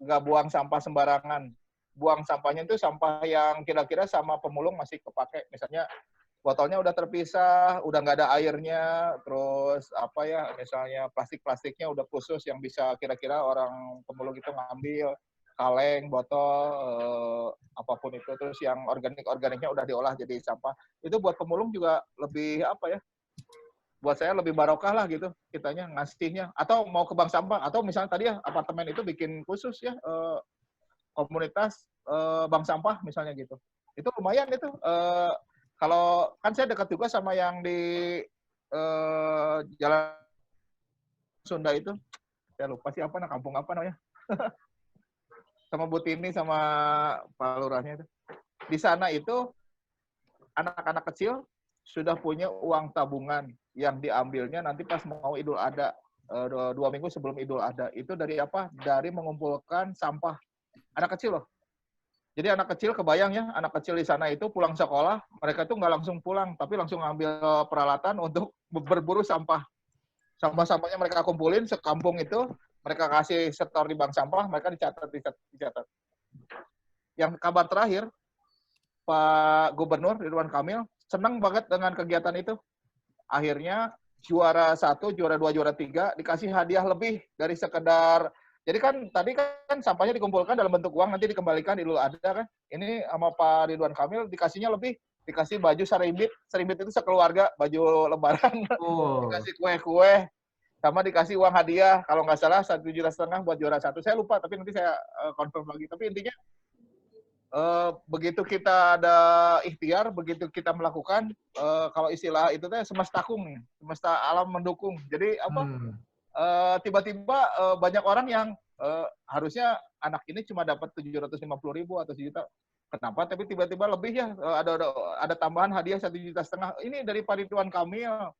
[SPEAKER 4] Nggak buang sampah sembarangan. Buang sampahnya itu sampah yang kira-kira sama pemulung masih kepake. Misalnya botolnya udah terpisah, udah nggak ada airnya, terus apa ya, misalnya plastik-plastiknya udah khusus yang bisa kira-kira orang pemulung itu ngambil, kaleng, botol, apapun itu, terus yang organiknya udah diolah jadi sampah. Itu buat pemulung juga lebih apa ya? Buat saya lebih barokah lah gitu kitanya ngasihnya. Atau mau ke bank sampah, atau misalnya tadi ya apartemen itu bikin khusus ya komunitas bank sampah misalnya gitu. Itu lumayan itu. Kalau kan saya dekat juga sama yang di Jalan Sunda itu. Saya lupa sih kampung apa namanya. Sama Bu Tini sama Pak Lurahnya itu. Di sana itu anak-anak kecil sudah punya uang tabungan yang diambilnya nanti pas mau Idul Adha, 2 minggu sebelum Idul Adha. Itu dari apa? Dari mengumpulkan sampah. Anak kecil loh. Jadi anak kecil, kebayang ya, anak kecil di sana itu pulang sekolah, mereka tuh nggak langsung pulang, tapi langsung ngambil peralatan untuk berburu sampah. Sampah-sampahnya mereka kumpulin sekampung itu, mereka kasih setor di bank sampah, mereka dicatat. Yang kabar terakhir, Pak Gubernur Ridwan Kamil senang banget dengan kegiatan itu. Akhirnya juara 1, juara 2, juara 3 dikasih hadiah lebih dari sekedar. Jadi kan tadi kan sampahnya dikumpulkan dalam bentuk uang, nanti dikembalikan Idul Adha kan. Ini sama Pak Ridwan Kamil dikasihnya lebih, dikasih baju sarimbit itu sekeluarga, baju lebaran, dikasih kue-kue, sama dikasih uang hadiah, kalau nggak salah 1,5 juta buat juara 1. Saya lupa, tapi nanti saya confirm lagi. Tapi intinya begitu kita ada ikhtiar, begitu kita melakukan, kalau istilah itu teh semestakum nih, semesta alam mendukung. Jadi apa? Tiba-tiba banyak orang yang harusnya anak ini cuma dapat 750.000 atau 1 juta. Kenapa? Tapi tiba-tiba lebih ya, ada tambahan hadiah 1,5 juta. Ini dari Pak Ridwan Kamil,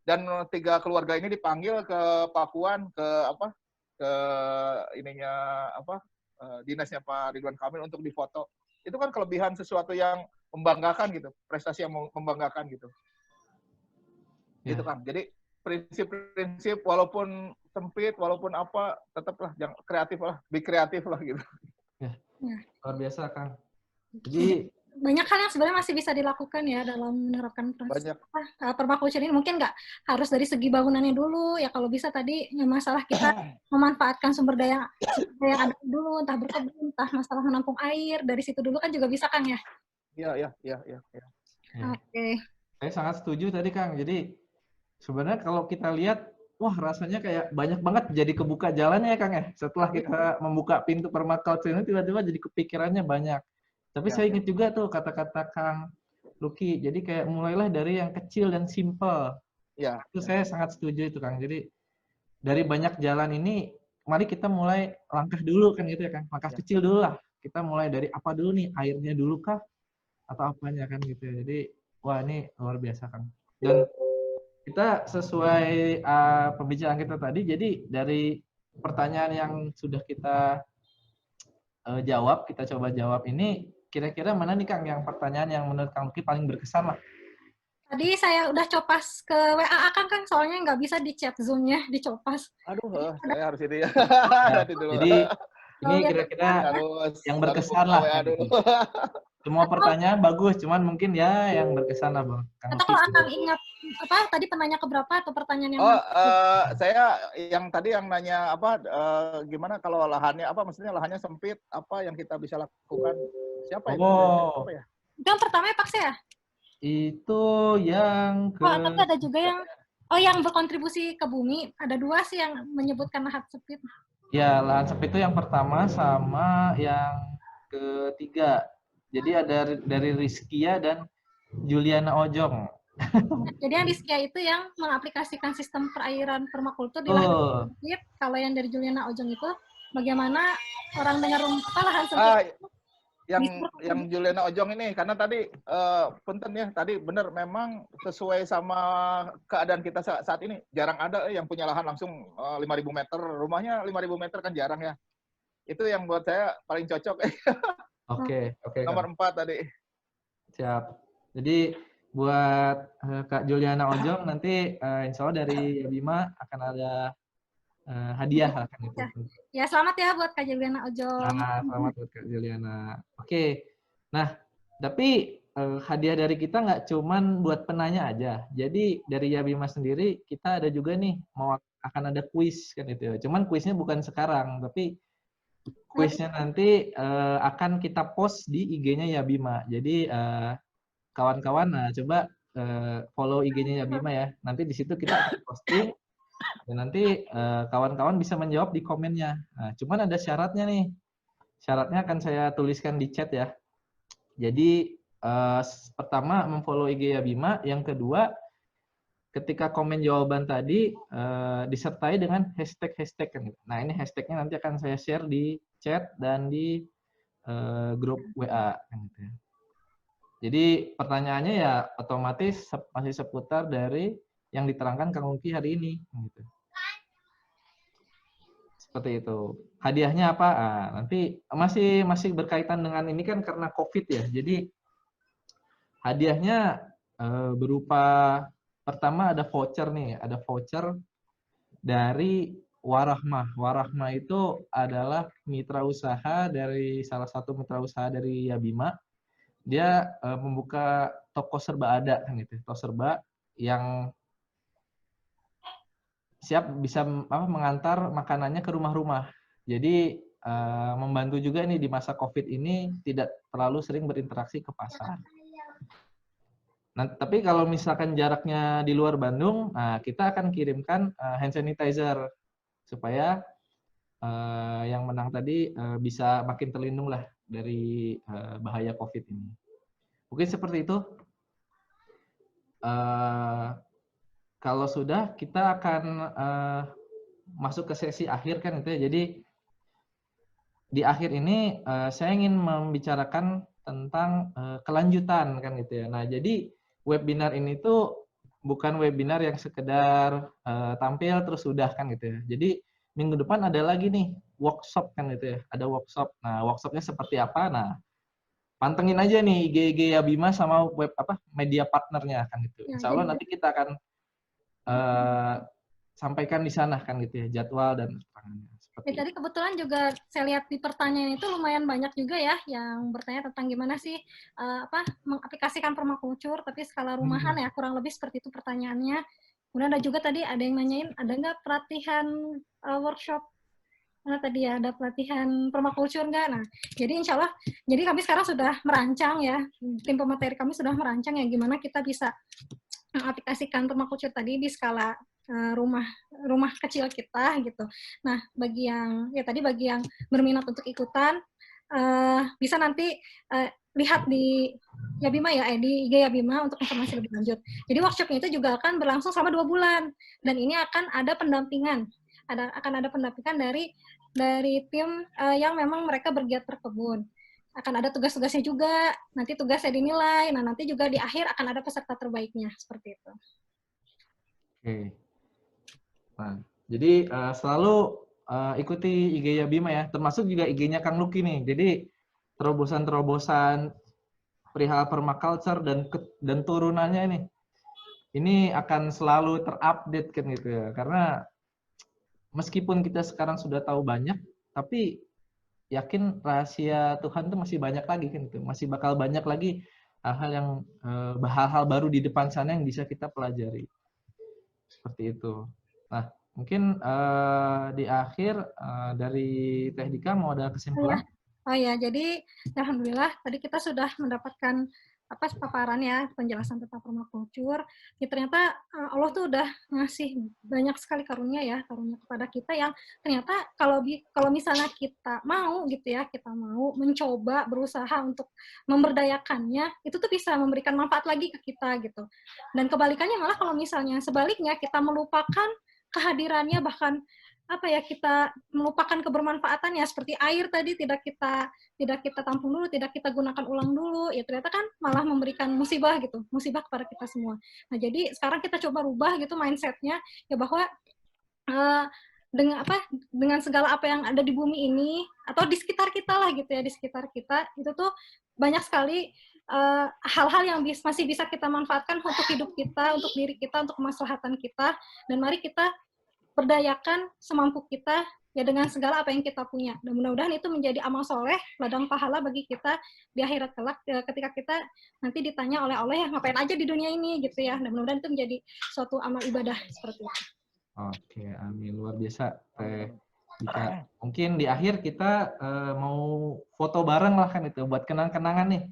[SPEAKER 4] dan 3 keluarga ini dipanggil ke Pakuan, ke dinasnya Pak Ridwan Kamil untuk difoto. Itu kan kelebihan sesuatu yang membanggakan gitu, prestasi yang membanggakan gitu. Gitu kan. Jadi prinsip-prinsip walaupun sempit, walaupun apa, tetaplah jangan kreatif lah, be kreatif lah gitu.
[SPEAKER 1] Ya. Luar biasa, Kang. Jadi
[SPEAKER 3] banyak hal yang sebenarnya masih bisa dilakukan ya dalam menerapkan permaculture ini. Mungkin nggak harus dari segi bangunannya dulu ya, kalau bisa tadi masalah kita memanfaatkan sumber daya yang ada dulu, entah berkebun, entah masalah menampung air, dari situ dulu kan juga bisa, Kang ya.
[SPEAKER 4] Iya.
[SPEAKER 3] Oke.
[SPEAKER 1] Saya sangat setuju tadi, Kang. Jadi sebenarnya kalau kita lihat, wah rasanya kayak banyak banget jadi kebuka jalannya ya, Kang ya. Setelah kita membuka pintu permaculture ini, tiba-tiba jadi kepikirannya banyak. Tapi saya ingat juga tuh kata-kata Kang Luki. Jadi kayak mulailah dari yang kecil dan simple.
[SPEAKER 4] Ya.
[SPEAKER 1] Itu saya sangat setuju itu, Kang. Jadi dari banyak jalan ini, mari kita mulai langkah dulu kan gitu ya, Kang. Langkah kecil dulu lah. Kita mulai dari apa dulu nih? Airnya dulu kah? Atau apanya kan gitu ya. Jadi wah ini luar biasa, Kang. Dan kita sesuai pembicaraan kita tadi, jadi dari pertanyaan yang sudah kita jawab, kita coba jawab ini, kira-kira mana nih, Kang, yang pertanyaan yang menurut Kang Luki paling berkesan lah?
[SPEAKER 3] Tadi saya udah copas ke WA Akang, Kang, soalnya nggak bisa di chat Zoom-nya, dicopas.
[SPEAKER 4] Aduh, saya harus ini ya.
[SPEAKER 1] Jadi ini kira-kira yang berkesan lah. Gitu. Semua pertanyaan bagus, cuman mungkin ya yang berkesan lah, Bang.
[SPEAKER 3] Atau kalau Akang ingat tadi penanya keberapa atau pertanyaan yang
[SPEAKER 4] saya yang tadi yang nanya gimana kalau lahannya maksudnya lahannya sempit, apa yang kita bisa lakukan? Siapa itu? Siapa ya?
[SPEAKER 3] Itu yang pertama ya, Pak ya?
[SPEAKER 1] Itu yang
[SPEAKER 3] tapi ada juga yang berkontribusi ke bumi. Ada 2 sih yang menyebutkan lahan sempit.
[SPEAKER 1] Ya, lahan sempit itu yang pertama sama yang ketiga. Jadi ada dari Rizkia dan Juliana Ojong.
[SPEAKER 3] Jadi yang di SKIA itu yang mengaplikasikan sistem perairan permakultur di lahan
[SPEAKER 1] Oh,
[SPEAKER 3] sempit. Kalau yang dari Juliana Ojong itu bagaimana orang dengan lahan sempit
[SPEAKER 4] Ah,
[SPEAKER 3] bisa
[SPEAKER 4] yang Juliana Ojong ini karena tadi punten ya tadi benar memang sesuai sama keadaan kita saat ini jarang ada yang punya lahan langsung 5.000 meter rumahnya 5.000 meter kan jarang ya itu yang buat saya paling cocok
[SPEAKER 1] oke
[SPEAKER 4] nomor
[SPEAKER 1] Kang.
[SPEAKER 4] 4 tadi.
[SPEAKER 1] Siap. Jadi buat Kak Juliana Ojong nanti insya Allah dari Yabima akan ada hadiah lah kan itu.
[SPEAKER 3] ya. Ya, selamat ya buat Kak Juliana Ojong.
[SPEAKER 1] Nah, selamat buat Kak Juliana. Oke. Nah, tapi hadiah dari kita nggak cuman buat penanya aja. Jadi dari Yabima sendiri kita ada juga nih mau akan ada kuis kan itu. Cuman kuisnya bukan sekarang, tapi kuisnya nanti akan kita post di IG-nya Yabima. Jadi kawan-kawan, nah coba follow IG-nya Yabima ya. Nanti di situ kita akan posting dan nanti kawan-kawan bisa menjawab di komennya. Nah, cuman ada syaratnya nih. Syaratnya akan saya tuliskan di chat ya. Jadi pertama memfollow IG Yabima, yang kedua ketika komen jawaban tadi disertai dengan hashtag kan. Nah, ini hashtagnya nanti akan saya share di chat dan di grup WA kan gitu ya. Jadi pertanyaannya ya otomatis masih seputar dari yang diterangkan Kang Ungki hari ini gitu. Seperti itu. Hadiahnya apa? Ah, nanti masih berkaitan dengan ini kan karena Covid ya. Jadi hadiahnya berupa pertama ada voucher nih, ada voucher dari Warahmah. Warahmah itu adalah mitra usaha dari salah satu mitra usaha dari Yabima. Dia membuka toko serba ada kan gitu. Toko serba yang siap bisa mengantar makanannya ke rumah-rumah. Jadi membantu juga nih di masa Covid ini tidak terlalu sering berinteraksi ke pasar. Nah, tapi kalau misalkan jaraknya di luar Bandung, nah kita akan kirimkan hand sanitizer supaya yang menang tadi bisa makin terlindung lah dari bahaya Covid ini. Mungkin seperti itu. Kalau sudah, kita akan masuk ke sesi akhir kan itu ya. Jadi di akhir ini saya ingin membicarakan tentang kelanjutan kan gitu ya. Nah, jadi webinar ini tuh bukan webinar yang sekedar tampil terus sudah kan gitu ya. Jadi minggu depan ada lagi nih workshop kan gitu ya. Ada workshop. Nah, workshopnya seperti apa? Nah, pantengin aja nih IG Yabima sama web media partnernya kan gitu.
[SPEAKER 3] Ya,
[SPEAKER 1] Insya Allah nanti kita akan sampaikan di sana kan gitu ya jadwal dan keterangannya.
[SPEAKER 3] Tadi kebetulan juga saya lihat di pertanyaan itu lumayan banyak juga ya yang bertanya tentang gimana sih mengaplikasikan permakultur tapi skala rumahan ya, kurang lebih seperti itu pertanyaannya. Kemudian ada juga tadi ada yang nanyain ada nggak pelatihan workshop, nah tadi ya ada pelatihan permakultur nggak? Nah, jadi insya Allah, jadi kami sekarang sudah merancang ya, tim pemateri kami sudah merancang ya gimana kita bisa mengaplikasikan permakultur tadi di skala rumah kecil kita gitu. Nah, bagi yang berminat untuk ikutan bisa nanti lihat di Yabima ya, di IG Yabima untuk informasi lebih lanjut. Jadi workshopnya itu juga akan berlangsung selama 2 bulan dan ini akan ada pendampingan, akan ada pendampingan dari tim yang memang mereka bergiat berkebun. Akan ada tugas-tugasnya juga, nanti tugasnya dinilai, nah nanti juga di akhir akan ada peserta terbaiknya, seperti itu.
[SPEAKER 1] Oke. Nah, jadi selalu ikuti IG Yabima ya, termasuk juga IG-nya Kang Luki nih. Jadi terobosan-terobosan perihal permaculture dan turunannya ini akan selalu terupdate kan gitu ya. Karena meskipun kita sekarang sudah tahu banyak, tapi yakin rahasia Tuhan itu masih banyak lagi kan gitu. Masih bakal banyak lagi hal-hal baru di depan sana yang bisa kita pelajari. Seperti itu. Nah, mungkin di akhir dari Teh Dika mau ada kesimpulan?
[SPEAKER 3] Oh ya, jadi alhamdulillah tadi kita sudah mendapatkan paparannya, penjelasan tentang permakultur, ya ternyata Allah tuh udah ngasih banyak sekali karunia kepada kita yang ternyata kalau misalnya kita mau gitu ya, kita mau mencoba berusaha untuk memberdayakannya, itu tuh bisa memberikan manfaat lagi ke kita gitu. Dan kebalikannya malah kalau misalnya sebaliknya kita melupakan kehadirannya, bahkan kita melupakan kebermanfaatannya, seperti air tadi tidak kita tampung dulu, tidak kita gunakan ulang dulu, ya ternyata kan malah memberikan musibah gitu, musibah kepada kita semua. Nah jadi sekarang kita coba rubah gitu mindsetnya, ya bahwa dengan segala apa yang ada di bumi ini atau di sekitar kita lah gitu ya, di sekitar kita itu tuh banyak sekali hal-hal yang masih bisa kita manfaatkan untuk hidup kita, untuk diri kita, untuk kemaslahatan kita, dan mari kita berdayakan semampu kita ya dengan segala apa yang kita punya. Dan mudah-mudahan itu menjadi amal soleh, ladang pahala bagi kita di akhirat kelak ketika kita nanti ditanya oleh Allah ya ngapain aja di dunia ini gitu ya. Dan mudah-mudahan itu menjadi suatu amal ibadah seperti itu.
[SPEAKER 1] Oke, amin. Luar biasa, Teh Dika. Mungkin di akhir kita mau foto bareng lah kan itu, buat kenang-kenangan nih.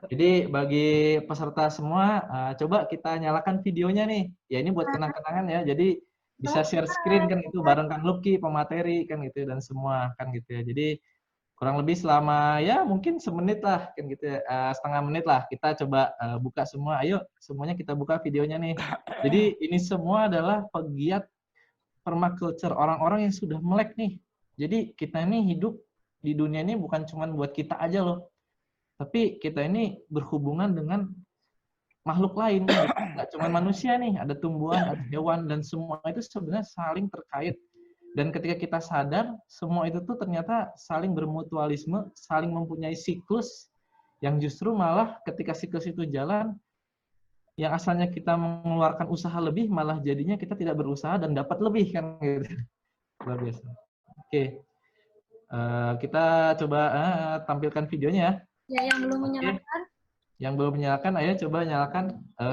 [SPEAKER 1] Jadi bagi peserta semua, coba kita nyalakan videonya nih. Ya ini buat kenang-kenangan ya. Jadi bisa share screen kan itu bareng Kang Luki, pemateri kan gitu dan semua kan gitu ya. Jadi kurang lebih selama ya mungkin semenit lah kan gitu ya, setengah menit lah kita coba buka semua. Ayo semuanya kita buka videonya nih. Jadi ini semua adalah pegiat permaculture, orang-orang yang sudah melek nih. Jadi kita ini hidup di dunia ini bukan cuma buat kita aja loh. Tapi kita ini berhubungan dengan makhluk lain, gitu. Nggak cuma manusia nih, ada tumbuhan, ada hewan, dan semua itu sebenarnya saling terkait. Dan ketika kita sadar, semua itu tuh ternyata saling bermutualisme, saling mempunyai siklus, yang justru malah ketika siklus itu jalan, yang asalnya kita mengeluarkan usaha lebih, malah jadinya kita tidak berusaha dan dapat lebih, kan gitu. Luar biasa. Oke, kita coba tampilkan videonya ya.
[SPEAKER 3] Ya, yang belum menyalakan.
[SPEAKER 1] Yang belum menyalakan, ayo coba nyalakan.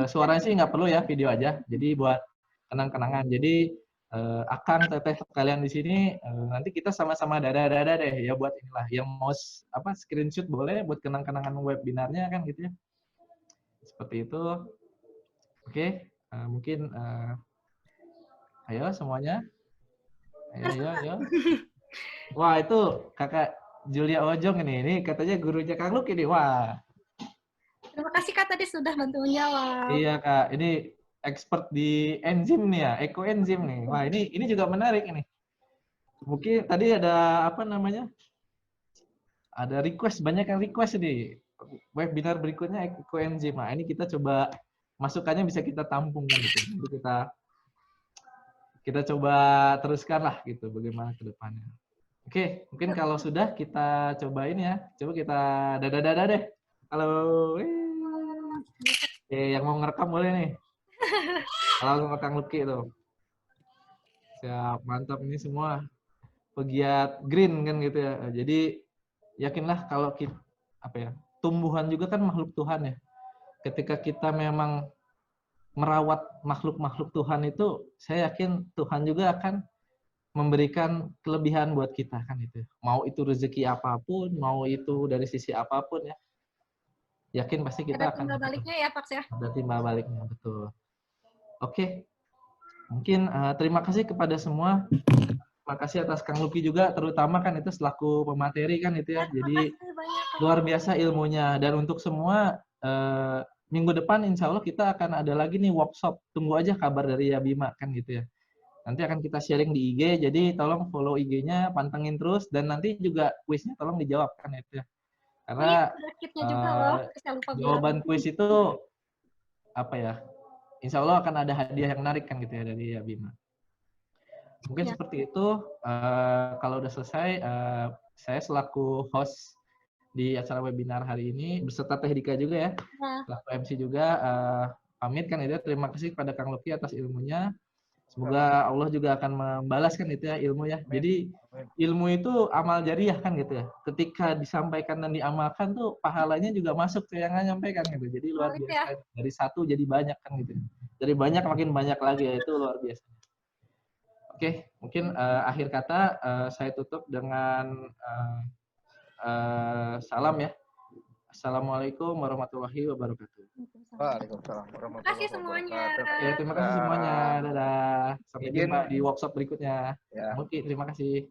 [SPEAKER 1] Suaranya sih nggak perlu ya, video aja. Jadi buat kenang-kenangan. Jadi Akang, Teteh kalian di sini, nanti kita sama-sama dada-dada deh ya buat inilah. Yang mau screenshot boleh buat kenang-kenangan webinarnya kan gitu ya. Seperti itu. Oke, mungkin ayo semuanya. Ayo. Wah, itu Kakak Julia Ojong ini. Ini katanya gurunya Kang Luk ini. Wah.
[SPEAKER 3] Terima kasih Kak tadi sudah bantu menjawab.
[SPEAKER 1] Iya Kak, ini expert di enzim nih ya, ekoenzim nih. Wah, ini juga menarik ini. Mungkin tadi ada apa namanya? Ada request, banyak yang request nih. Webinar berikutnya ekoenzim. Nah, ini kita coba masukannya bisa kita tampung kan gitu. Nanti kita coba teruskan lah gitu bagaimana ke depannya. Oke, mungkin kalau sudah kita cobain ya. Coba kita dada-dada deh. Halo. Oke, yang mau ngerekam boleh nih. Halo sama Kang Luki tuh. Siap, mantap ini semua pegiat green kan gitu ya. Jadi yakinlah kalau kita tumbuhan juga kan makhluk Tuhan ya. Ketika kita memang merawat makhluk-makhluk Tuhan itu, saya yakin Tuhan juga akan memberikan kelebihan buat kita kan itu. Mau itu rezeki apapun, mau itu dari sisi apapun ya. Yakin pasti kita
[SPEAKER 3] akan ada timbal baliknya ya, Pak ya.
[SPEAKER 1] Ada timbal baliknya, betul. Oke. Mungkin terima kasih kepada semua. Terima kasih atas Kang Luki juga, terutama kan itu selaku pemateri kan itu ya. Jadi luar biasa ilmunya. Dan untuk semua, minggu depan insya Allah kita akan ada lagi nih workshop. Tunggu aja kabar dari Yabima kan gitu ya. Nanti akan kita sharing di IG, jadi tolong follow IG-nya, pantengin terus. Dan nanti juga kuisnya tolong dijawab kan itu ya. Karena jawaban kuis itu apa ya, insya Allah akan ada hadiah yang menarik kan gitu ya dari Yabima. Mungkin seperti itu. Kalau udah selesai, saya selaku host di acara webinar hari ini beserta Teh Dika juga ya, selaku MC juga pamit kan itu. Terima kasih kepada Kang Luki atas ilmunya. Semoga Allah juga akan membalaskan itu ya ilmu ya. Jadi ilmu itu amal jariah kan gitu ya. Ketika disampaikan dan diamalkan tuh pahalanya juga masuk ke yang nyampaikan gitu. Jadi luar biasa. Dari satu jadi banyak kan gitu. Dari banyak makin banyak lagi ya, itu luar biasa. Oke, mungkin akhir kata saya tutup dengan salam ya. Assalamualaikum warahmatullahi wabarakatuh.
[SPEAKER 4] Waalaikumsalam
[SPEAKER 3] Terima
[SPEAKER 4] warahmatullahi
[SPEAKER 3] kasih semuanya.
[SPEAKER 4] wabarakatuh.
[SPEAKER 1] Ya, terima kasih semuanya. Dadah. Sampai
[SPEAKER 4] Izin.
[SPEAKER 1] jumpa di workshop berikutnya.
[SPEAKER 4] Ya.
[SPEAKER 1] Muti, terima kasih.